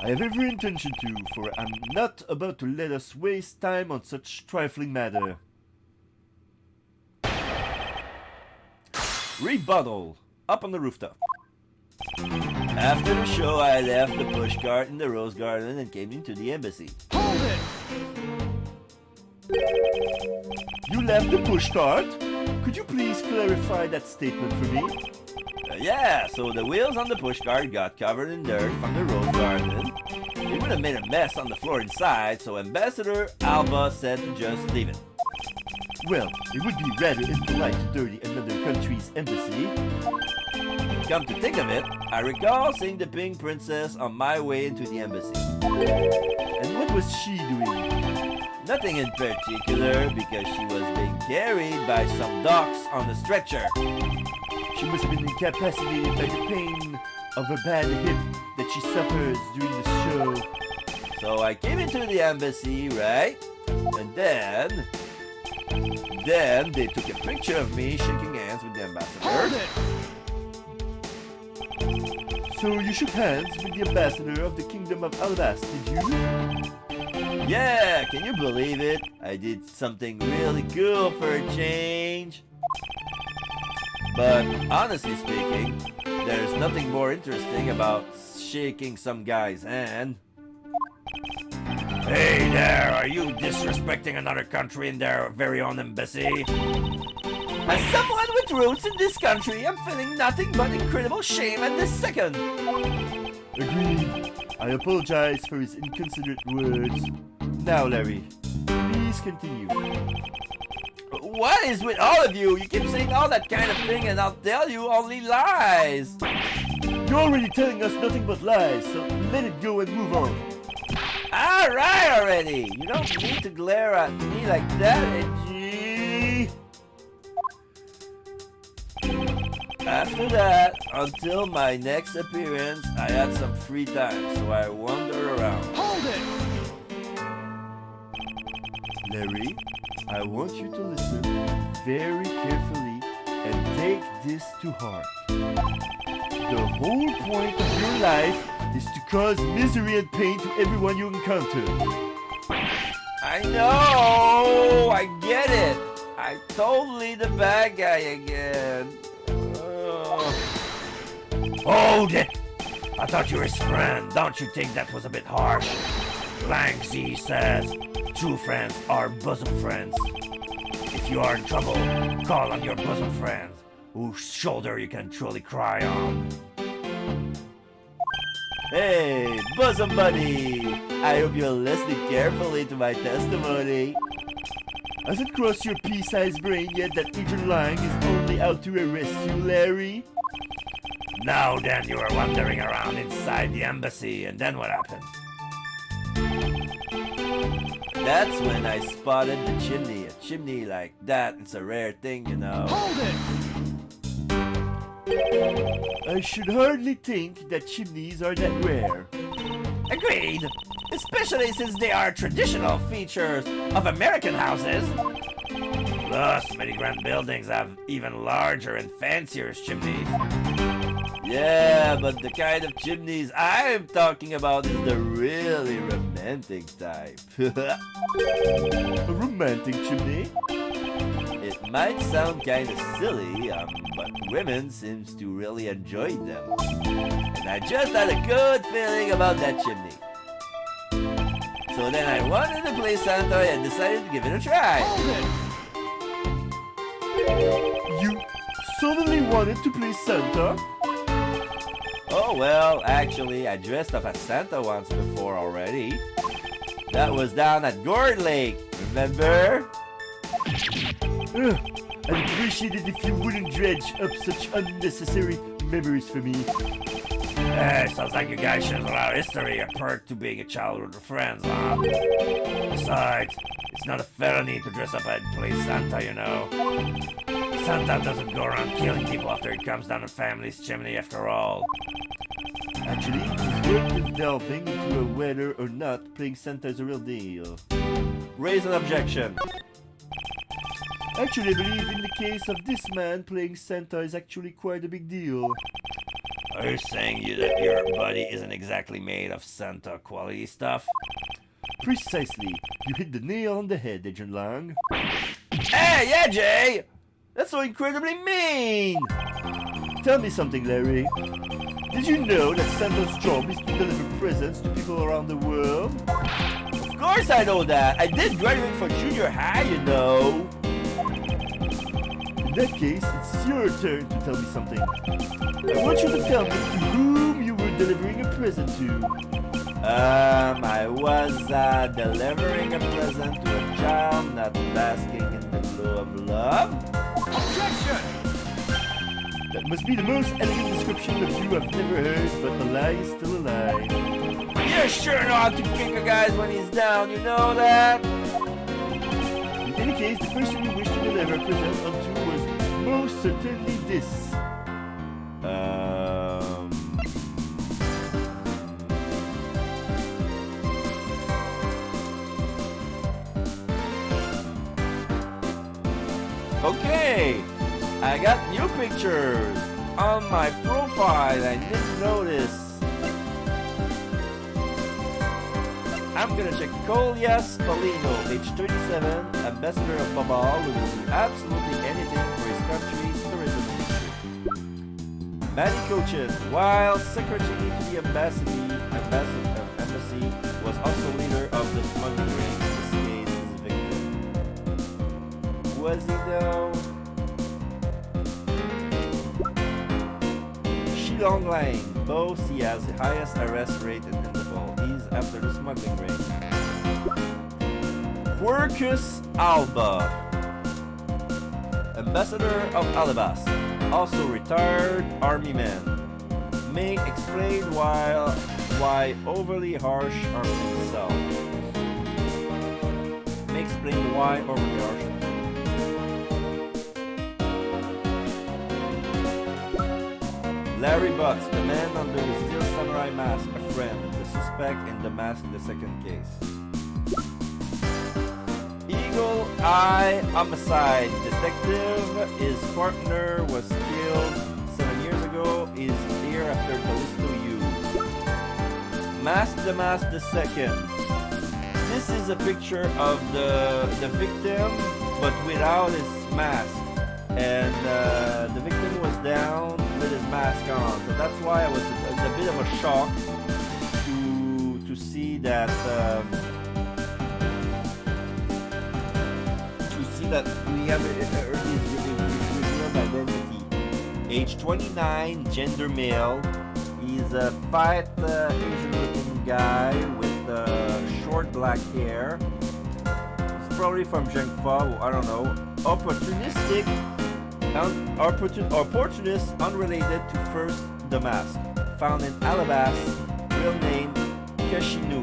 I have every intention to, for I'm not about to let us waste time on such trifling matter. Rebuttal. Up on the rooftop. After the show, I left the pushcart in the rose garden and came into the embassy. Hold it! You left the pushcart? Could you please clarify that statement for me? Yeah, so the wheels on the pushcart got covered in dirt from the rose garden. It would have made a mess on the floor inside, so Ambassador Alba said to just leave it. Well, it would be rather impolite to dirty another country's embassy. Come to think of it, I recall seeing the Pink Princess on my way into the embassy. And what was she doing? Nothing in particular, because she was being carried by some docs on the stretcher. She must have been incapacitated by the pain of a bad hip that she suffers during the show. So I came into the embassy, right? And then they took a picture of me shaking hands with the ambassador. So you shook hands with the ambassador of the Kingdom of Alabas, did you? Yeah, can you believe it? I did something really cool for a change. But honestly speaking, there's nothing more interesting about shaking some guy's hand. Hey there, are you disrespecting another country in their very own embassy? As someone with roots in this country, I'm feeling nothing but incredible shame at this second. Agreed. I apologize for his inconsiderate words. Now, Larry, please continue. What is with all of you? You keep saying all that kind of thing and I'll tell you only lies. You're already telling us nothing but lies, so let it go and move on. Alright already! You don't need to glare at me like that, Edgy! After that, until my next appearance, I had some free time, so I wandered around. Hold it! Larry, I want you to listen very carefully and take this to heart. The whole point of your life is to cause misery and pain to everyone you encounter. I know! I get it! I'm totally the bad guy again. Hold it! I thought you were his friend. Don't you think that was a bit harsh? Lang Z says, true friends are bosom friends. If you are in trouble, call on your bosom friends, whose shoulder you can truly cry on. Hey, bosom buddy! I hope you're listening carefully to my testimony. Has it crossed your pea-sized brain yet that Agent Lang is only out to arrest you, Larry? Now then, you were wandering around inside the embassy, and then what happened? That's when I spotted the chimney. A chimney like that, it's a rare thing, you know. Hold it! I should hardly think that chimneys are that rare. Agreed! Especially since they are traditional features of American houses. Plus, many grand buildings have even larger and fancier chimneys. Yeah, but the kind of chimneys I'm talking about is the really romantic type. A romantic chimney? It might sound kind of silly, but women seems to really enjoy them. And I just had a good feeling about that chimney. So then I wanted to play Santa and decided to give it a try. You suddenly wanted to play Santa? Oh well, actually, I dressed up as Santa once before already. That was down at Gourd Lake, remember? I'd appreciate it if you wouldn't dredge up such unnecessary memories for me. Hey, sounds like you guys should allow history a perk to being a childhood friends, huh? Besides, It's not a felony to dress up and play Santa, you know. Santa doesn't go around killing people after he comes down a family's chimney after all. Actually, it's worth delving into whether or not playing Santa is a real deal. Raise an objection. Actually, I believe in the case of this man, playing Santa is actually quite a big deal. Are you saying that your body isn't exactly made of Santa quality stuff? Precisely. You hit the nail on the head, Agent Long. Hey, yeah, Jay! That's so incredibly mean! Tell me something, Larry. Did you know that Santa's job is to deliver presents to people around the world? Of course I know that! I did graduate from junior high, you know! In that case, it's your turn to tell me something. I want you to tell me to whom you were delivering a present to. I was delivering a present to a child not basking in the glow of love. Objection! That must be the most elegant description of you I've never heard, but a lie is still a lie. You sure know how to kick a guy when he's down, you know that? In any case, the person you wish to deliver a present unto was most certainly this. Okay, I got new pictures on my profile. I didn't notice. I'm gonna check Kolya Spalino, age 37, ambassador of Babal, who will do absolutely anything for his country's tourism industry. Manny Cochin, while secretary to the embassy, was also leader of the smuggling ring. This case is victim. Was he though? Shilong Lang, both he has the highest arrest rate in Interpol. He's after the smuggling ring. Quercus Alba, ambassador of Alabas, also retired army man. May explain why overly harsh on himself. May explain why overly harsh. Larry Butts, the man under the steel samurai mask, a friend, the suspect in the mask, the second case. Eagle Eye Homicide Detective, his partner was killed 7 years ago, is here after Callisto U. Mask the Mask the second. This is a picture of the victim, but without his mask. And the victim was down with his mask on, so that's why I was a bit of a shock to see that we have his real identity. Age 29, gender male. He's a fat Asian-looking guy with short black hair. He's probably from Zhengfa, I don't know. Opportunist unrelated to First the Mask. Found in Alabas, real name Kashino.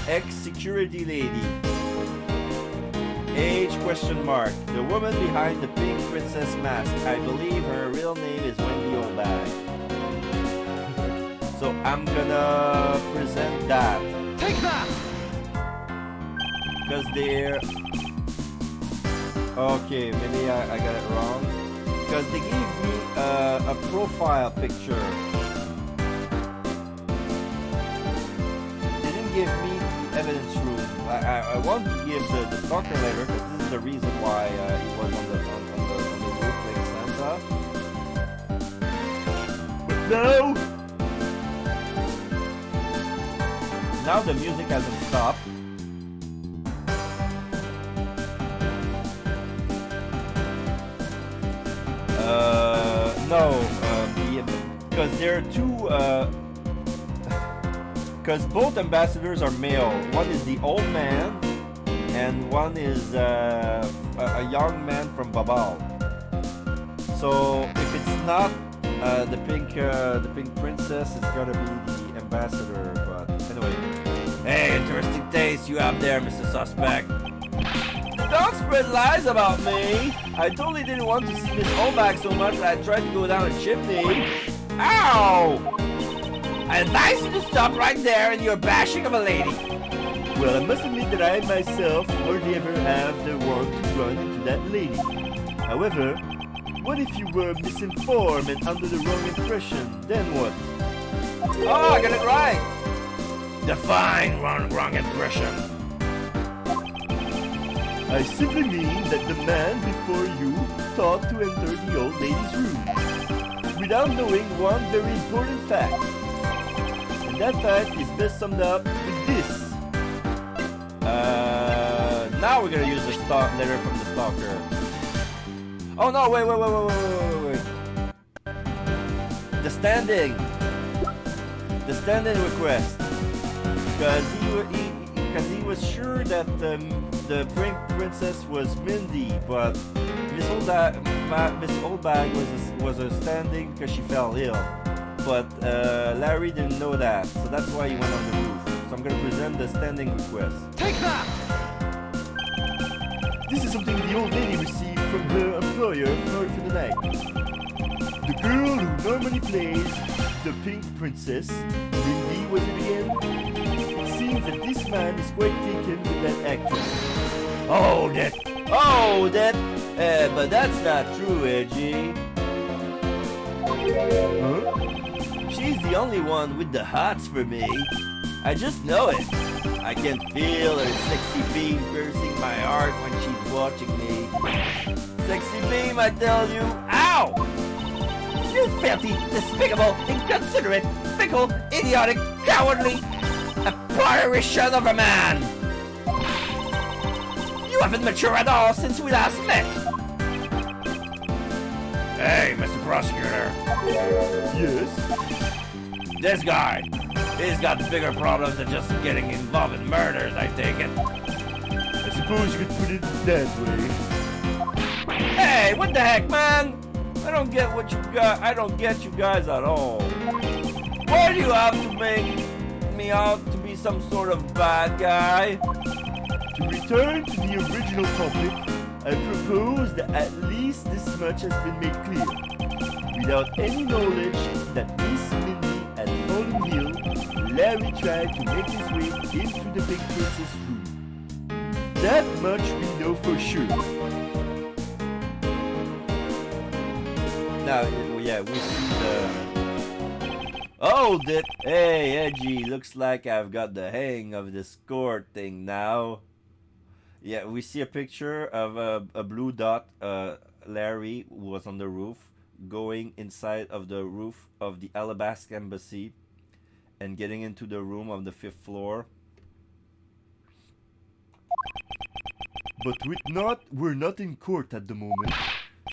Ex-security lady. Age question mark. The woman behind the pink princess mask. I believe her real name is Wendy Oldbag. So I'm gonna present that. Take that! Because they're... Okay, maybe I got it wrong. Because they gave me a profile picture. They didn't give me the evidence room. I want to give the stalker letter because this is the reason why he was on the roof like Santa. But no! Now the music hasn't stopped. Because there are two, because both ambassadors are male. One is the old man, and one is a young man from Babal. So if it's not the pink princess, it's gotta be the ambassador. But anyway, Hey, interesting taste you have there, Mr. Suspect. Don't spread lies about me. I totally didn't want to see Miss Oldbag so much that I tried to go down a chimney. Ow! I advise you to stop right there in your bashing of a lady. Well, I must admit that I myself hardly ever have the want to run into that lady. However, what if you were misinformed and under the wrong impression? Then what? Oh, I got it right. Define wrong impression. I simply mean that the man before you thought to enter the old lady's room without knowing one very important fact. And that fact is best summed up with this. Now we're gonna use the letter from the stalker. Oh no, wait. The standing request. Because he was sure that the princess was Mindy, but Miss Oldbag was a standing because she fell ill. But Larry didn't know that, so that's why he went on the roof. So I'm gonna present the standing request. Take that! This is something the old lady received from her employer for the night. The girl who normally plays the Pink Princess, Mindy was it again? It seems that this man is quite taken with that actress. Hold it! But that's not true, Edgy. Huh? She's the only one with the hots for me. I just know it. I can feel her sexy beam piercing my heart when she's watching me. Sexy beam, I tell you. Ow! You filthy, despicable, inconsiderate, fickle, idiotic, cowardly apparition of a man! You haven't matured at all since we last met! Hey, Mr. Prosecutor. Yes? This guy, he's got bigger problems than just getting involved in murders, I take it. I suppose you could put it that way. Hey, what the heck, man? I don't get what you got. I don't get you guys at all. Why do you have to make me out to be some sort of bad guy? To return to the original topic, I propose that at least this much has been made clear. Without any knowledge that Miss Mindy had fallen ill, Larry tried to make his way into the Big Princess room. That much we know for sure. Now, yeah, we see the... Hold it! Hey, Edgy, looks like I've got the hang of this court thing now. Yeah, we see a picture of a blue dot, Larry, who was on the roof, going inside of the roof of the Alabaster Embassy and getting into the room on the 5th floor. But we're not in court at the moment.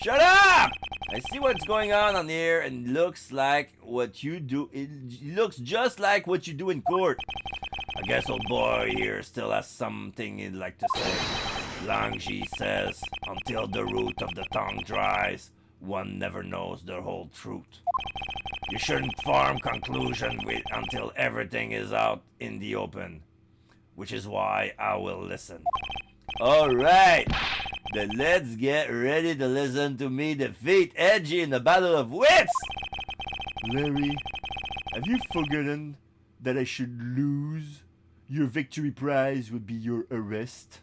Shut up! I see what's going on here and looks like what you do. It looks just like what you do in court. I guess old boy here still has something he'd like to say. Lang Shi says, until the root of the tongue dries, one never knows the whole truth. You shouldn't form conclusion until everything is out in the open. Which is why I will listen. Alright, then let's get ready to listen to me defeat Edgy in the battle of wits! Larry, have you forgotten that I should lose? Your victory prize would be your arrest.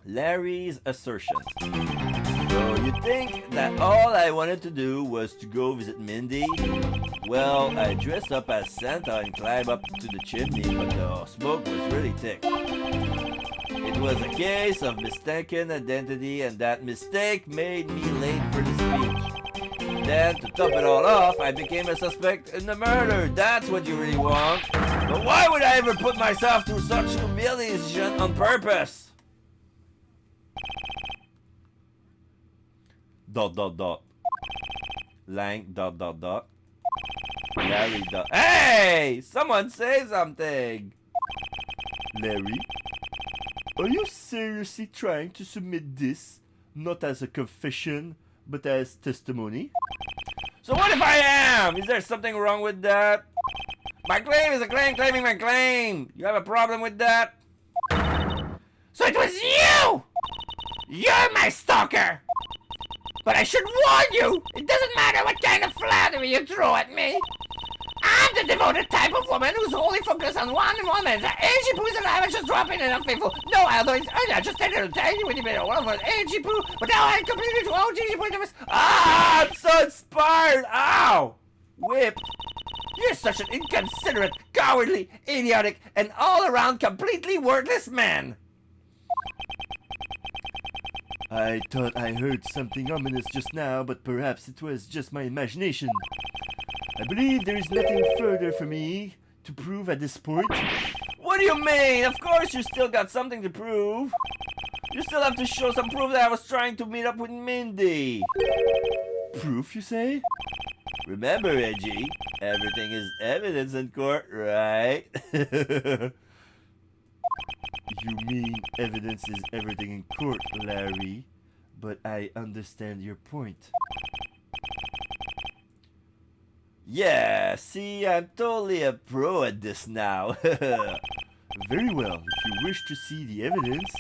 Larry's assertion. So you think that all I wanted to do was to go visit Mindy? Well, I dressed up as Santa and climbed up to the chimney, but the smoke was really thick. It was a case of mistaken identity, and that mistake made me late for the speech. Then, to top it all off, I became a suspect in the murder. That's what you really want. But why would I ever put myself through such humiliation on purpose? ... Lang ... Larry ... Hey! Someone say something! Larry, are you seriously trying to submit this not as a confession, but as testimony? So what if I am? Is there something wrong with that? My claim is a claim claiming my claim. You have a problem with that? So it was you! You're my stalker! But I should warn you, it doesn't matter what kind of flattery you throw at me. I'm the devoted type of woman who's wholly focused on one woman. The Angie Poo's alive and just dropping in unfaithful. No, although it's early, I just started to tell you when you made a world for Angie Poo, but now I'm completely too old. Angie Poo was... Ah, I'm so inspired. Ow! Whipped. You're such an inconsiderate, cowardly, idiotic, and all-around completely worthless man. I thought I heard something ominous just now, but perhaps it was just my imagination. I believe there is nothing further for me to prove at this point. What do you mean? Of course you still got something to prove. You still have to show some proof that I was trying to meet up with Mindy. Proof, you say? Remember, Edgy, everything is evidence in court, right? You mean evidence is everything in court, Larry, but I understand your point. Yeah, see, I'm totally a pro at this now. Very well, if you wish to see the evidence,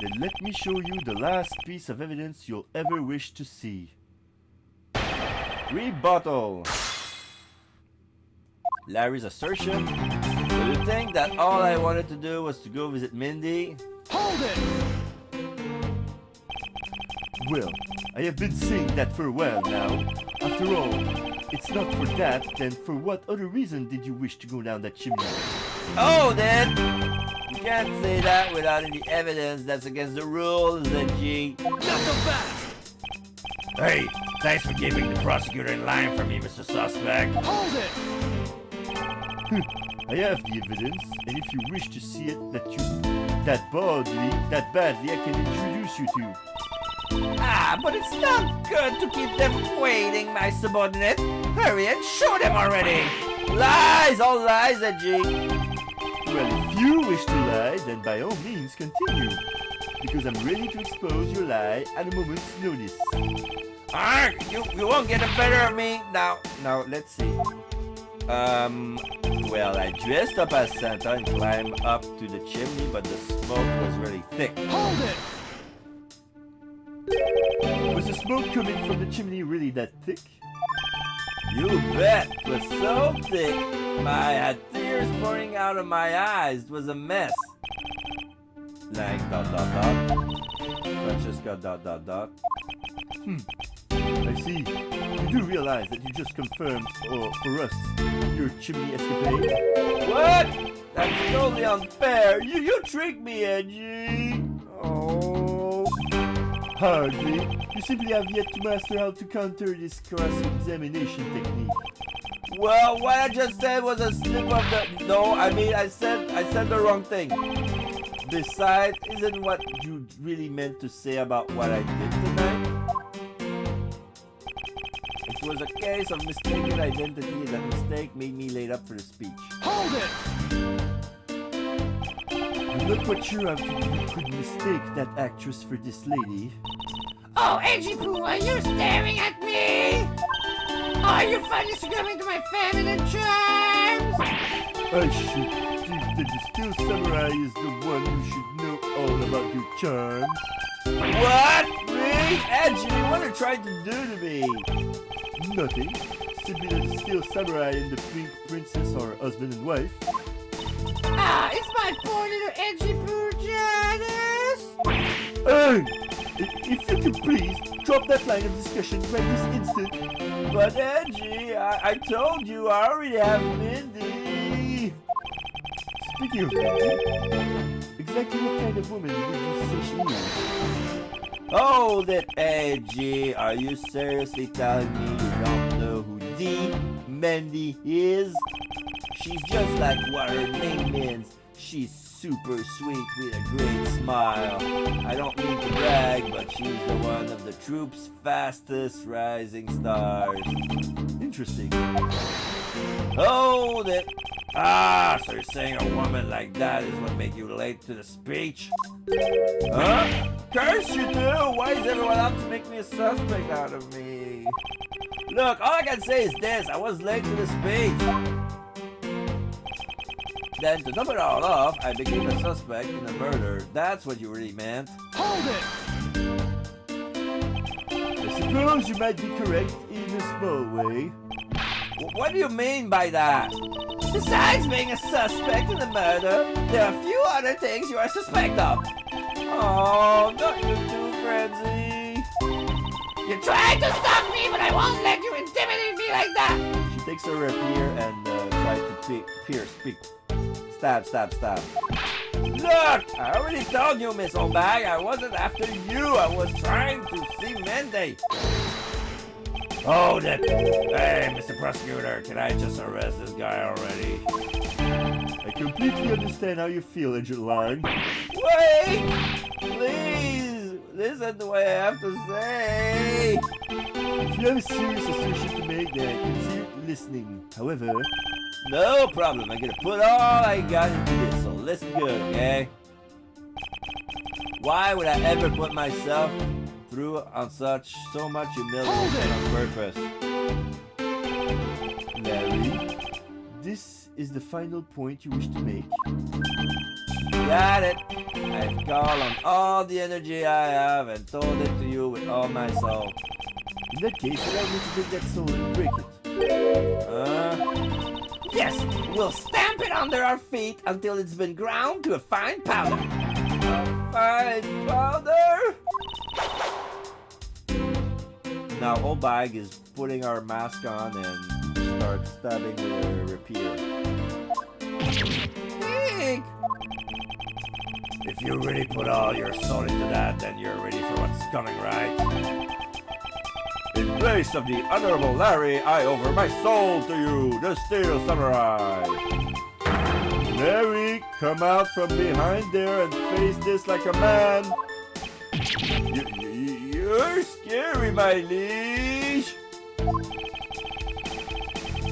then let me show you the last piece of evidence you'll ever wish to see. Rebuttal. Larry's assertion. Do you think that all I wanted to do was to go visit Mindy? Hold it! Well, I have been saying that for a while now. After all, it's not for that, then for what other reason did you wish to go down that chimney? Oh, then! You can't say that without any evidence. That's against the rules, Edgy. Not so fast! Hey, thanks for keeping the prosecutor in line for me, Mr. Suspect. Hold it! I have the evidence, and if you wish to see it that badly, I can introduce you to. Ah, but it's not good to keep them waiting, my subordinate. Hurry and show them already. Lies, all lies, Edgy. Well, if you wish to lie, then by all means continue, because I'm ready to expose your lie at a moment's notice. Ah, you won't get the better of me. Now, let's see. Well, I dressed up as Santa and climbed up to the chimney, but the smoke was really thick. Hold it! Was the smoke coming from the chimney really that thick? You bet. It was so thick, I had tears pouring out of my eyes. It was a mess. Like ... Francesca ... I see. You do realize that you just confirmed, for us, your chimney escapade? What? That's totally unfair. You tricked me, Edgy. Oh. Hardly. You simply have yet to master how to counter this cross-examination technique. Well, what I just said was a slip of the... No, I mean, I said the wrong thing. Besides, isn't what you really meant to say about what I did tonight? It was a case of mistaken identity, and that mistake made me late up for the speech. Hold it! I'm not quite sure how you could mistake that actress for this lady. Oh, Angie Poo, are you staring at me? Are you finally succumbing to my feminine charms? I should think that the Steel Samurai is the one who should know all about your charms. What? Me? Edgy, what are you trying to do to me? Nothing. Simply that the Steel Samurai and the Pink Princess are husband and wife. Ah, is my poor little Angie Poo jealous? Hey! If you could please, drop that line of discussion right this instant. But Edgy, I told you I already have Mindy. Speaking of Mindy, exactly what kind of woman would you say she is? Hold it, Edgy. Are you seriously telling me you don't know who the Mindy is? She's just like what her name means. She's super sweet with a great smile. I don't mean to brag, but she's the one of the troop's fastest rising stars. Interesting. Hold it. Ah, so you're saying a woman like that is what made you late to the speech? Huh? Curse you too! Why is everyone out to make me a suspect out of me? Look, all I can say is this. I was late to the speech. Then, to top it all off, I became a suspect in a murder. That's what you really meant. Hold it! I suppose you might be correct in a small way. What do you mean by that? Besides being a suspect in the murder, there are a few other things you are suspect of. Oh, not you too, Frenzy. You tried to stop me, but I won't let you intimidate me like that. She takes her rapier and tries to pierce. Stab. Look! I already told you, Miss Oldbag, I wasn't after you. I was trying to see Mendy. Hold it! Hey, Mr. Prosecutor, can I just arrest this guy already? I completely understand how you feel, Angeline. Wait! Please! Listen to what I have to say! If you have a serious assertion to make, then consider listening. However... No problem, I'm gonna put all I got into this, so listen good, okay? Why would I ever put myself through on so much humiliation on purpose? Larry, this is the final point you wish to make. Got it! I've called on all the energy I have and told it to you with all my soul. In that case, allow me to take that soul and break it. Yes! We'll stamp it under our feet until it's been ground to a fine powder. A fine powder? Now Oldbag is putting our mask on and starts stabbing with her rapier. Eek! If you really put all your soul into that, then you're ready for what's coming, right? In place of the Honorable Larry, I offer my soul to you, the Steel Samurai. Larry, come out from behind there and face this like a man. You're scary, my liege.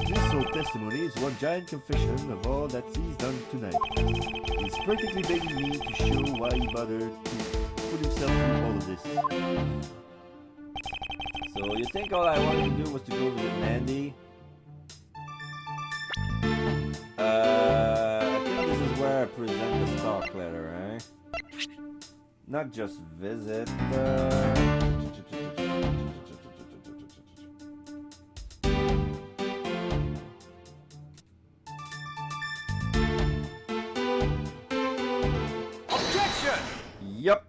This whole testimony is one giant confession of all that he's done tonight. He's practically begging me to show why he bothered to put himself through all of this. So you think all I wanted to do was to go visit Mandy? I think this is where I present the stock letter, eh? Not just visit. Objection! Yup.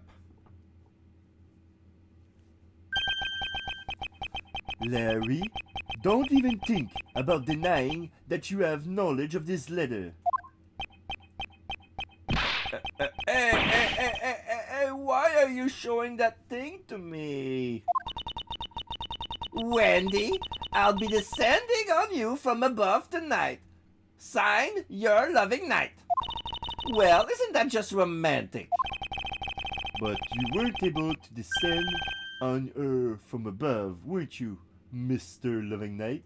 Larry, don't even think about denying that you have knowledge of this letter. Hey, why are you showing that thing to me? Wendy, I'll be descending on you from above tonight. Signed, your loving knight. Well, isn't that just romantic? But you weren't able to descend on her from above, weren't you, Mr. Loving Knight?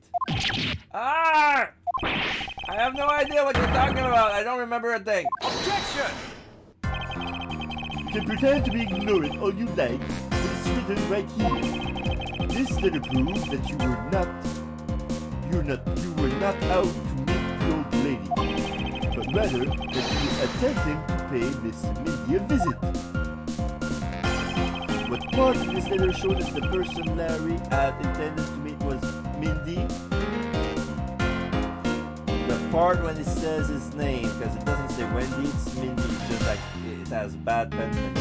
Ah! I have no idea what you're talking about. I don't remember a thing. Objection! You can pretend to be ignorant all you like, but it's written right here. This letter proves that you were not out to meet the old lady, but rather that you were attempting to pay Miss Mindy a visit. What part of this letter showed that the person Larry had intended to meet was Mindy? The part when it says his name, because it doesn't say Wendy, it's Mindy. It's just like it has bad penmanship.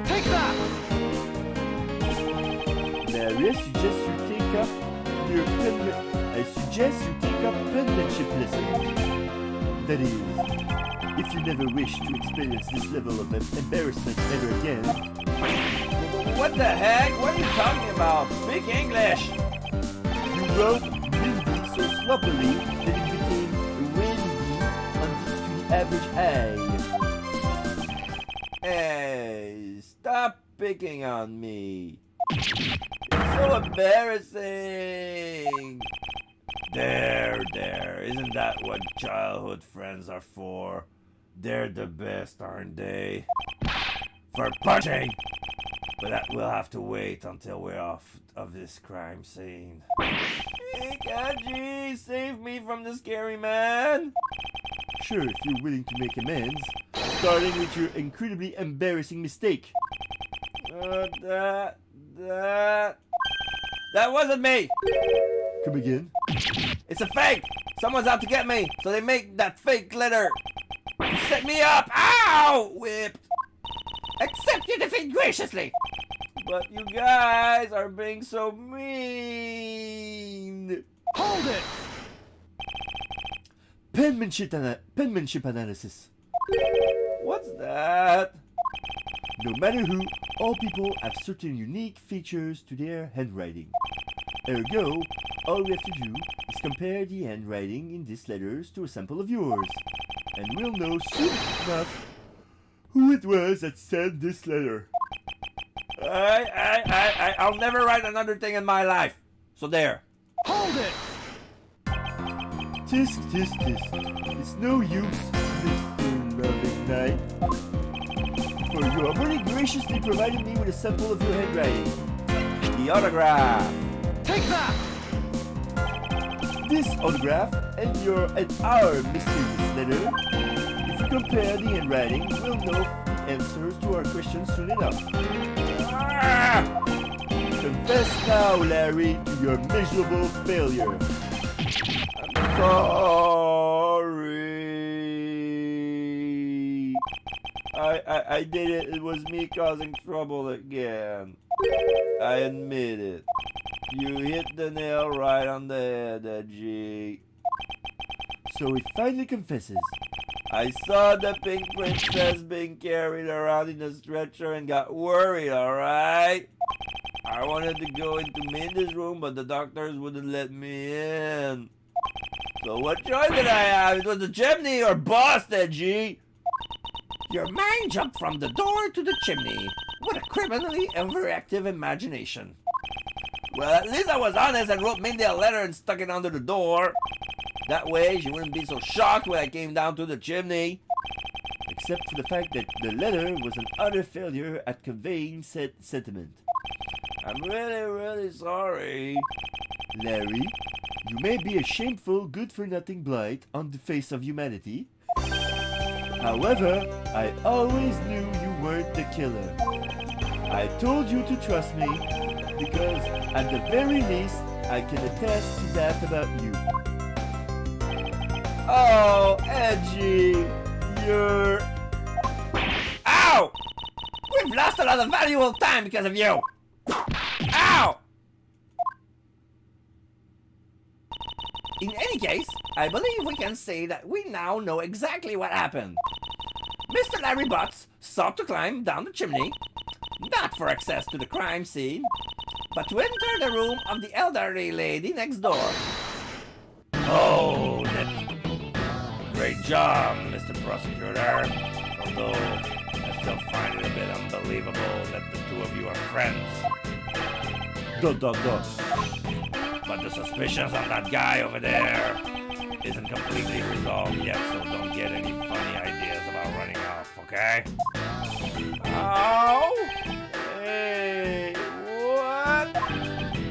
Take that! Larry, I suggest you take up penmanship lessons. That is, if you never wish to experience this level of embarrassment ever again. What the heck? What are you talking about? Speak English! You wrote Mindy so sloppily that it became Wendy to the average eye. Hey, stop picking on me. It's so embarrassing. There. Isn't that what childhood friends are for? They're the best, aren't they? For punching! But that will have to wait until we're off of this crime scene. Edgy, save me from the scary man. Sure, if you're willing to make amends, starting with your incredibly embarrassing mistake. That wasn't me. Come again? It's a fake. Someone's out to get me, so they make that fake letter. Set me up. Ow! Whipped. Accept your defeat graciously. But you guys are being so mean. Hold it. Penmanship analysis. What's that? No matter who, all people have certain unique features to their handwriting. Ergo, all we have to do is compare the handwriting in these letters to a sample of yours, and we'll know soon enough who it was that sent this letter. I'll never write another thing in my life. So there. Hold it. Tisk, tisk, tisk. It's no use, Mr. Loving Knight. For you have already graciously provided me with a sample of your handwriting. The autograph. Take that. This autograph and our mysterious letter, if you compare the handwriting, we'll know the answers to our questions soon enough. Ah! Confess now, Larry, to your miserable failure. Sorry. I did it. It was me causing trouble again. I admit it. You hit the nail right on the head, Edgy. So he finally confesses. I saw the pink princess being carried around in a stretcher and got worried, alright? I wanted to go into Mindy's room, but the doctors wouldn't let me in. So what choice did I have? It was the chimney or bust, Edgy. Your mind jumped from the door to the chimney. What a criminally overactive imagination. Well, at least I was honest and wrote Mindy a letter and stuck it under the door. That way, she wouldn't be so shocked when I came down to the chimney. Except for the fact that the letter was an utter failure at conveying said sentiment. I'm really sorry. Larry, you may be a shameful, good-for-nothing blight on the face of humanity. However, I always knew you weren't the killer. I told you to trust me, because at the very least, I can attest to that about you. Oh, Edgy, you're... Ow! We've lost a lot of valuable time because of you. Ow! In any case, I believe we can say that we now know exactly what happened. Mr. Larry Butts sought to climb down the chimney, not for access to the crime scene, but to enter the room of the elderly lady next door. Oh, that... Great job, Mr. Prosecutor. Although, I still find it a bit unbelievable that the two of you are friends. ... But the suspicions of that guy over there isn't completely resolved yet, so don't get any funny ideas about running off, okay? Ow! Hey, what?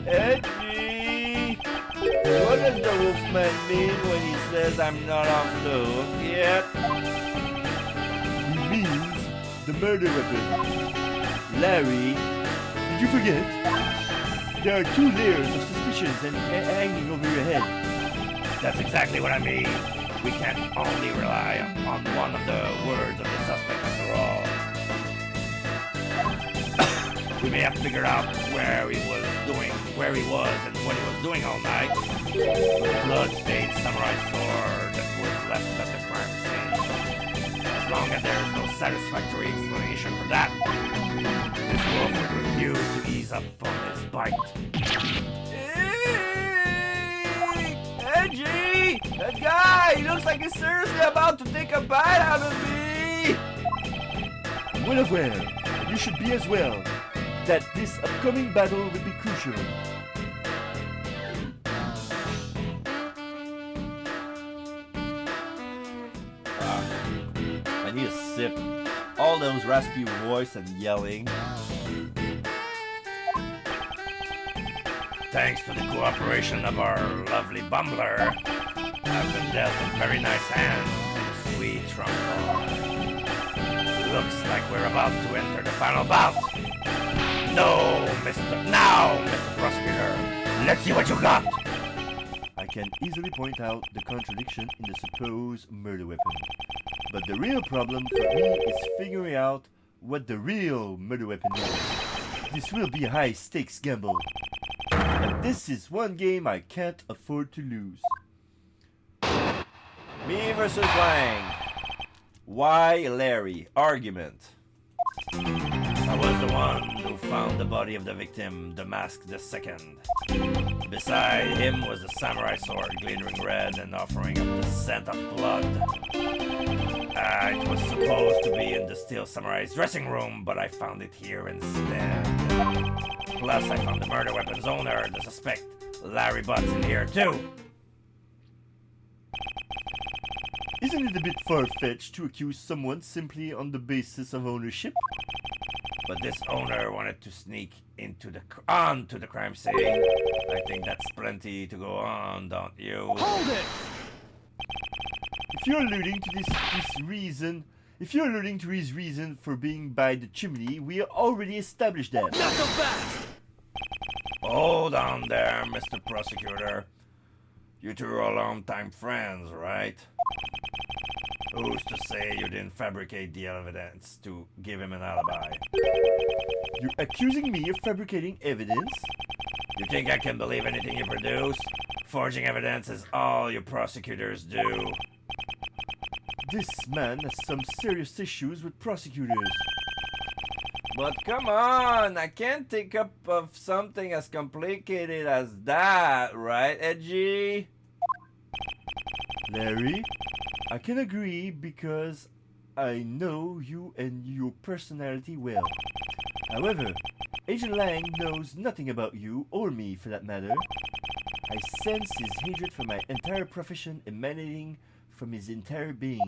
Edgy! What does the wolfman mean when he says I'm not off the hook yet? He means the murder weapon. Larry, did you forget? There are 2 layers of suspicions and hanging over your head. That's exactly what I mean. We can't only rely on one of the words of the suspect after all. We may have to figure out where he was and what he was doing all night. The blood-stained samurai sword that was left at the crime scene. As long as there is no satisfactory explanation for that, this wolf would refuse to ease up on his bite. Edgy! That guy! He looks like he's seriously about to take a bite out of me! Well aware, and you should be as well, that this upcoming battle will be crucial. I need a sip. All those raspy voice and yelling. thanks to the cooperation of our lovely bumbler, I've been dealt a very nice hand with a sweet trombone. Looks like we're about to enter the final bout. Now, Mr. Prosecutor, let's see what you got. I can easily point out the contradiction in the supposed murder weapon. But the real problem for me is figuring out what the real murder weapon is. This will be a high-stakes gamble. And this is one game I can't afford to lose. Me versus Wang. Why Larry? Argument. I was the one who found the body of the victim, the mask the second. Beside him was a samurai sword glittering red and offering up the scent of blood. It was supposed to be in the Steel Samurai's dressing room, but I found it here instead. Plus, I found the murder weapon's owner, the suspect, Larry Butts, in here too. Isn't it a bit far-fetched to accuse someone simply on the basis of ownership? But this owner wanted to sneak onto the crime scene. I think that's plenty to go on, don't you? Hold it! If you're alluding to his reason for being by the chimney, we already established that. Not so fast! Hold on there, Mr. Prosecutor. You two are long-time friends, right? Who's to say you didn't fabricate the evidence to give him an alibi? You're accusing me of fabricating evidence? You think I can believe anything you produce? Forging evidence is all you prosecutors do. This man has some serious issues with prosecutors. But come on, I can't think up of something as complicated as that, right, Edgy? Larry, I can agree because I know you and your personality well. However, Agent Lang knows nothing about you, or me for that matter. I sense his hatred for my entire profession emanating from his entire being.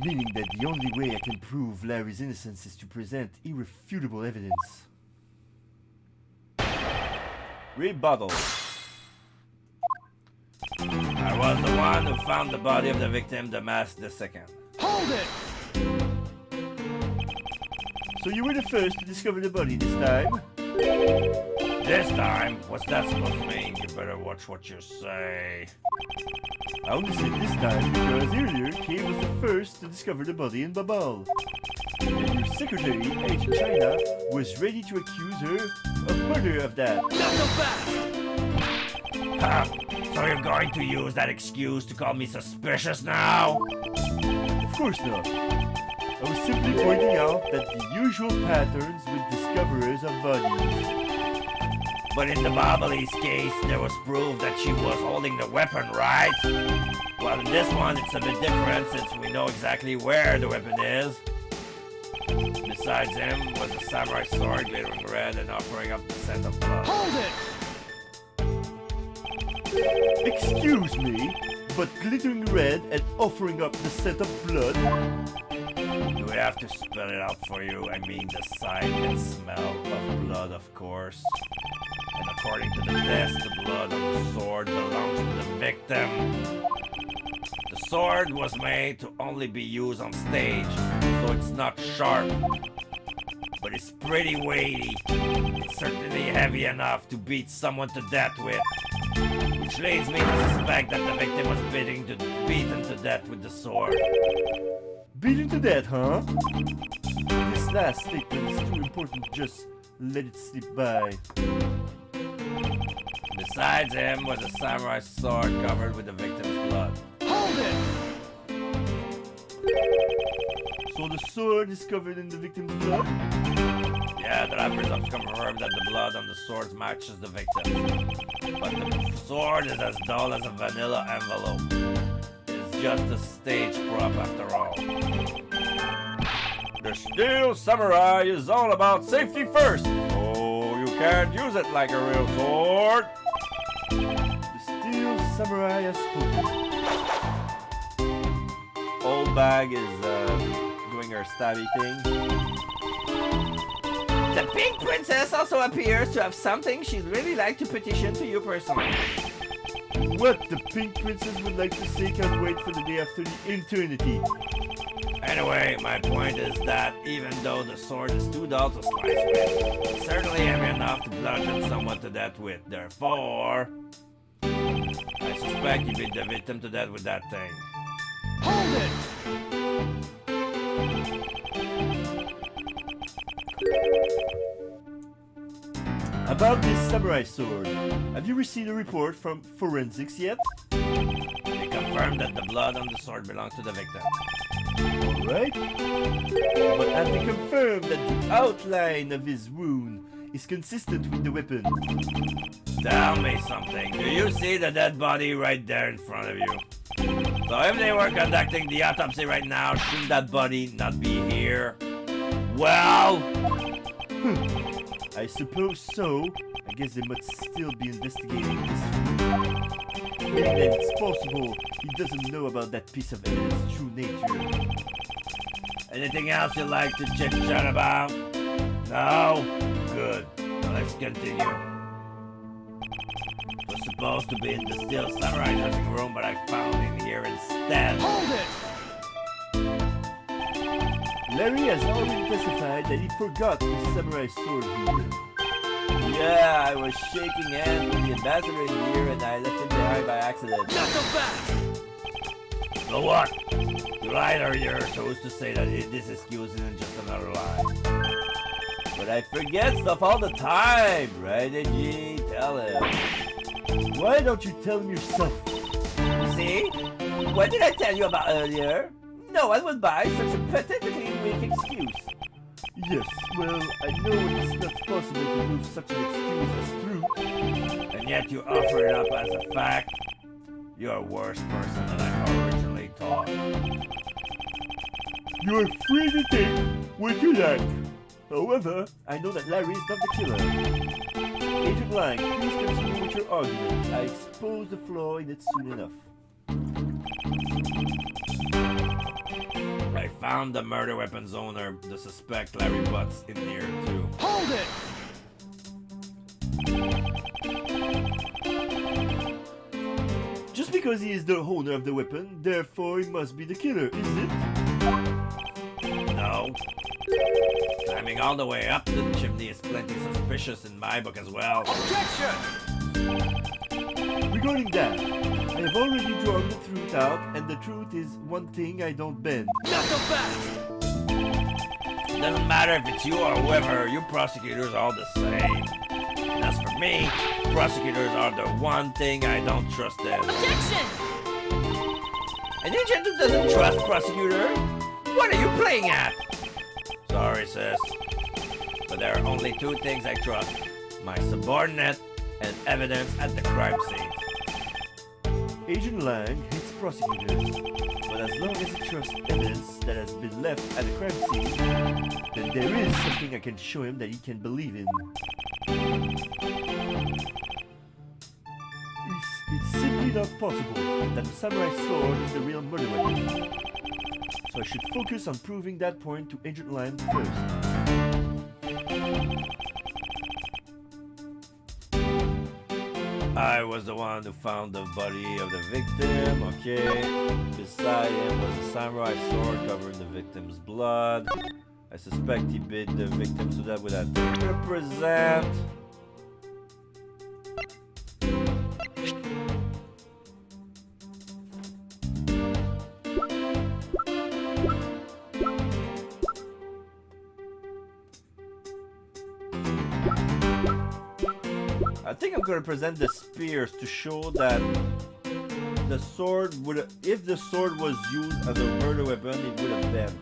Meaning that the only way I can prove Larry's innocence is to present irrefutable evidence. Rebuttal. I was the one who found the body of the victim, the mask the second. Hold it! So you were the first to discover the body this time? This time? What's that supposed to mean? You better watch what you say. I only said this time because earlier Kay was the first to discover the body in Babal. And your secretary, Agent China, was ready to accuse her of murder of that. Not so fast! Ha! So you're going to use that excuse to call me suspicious now? Of course not. I was simply pointing out that the usual patterns with discoverers of bodies. But in the Babalese case, there was proof that she was holding the weapon, right? Well, in this one, it's a bit different since we know exactly where the weapon is. Besides him was a samurai sword glittering red and offering up the scent of blood. Hold it! Excuse me, but glittering red and offering up the scent of blood? Do we have to spell it out for you? I mean the sight and smell of blood, of course. And according to the test, the blood on the sword belongs to the victim. The sword was made to only be used on stage, so it's not sharp. But it's pretty weighty. It's certainly heavy enough to beat someone to death with. Which leads me to suspect that the victim was beaten to death with the sword. Beaten to death, huh? This last statement is too important to just let it slip by. Besides him was a samurai sword covered with the victim's blood. Hold it! So the sword is covered in the victim's blood? Yeah, the lab results confirm that the blood on the sword matches the victim. But the sword is as dull as a vanilla envelope. It's just a stage prop after all. The Steel Samurai is all about safety first, so you can't use it like a real sword. The Steel Samurai has spoken. Old Bag is doing her stabby thing. The Pink Princess also appears to have something she'd really like to petition to you personally. What the Pink Princess would like to say can't wait for the day after the eternity. Anyway, my point is that even though the sword is too dull to slice with, it's certainly heavy enough to bludgeon someone to death with. Therefore, I suspect you beat the victim to death with that thing. Hold it! About this samurai sword, have you received a report from forensics yet? They confirmed that the blood on the sword belongs to the victim. Alright. But have they confirmed that the outline of his wound is consistent with the weapon? Tell me something. Do you see the dead body right there in front of you? So if they were conducting the autopsy right now, shouldn't that body not be here? Well... I suppose so. I guess they must still be investigating this. Maybe then it's possible he doesn't know about that piece of evidence' true nature. Anything else you'd like to chit-chat about? No? Good. Now let's continue. It was supposed to be in the Steel Samurai dressing room, but I found it here instead. Hold it! Larry has already testified that he forgot the samurai sword here. Yeah, I was shaking hands with the ambassador in here and I left him behind by accident. Not so fast! So what? You lied earlier, so who's to say that this excuse isn't just another lie? But I forget stuff all the time, right, Edgy? Tell him. Why don't you tell him yourself? See? What did I tell you about earlier? No one would buy such a pathetically weak excuse. Yes, well, I know it's not possible to prove such an excuse as true. And yet you offer it up as a fact. You're a worse person than I originally thought. You're free to take what you like. However, I know that Larry is not the killer. Agent Lang, please continue with your argument. I expose the flaw in it soon enough. I found the murder weapon's owner, the suspect Larry Butts, in here too. Hold it! Just because he is the owner of the weapon, therefore he must be the killer, is it? No. Climbing all the way up the chimney is plenty suspicious in my book as well. Objection! Regarding that, I have already drawn the truth out, and the truth is one thing I don't bend. Not so fast! Doesn't matter if it's you or whoever, you prosecutors are all the same. And as for me, prosecutors are the one thing I don't trust in. Objection! An agent who doesn't trust prosecutor? What are you playing at? Sorry, sis. But there are only two things I trust. My subordinate and evidence at the crime scene. Agent Lang hates prosecutors, but as long as he trusts evidence that has been left at the crime scene, then there is something I can show him that he can believe in. It's simply not possible that the samurai sword is the real murder weapon. So I should focus on proving that point to Agent Lang first. I was the one who found the body of the victim, okay. Beside him was a samurai sword covering the victim's blood. I suspect he bit the victim so that would have to represent. I think I'm gonna present the spears to show that the sword would, if the sword was used as a murder weapon, it would have bent.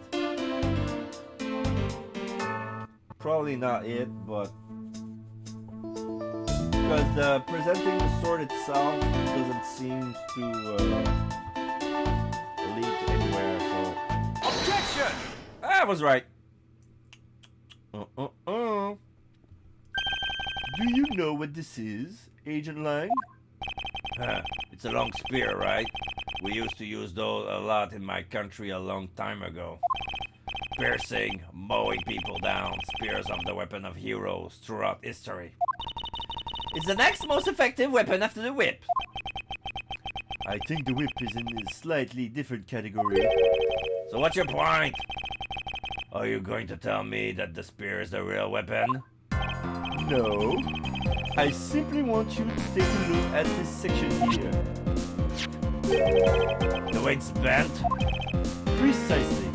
Probably not it, but because the presenting the sword itself doesn't seem to lead to anywhere. So Objection! I was right. Do you know what this is, Agent Lang? Huh. It's a long spear, right? We used to use those a lot in my country a long time ago. piercing, mowing people down. Spears are the weapon of heroes throughout history. It's the next most effective weapon after the whip. I think the whip is in a slightly different category. So what's your point? Are you going to tell me that the spear is the real weapon? No. I simply want you to take a look at this section here. The way it's bent? Precisely.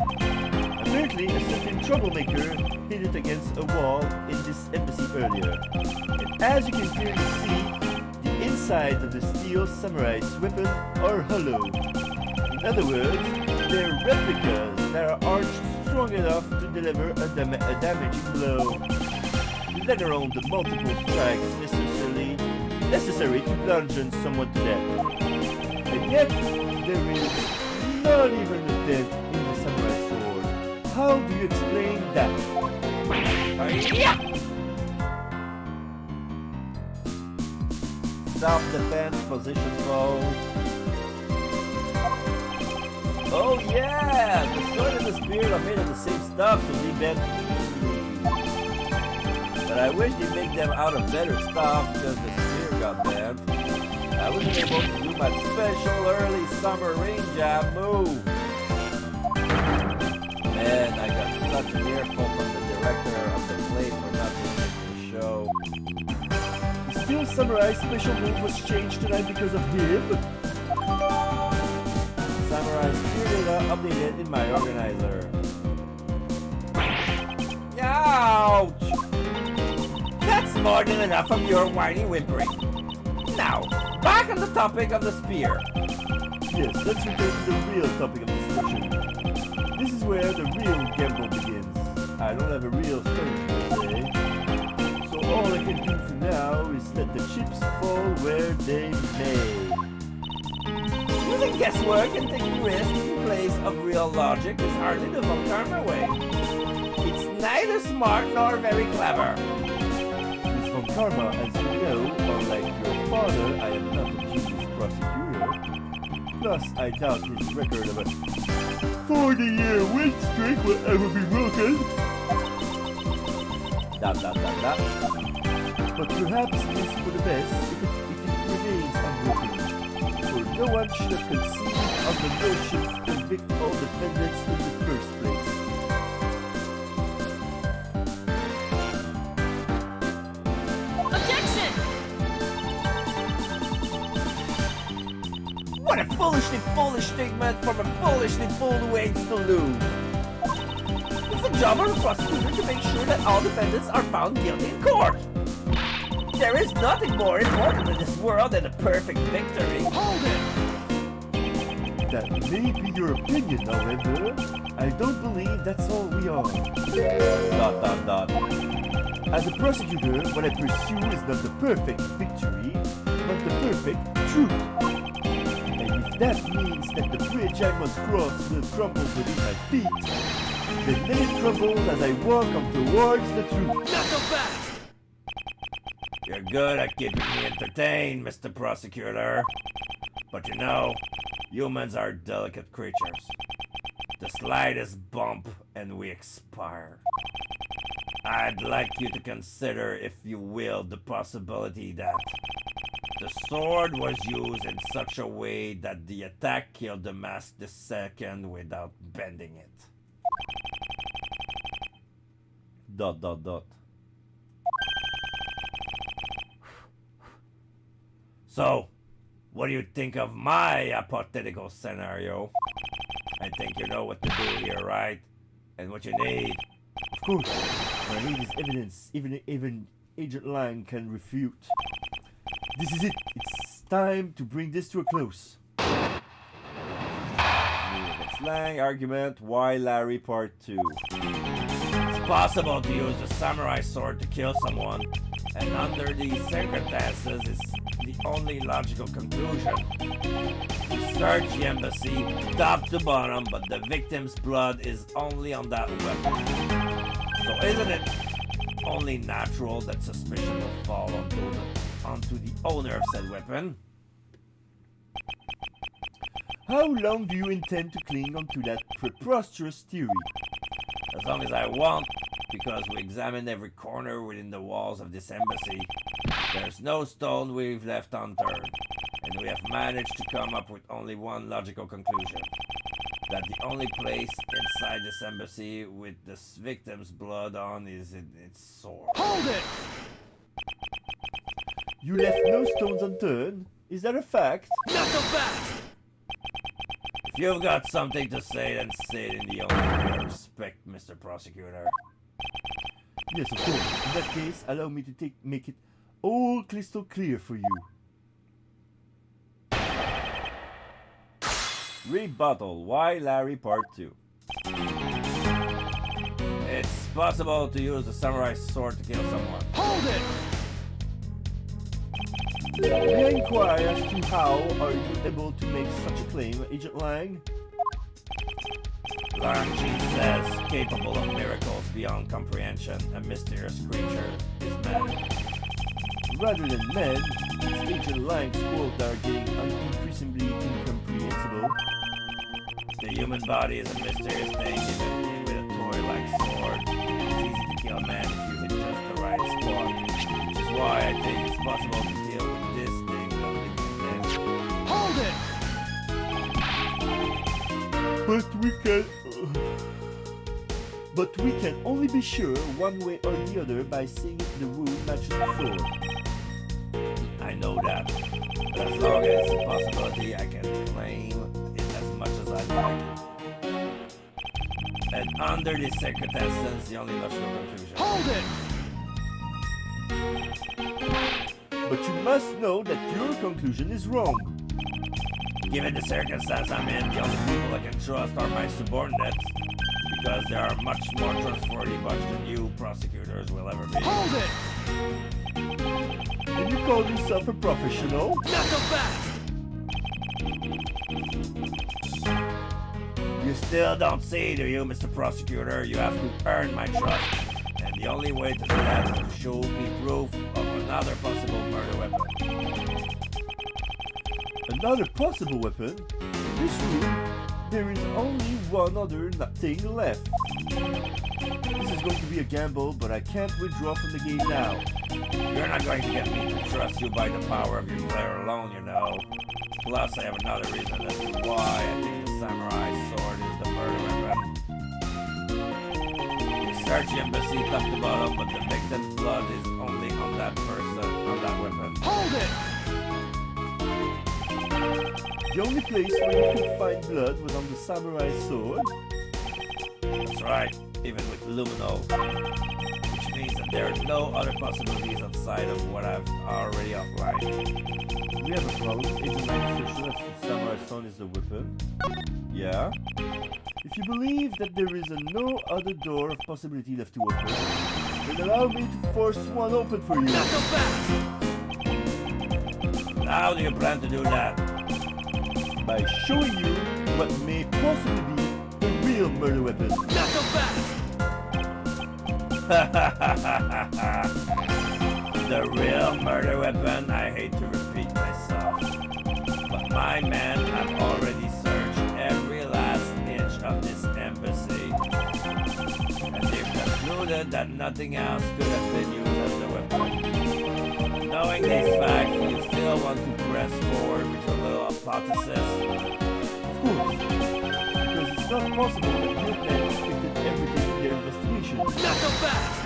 Apparently, a certain troublemaker hit it against a wall in this embassy earlier. And as you can clearly see, the insides of the steel samurai's weapon are hollow. In other words, they're replicas that aren't strong enough to deliver a damaging blow, let alone the multiple strikes necessary to bludgeon someone to death. And yet, there is not even a dent in the samurai sword. How do you explain that? Yeah! Self-defense position pose. Oh yeah! The sword and the spear are made of the same stuff, so they bend easily. But I wish they make them out of better stuff because the spear got bent. I wasn't able to do my special early summer rain jab move. Man, I got such an earful from the director of the play for not making the show. The steel samurai special move was changed tonight because of him? Samurai spear data updated in my organizer. Ouch! That's more than enough of your whiny whimpering. Now, back on the topic of the spear. Yes, let's return to the real topic of discussion. This is where the real gamble begins. I don't have a real story to say, so all I can do for now is let the chips fall where they may. Using guesswork and taking risks in place of real logic is hardly the Von Karma way. It's neither smart nor very clever. This Von Karma, as you know, unlike your father, I am not a genius prosecutor. Plus, I doubt his record of a 40-year win streak will ever be broken. Dot. But perhaps it is for the best if it remains unbroken. For no one should have conceived of the notion to convict all defendants in the first place. What a foolishly foolish statement from a foolishly fool who hates to lose. It's the job of the prosecutor to make sure that all defendants are found guilty in court. There is nothing more important in this world than a perfect victory. Hold it! That may be your opinion, however. I don't believe that's all we are. Dot. As a prosecutor, what I pursue is not the perfect victory, but the perfect truth. If that means that the bridge I must cross will crumble beneath my feet, then let it crumble as I walk on towards the truth. Not so fast! You're good at keeping me entertained, Mr. Prosecutor. But you know, humans are delicate creatures. The slightest bump and we expire. I'd like you to consider, if you will, the possibility that the sword was used in such a way that the attack killed the mask the second without bending it. Dot. So, what do you think of my hypothetical scenario? I think you know what to do here, right? And what you need. Of course, what I need is evidence, even Agent Lang can refute. This is it. It's time to bring this to a close. Slang argument, why Larry Part 2. It's possible to use the samurai sword to kill someone, and under these circumstances is the only logical conclusion. We search the embassy top to bottom, but the victim's blood is only on that weapon. So isn't it only natural that suspicion will fall onto the owner of said weapon? How long do you intend to cling on to that preposterous theory? As long as I want, because we examined every corner within the walls of this embassy. There's no stone we've left unturned, and we have managed to come up with only one logical conclusion. That the only place inside this embassy with this victim's blood on is in its sword. Hold it! You left no stones unturned? Is that a fact? Not so fast! If you've got something to say, then say it in the only way I respect, Mr. Prosecutor. Yes, of course. In that case, allow me to make it all crystal clear for you. Rebuttal. Why Larry Part 2? It's possible to use the samurai sword to kill someone. Hold it! May I inquire as to how are you able to make such a claim, Agent Lang? Lang Chi says, capable of miracles beyond comprehension, a mysterious creature is man. Rather than men, it's Agent Lang's quotes that are getting increasingly incomprehensible. The human body is a mysterious thing, even with a toy-like sword. It's easy to kill a man if you hit just the right spot, which is why I think it's possible to deal with this thing without hitting them. Hold it! But we can only be sure one way or the other by seeing if the wound matches the sword. I know that, but as long as it's a possibility, I can claim it as much as I like. And under these circumstances, the only logical conclusion. Hold it! But you must know that your conclusion is wrong. Given the circumstance I'm in, the only people I can trust are my subordinates, because they are much more trustworthy bunch than you prosecutors will ever be. Hold it! Can you call yourself a professional? Not so fast! You still don't see, do you, Mr. Prosecutor? You have to earn my trust. And the only way to do that is to show me proof of another possible murder weapon. Another possible weapon? In this room, there is only one other thing left. This is going to be a gamble, but I can't withdraw from the game now. You're not going to get me to trust you by the power of your player alone, you know. Plus, I have another reason as to why I think the samurai sword is the murder weapon. We search the embassy top to bottom, but the victim's blood is only on that person, on that weapon. Hold it! The only place where you could find blood was on the samurai sword. That's right, even with Lumino. Which means that there are no other possibilities outside of what I've already outlined. We have a problem. Agent Lang is so sure that the samurai sword is the weapon. Yeah? If you believe that there is no other door of possibility left to open, then allow me to force one open for you. Not so fast! How do you plan to do that? By showing you what may possibly be the real murder weapon. Not so fast! The real murder weapon, I hate to repeat myself. But my men have already searched every last inch of this embassy. And they've concluded that nothing else could have been used as the weapon. Knowing these facts, you still want to press forward with your little hypothesis? Of course, because it's not possible that your men expected everything in their investigation. Not so fast!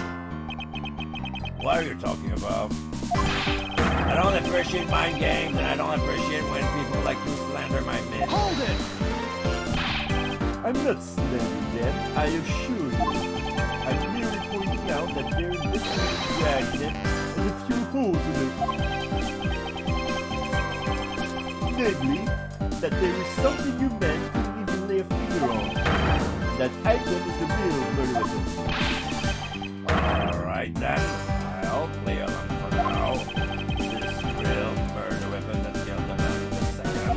What are you talking about? I don't appreciate mind games, and I don't appreciate when people like to slander my men. Hold it! I'm not slandering them, I assure you. I'm merely pointing out that their investigation dragged them and a few holes in it. Namely, that there is something you men couldn't even lay a finger on. That item is the real murder weapon. Alright then, I'll play along for now. This real murder weapon that killed the man in a second.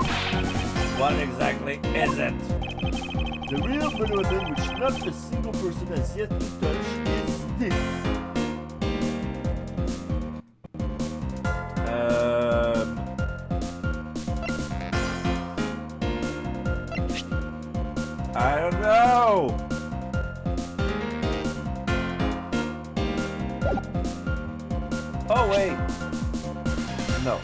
What exactly is it? The real murder weapon which not a single person has yet to touch is this. I don't know. Oh wait. No.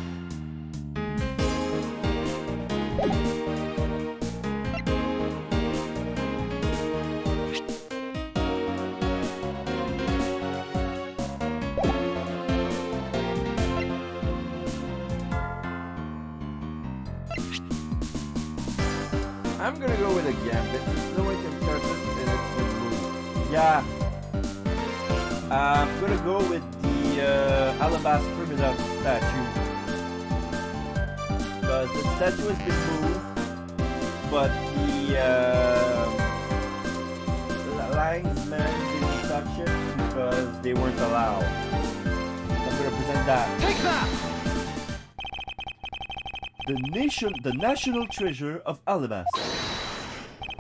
I'm gonna go with a gambit. No one can touch it and it's the move. Yeah. I'm gonna go with the alabaster Primidoc statue. Because the statue has been moved, but the linesmen didn't touch it because they weren't allowed. So I'm gonna present that. Take that! The national treasure of Alabasta.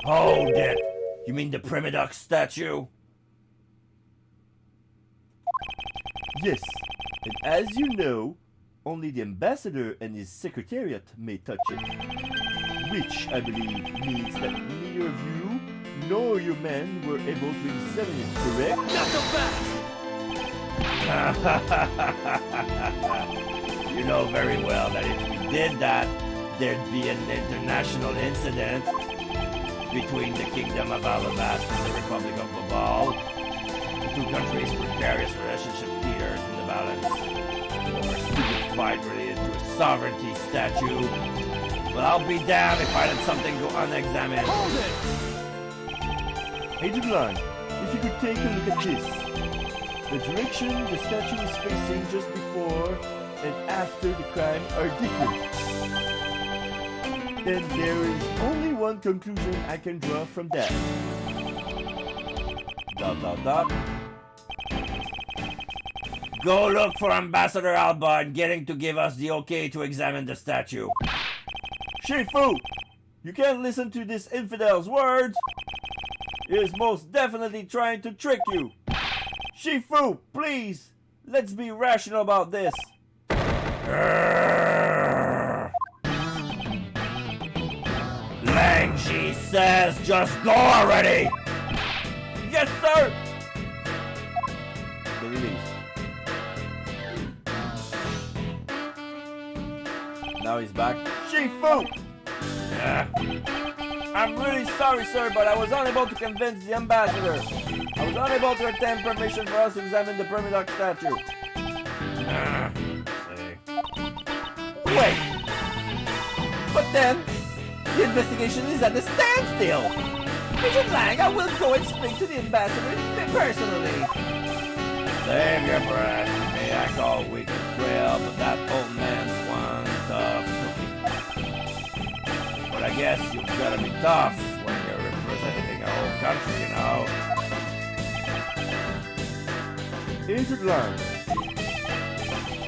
Hold it! You mean the Primidoc statue? Yes, and as you know, only the ambassador and his secretariat may touch it. Which, I believe, means that neither of you nor your men were able to examine it, correct? Not so fast! You know very well that if we did that, there'd be an international incident between the Kingdom of Alabasta and the Republic of Babal. The two countries' precarious relationship teeters in the balance over a stupid fight related to a sovereignty statue. But I'll be damned if I let something go unexamined. Hold it! Agent Lang, if you could take a look at this. The direction the statue is facing just before and after the crime are different. Then there is only one conclusion I can draw from that. ... Go look for Ambassador Alba and get him to give us the okay to examine the statue. Shifu! You can't listen to this infidel's words! He is most definitely trying to trick you! Shifu, please! Let's be rational about this! Lang Shi says just go already! Yes, sir! The release. Now he's back. Shifu! Yeah. I'm really sorry, sir, but I was unable to convince the ambassador. I was unable to obtain permission for us to examine the Primidoc statue. Wait! But then, the investigation is at a standstill! Agent Lang, I will go and speak to the ambassador personally. Save your breath. May I call weak and frail, but that old man's one tough cookie. But I guess you've got to be tough when you're representing a whole country, you know. Agent Lang.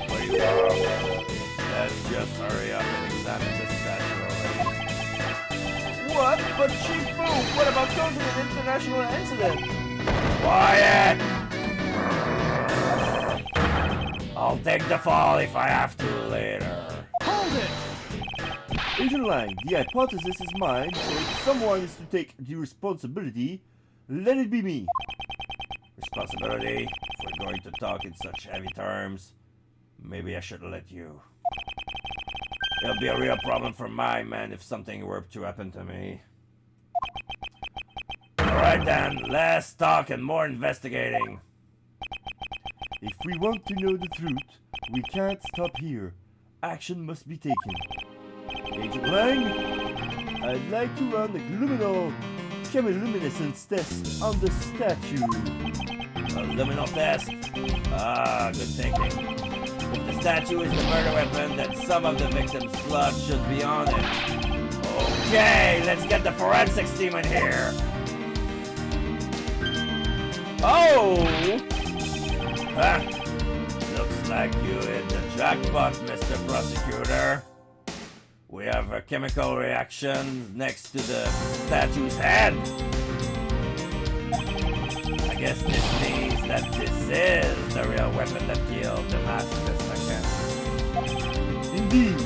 What do you want? Let's just hurry up and examine this statue already. What? But Shifu, what about causing an international incident? Quiet! I'll take the fall if I have to later. Hold it! Agent Lang, the hypothesis is mine, so if someone is to take the responsibility, let it be me. Responsibility? If we're going to talk in such heavy terms, maybe I should let you. It'll be a real problem for my men if something were to happen to me. Alright then, less talk and more investigating. If we want to know the truth, we can't stop here. Action must be taken. Agent Lang, I'd like to run the luminal chemiluminescence test on the statue. A luminal test? Ah, good thinking. If the statue is the murder weapon, then some of the victim's blood should be on it. Okay, let's get the forensics team in here. Oh! Huh? Looks like you hit the jackpot, Mr. Prosecutor. We have a chemical reaction next to the statue's head. I guess this means that this is the real weapon that killed the Master Second. Indeed.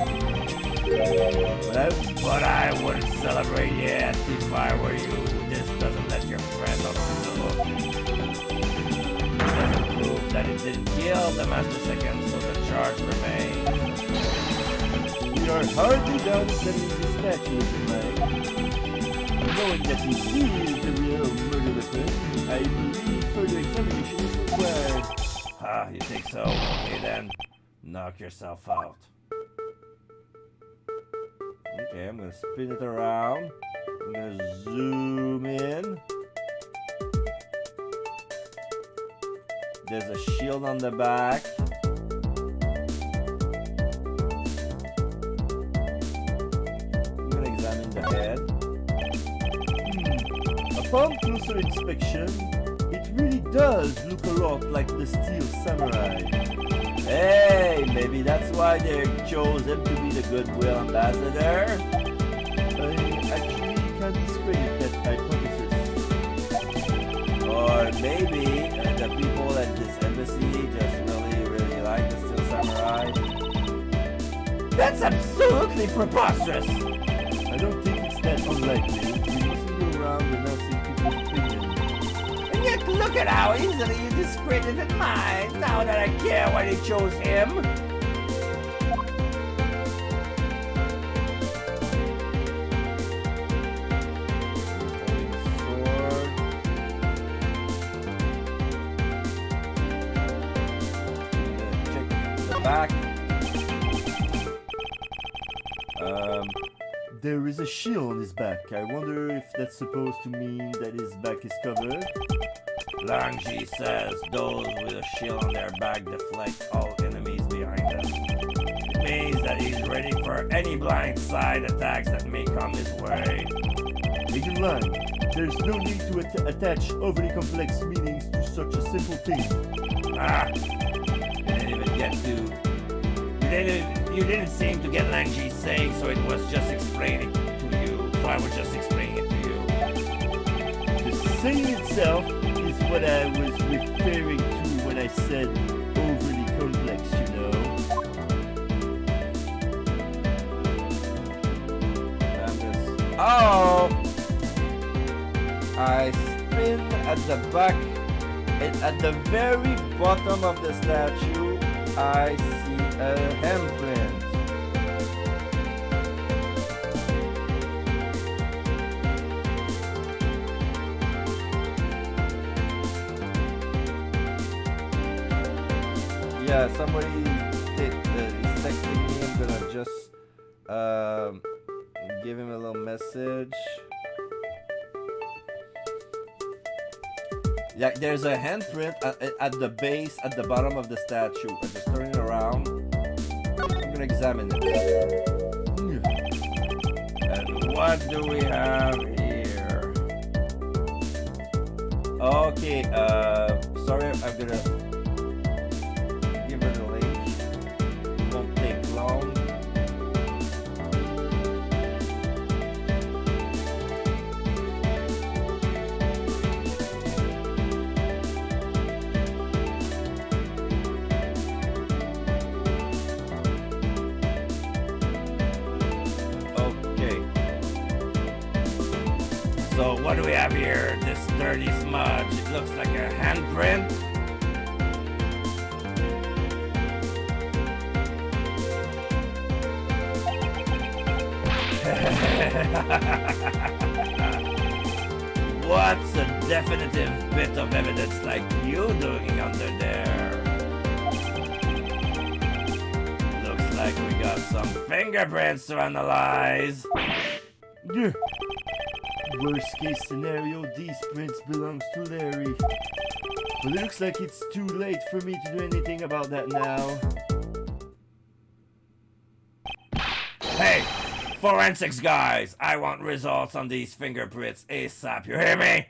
But I wouldn't celebrate yet if I were you. This doesn't let your friend off the hook. It doesn't prove that it didn't kill the Master Second, so the charge remains. We are hardly done examining the statue, Mr. Lang. Knowing that he is the real murder weapon, I believe further examination is required. Ah, you think so? Okay then, knock yourself out. Okay, I'm gonna spin it around. I'm gonna zoom in. There's a shield on the back. I'm gonna examine the head. Upon closer inspection, it really does look a lot like the Steel Samurai. Hey, maybe that's why they chose him to be the goodwill ambassador. I actually can't discredit that hypothesis. Or maybe the people at this embassy just really like the Steel Samurai. That's absolutely preposterous! I don't think it's that unlikely. We mustn't go around announcing people's opinions. And yet look at how easily you discredited mine, now that I care why they chose him. Back. There is a shield on his back. I wonder if that's supposed to mean that his back is covered. Langji says those with a shield on their back deflect all enemies behind them. It means that he's ready for any blindside attacks that may come his way. Agent Lang, there's no need to attach overly complex meanings to such a simple thing. Ah! You didn't seem to get Langji's saying, so it was just explaining to you. So I was just explaining it to you. The saying itself is what I was referring to when I said overly complex, you know. Oh! I spin at the back, and at the very bottom of the statue, I see a handprint. Yeah, somebody is texting me. I'm gonna just give him a little message. Yeah, there's a handprint at the base, at the bottom of the statue. I just turn it around. I'm gonna examine it. And what do we have here? Okay, sorry, I'm gonna give her the link. It won't take long. So what do we have here? This dirty smudge. It looks like a handprint. What's a definitive bit of evidence like you doing under there? Looks like we got some fingerprints to analyze. Yeah. Worst case scenario, these prints belongs to Larry. But it looks like it's too late for me to do anything about that now. Hey! Forensics guys! I want results on these fingerprints ASAP, you hear me?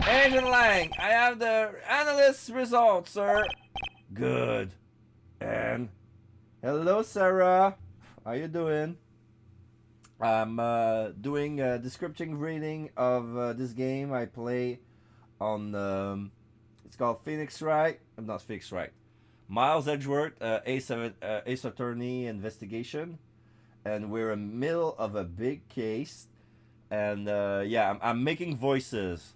Agent Lang, I have the analyst's results, sir. Good. And? Hello, Sarah. How you doing? I'm doing a descriptive reading of this game I play on, it's called Phoenix Wright. Not Phoenix Wright. Miles Edgeworth, Ace Attorney Investigation. And we're in the middle of a big case. And yeah, I'm making voices.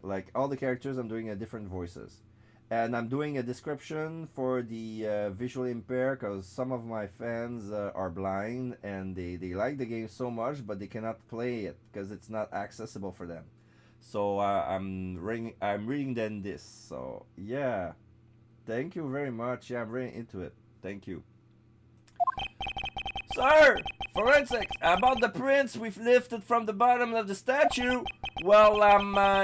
Like all the characters, I'm doing a different voices. And I'm doing a description for the visually impaired because some of my fans are blind and they like the game so much, but they cannot play it because it's not accessible for them. So I'm reading them this. So yeah, thank you very much. Yeah, I'm really into it. Thank you. Sir, forensics, about the prints we've lifted from the bottom of the statue. Well,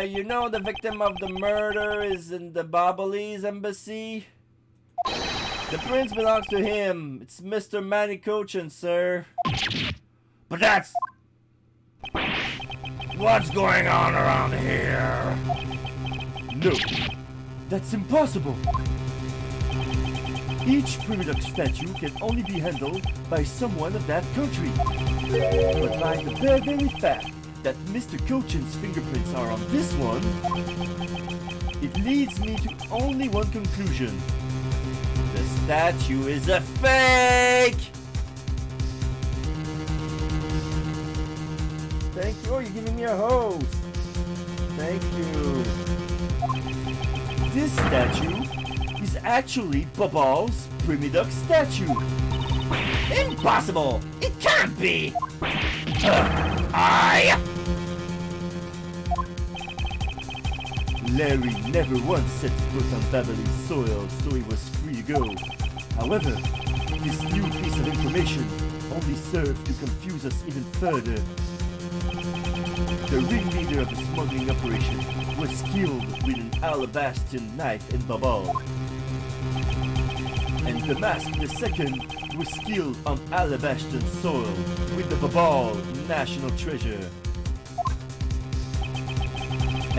you know the victim of the murder is in the Bobbly's embassy. The prince belongs to him. It's Mr. Manny Cochin, sir. But that's... What's going on around here? No, that's impossible. Each Primidoc statue can only be handled by someone of that country. But by the very fact that Mr. Cochin's fingerprints are on this one, it leads me to only one conclusion. The statue is a fake! Thank you. Oh, you're giving me a hose. Thank you. This statue is actually Babal's Primidoc statue. Impossible! It can't be! Larry never once set foot on Babbly's soil, so he was free to go. However, this new piece of information only served to confuse us even further. The ringleader of the smuggling operation was skilled with an Alabastion knife in Babal. And the Mask II was skilled on Alabastion soil with the Babal national treasure.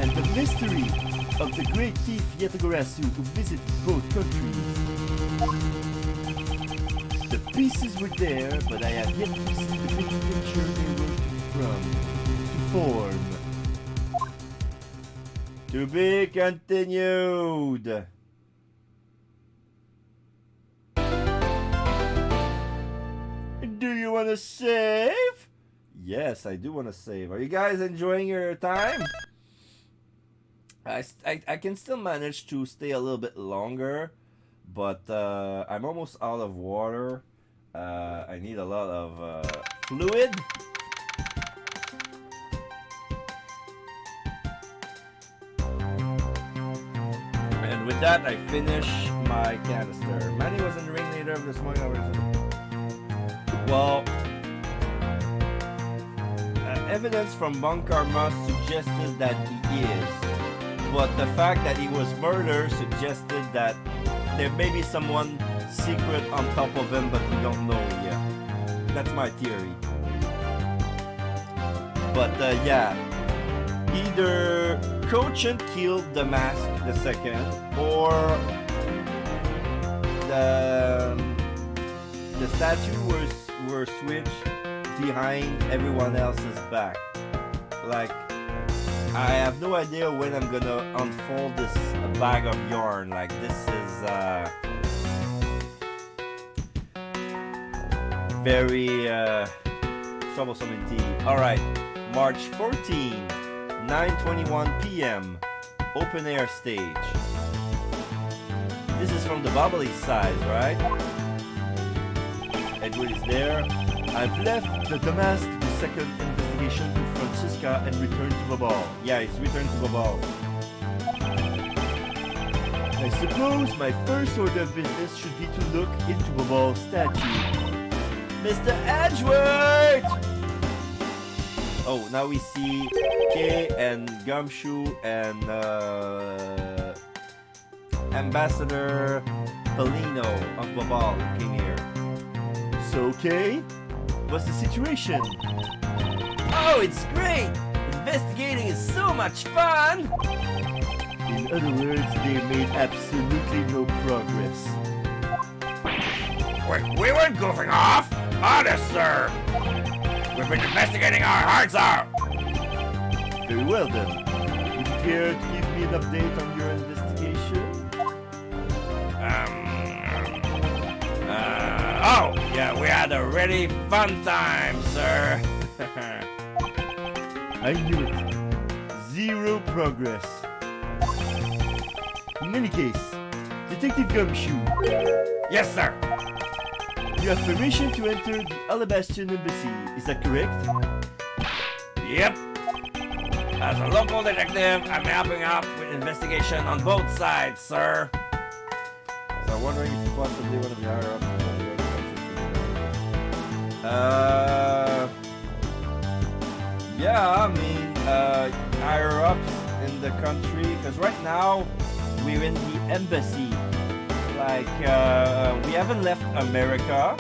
And the mystery of the great thief Yetagarasu who visited both countries. The pieces were there, but I have yet to see the big picture they were to form. To be continued. Do you want to save? Yes, I do want to save. Are you guys enjoying your time? I can still manage to stay a little bit longer, but I'm almost out of water. I need a lot of fluid. And with that, I finish my canister. Manny was in the ringleader of the smuggling operation. Well, evidence from Bunkarma suggested that he is. But the fact that he was murdered suggested that there may be someone secret on top of him, but we don't know yet. That's my theory. But yeah, either Cochin killed the Mask II, or the statue were switched behind everyone else's back. Like, I have no idea when I'm gonna unfold this bag of yarn. Like, this is very troublesome indeed. Alright, March 14, 9:21 p.m. Open air stage. This is from the Bobbly size, right? Edward is there. I've left the Damask II investigation to Francisca and returned to Babal. Yeah, he's returned to Babal. I suppose my first order of business should be to look into Babal's statue. Mr. Edgeworth! Oh, now we see Kay and Gumshoe and Ambassador Polino of Babal who came here. So, Kay, what's the situation? Oh, it's great! Investigating is so much fun! In other words, they made absolutely no progress. We weren't goofing off! Honest, sir! We've been investigating our hearts out! Very well then. Would you care to give me an update on your investigation? Oh, yeah, we had a really fun time, sir. I knew it. Zero progress. In any case, Detective Gumshoe, Yes, sir. you have permission to enter the Alabastion Embassy, is that correct? Yep. As a local detective, I'm helping out with investigation on both sides, sir. So I'm wondering if possibly one of the higher ups is one of the other yeah, I mean, higher ups in the country, because right now we're in the embassy. Like, we haven't left America,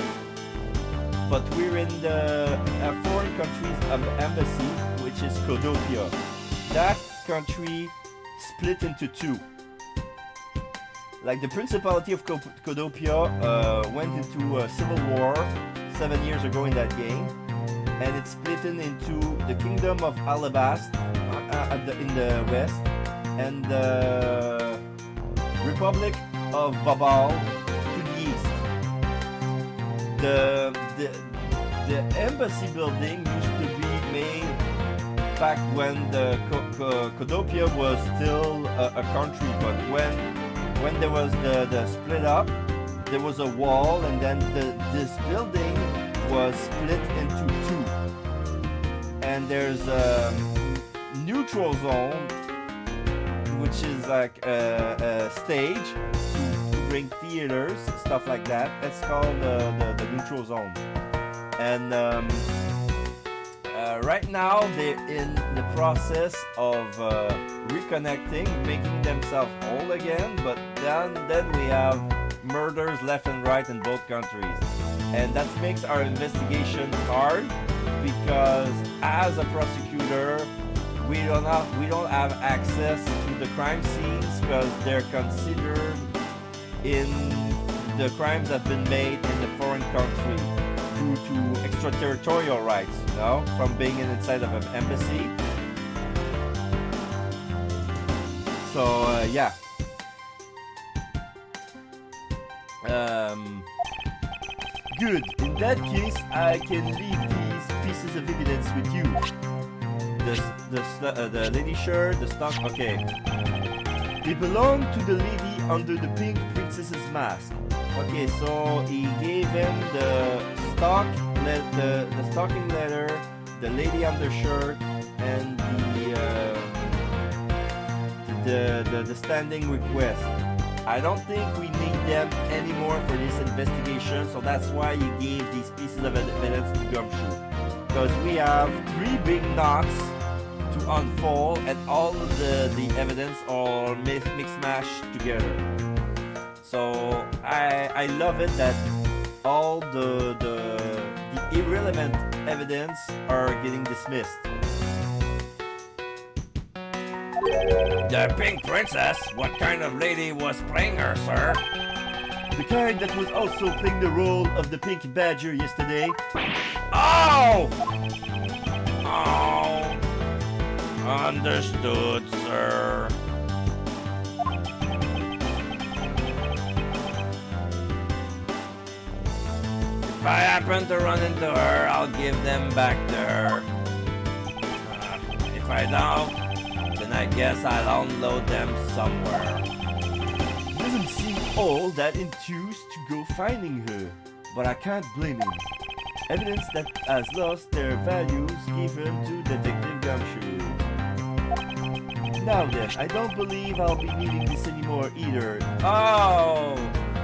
but we're in the foreign country's embassy, which is Codopia. That country split into two. Like, the Principality of Codopia went into a civil war 7 years ago in that game, and it's split into the Kingdom of Alabast in the west, and the Republic of Babal to the east. The embassy building used to be made back when the Codopia was still a country, but when there was the split up, there was a wall, and then this building was split into two. And there's a neutral zone, which is like a stage to bring theaters, stuff like that. That's called the neutral zone. And right now they're in the process of reconnecting, making themselves whole again. But then we have murders left and right in both countries, and that makes our investigation hard because as a prosecutor, we don't have access to the crime scenes because they're considered in the crimes that have been made in the foreign country due to extraterritorial rights, you know, from being inside of an embassy. So yeah. Good. In that case, I can leave these pieces of evidence with you. The lady shirt, the stock, okay. They belong to the lady under the pink princess's mask. Okay, so he gave him the stocking letter, the lady undershirt, and the standing request. I don't think we need them anymore for this investigation, so that's why he gave these pieces of evidence to Gumshoe. Because we have 3 big knots to unfold, and all of the evidence are mix-mash together. So I love it that all the irrelevant evidence are getting dismissed. The Pink Princess? What kind of lady was playing her, sir? The kind that was also playing the role of the Pink Badger yesterday. Oh! Oh. Understood, sir. If I happen to run into her, I'll give them back to her. If I don't, then I guess I'll unload them somewhere. Doesn't seem all that enthused to go finding her, but I can't blame him. Evidence that has lost their values given to Detective Gumshoe. Now then, I don't believe I'll be needing this anymore either. Oh!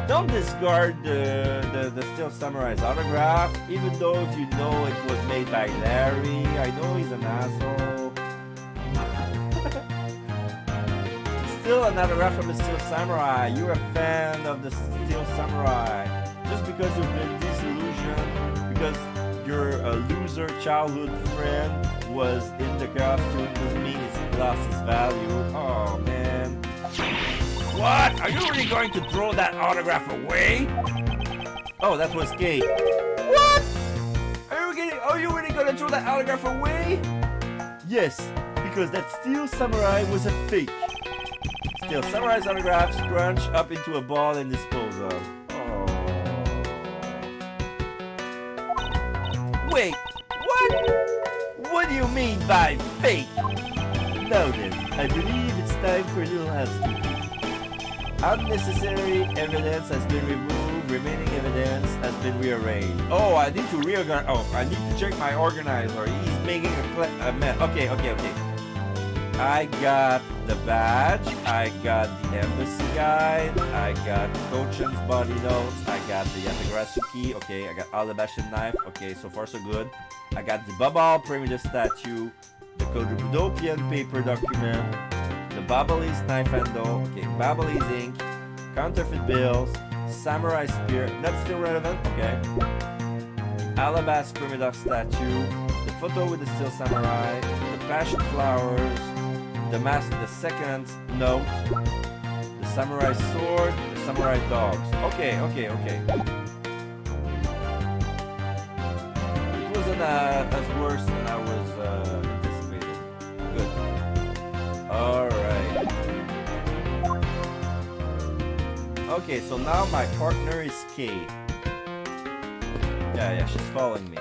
Don't discard the Steel Samurai's autograph, even though if you know it was made by Larry. I know he's an asshole. Still an autograph from the Steel Samurai. You're a fan of the Steel Samurai. Just because you've been disillusioned, because your loser childhood friend was in the costume, doesn't mean it's lost its value. Oh man. What? Are you really going to throw that autograph away? Oh, that was gay. What? Are you really going to throw that autograph away? Yes, because that Steel Samurai was a fake. Steel Samurai's autograph scrunch up into a ball and dispose of. Oh. Wait, what? What do you mean by fake? Now then, I believe it's time for a little housekeeping. Unnecessary evidence has been removed. Remaining evidence has been rearranged. Oh, I need to reorganize. Oh, I need to check my organizer. He's making a mess. Okay. I got the badge. I got the embassy guide. I got Cochin's body notes. I got the Yatagrasuki. Okay, I got Alabashan knife. Okay, so far so good. I got the Babal Primitive statue. The Quadrupodopian paper document. The Babalese knife handle. Okay, Babalese ink. Counterfeit bills. Samurai spear. That's still relevant. Okay. Alabast Primidoc statue. The photo with the steel samurai. The passion flowers. The mask, the second note, the samurai sword, the samurai dogs. Okay. It wasn't as worse than I was anticipating. Good. Alright. Okay, so now my partner is Kay. Yeah, she's following me.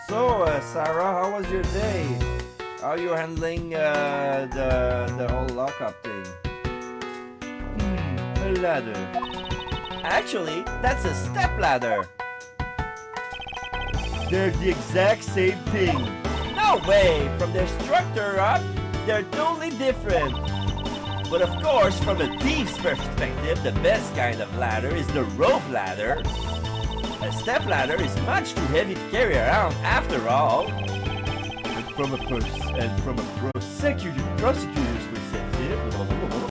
So, Sarah, how was your day? How are you handling the whole lockup thing? A ladder. Actually, that's a step ladder. They're the exact same thing. No way! From their structure up, they're totally different. But of course, from a thief's perspective, the best kind of ladder is the rope ladder. A step ladder is much too heavy to carry around after all. And from a prosecutor's perspective,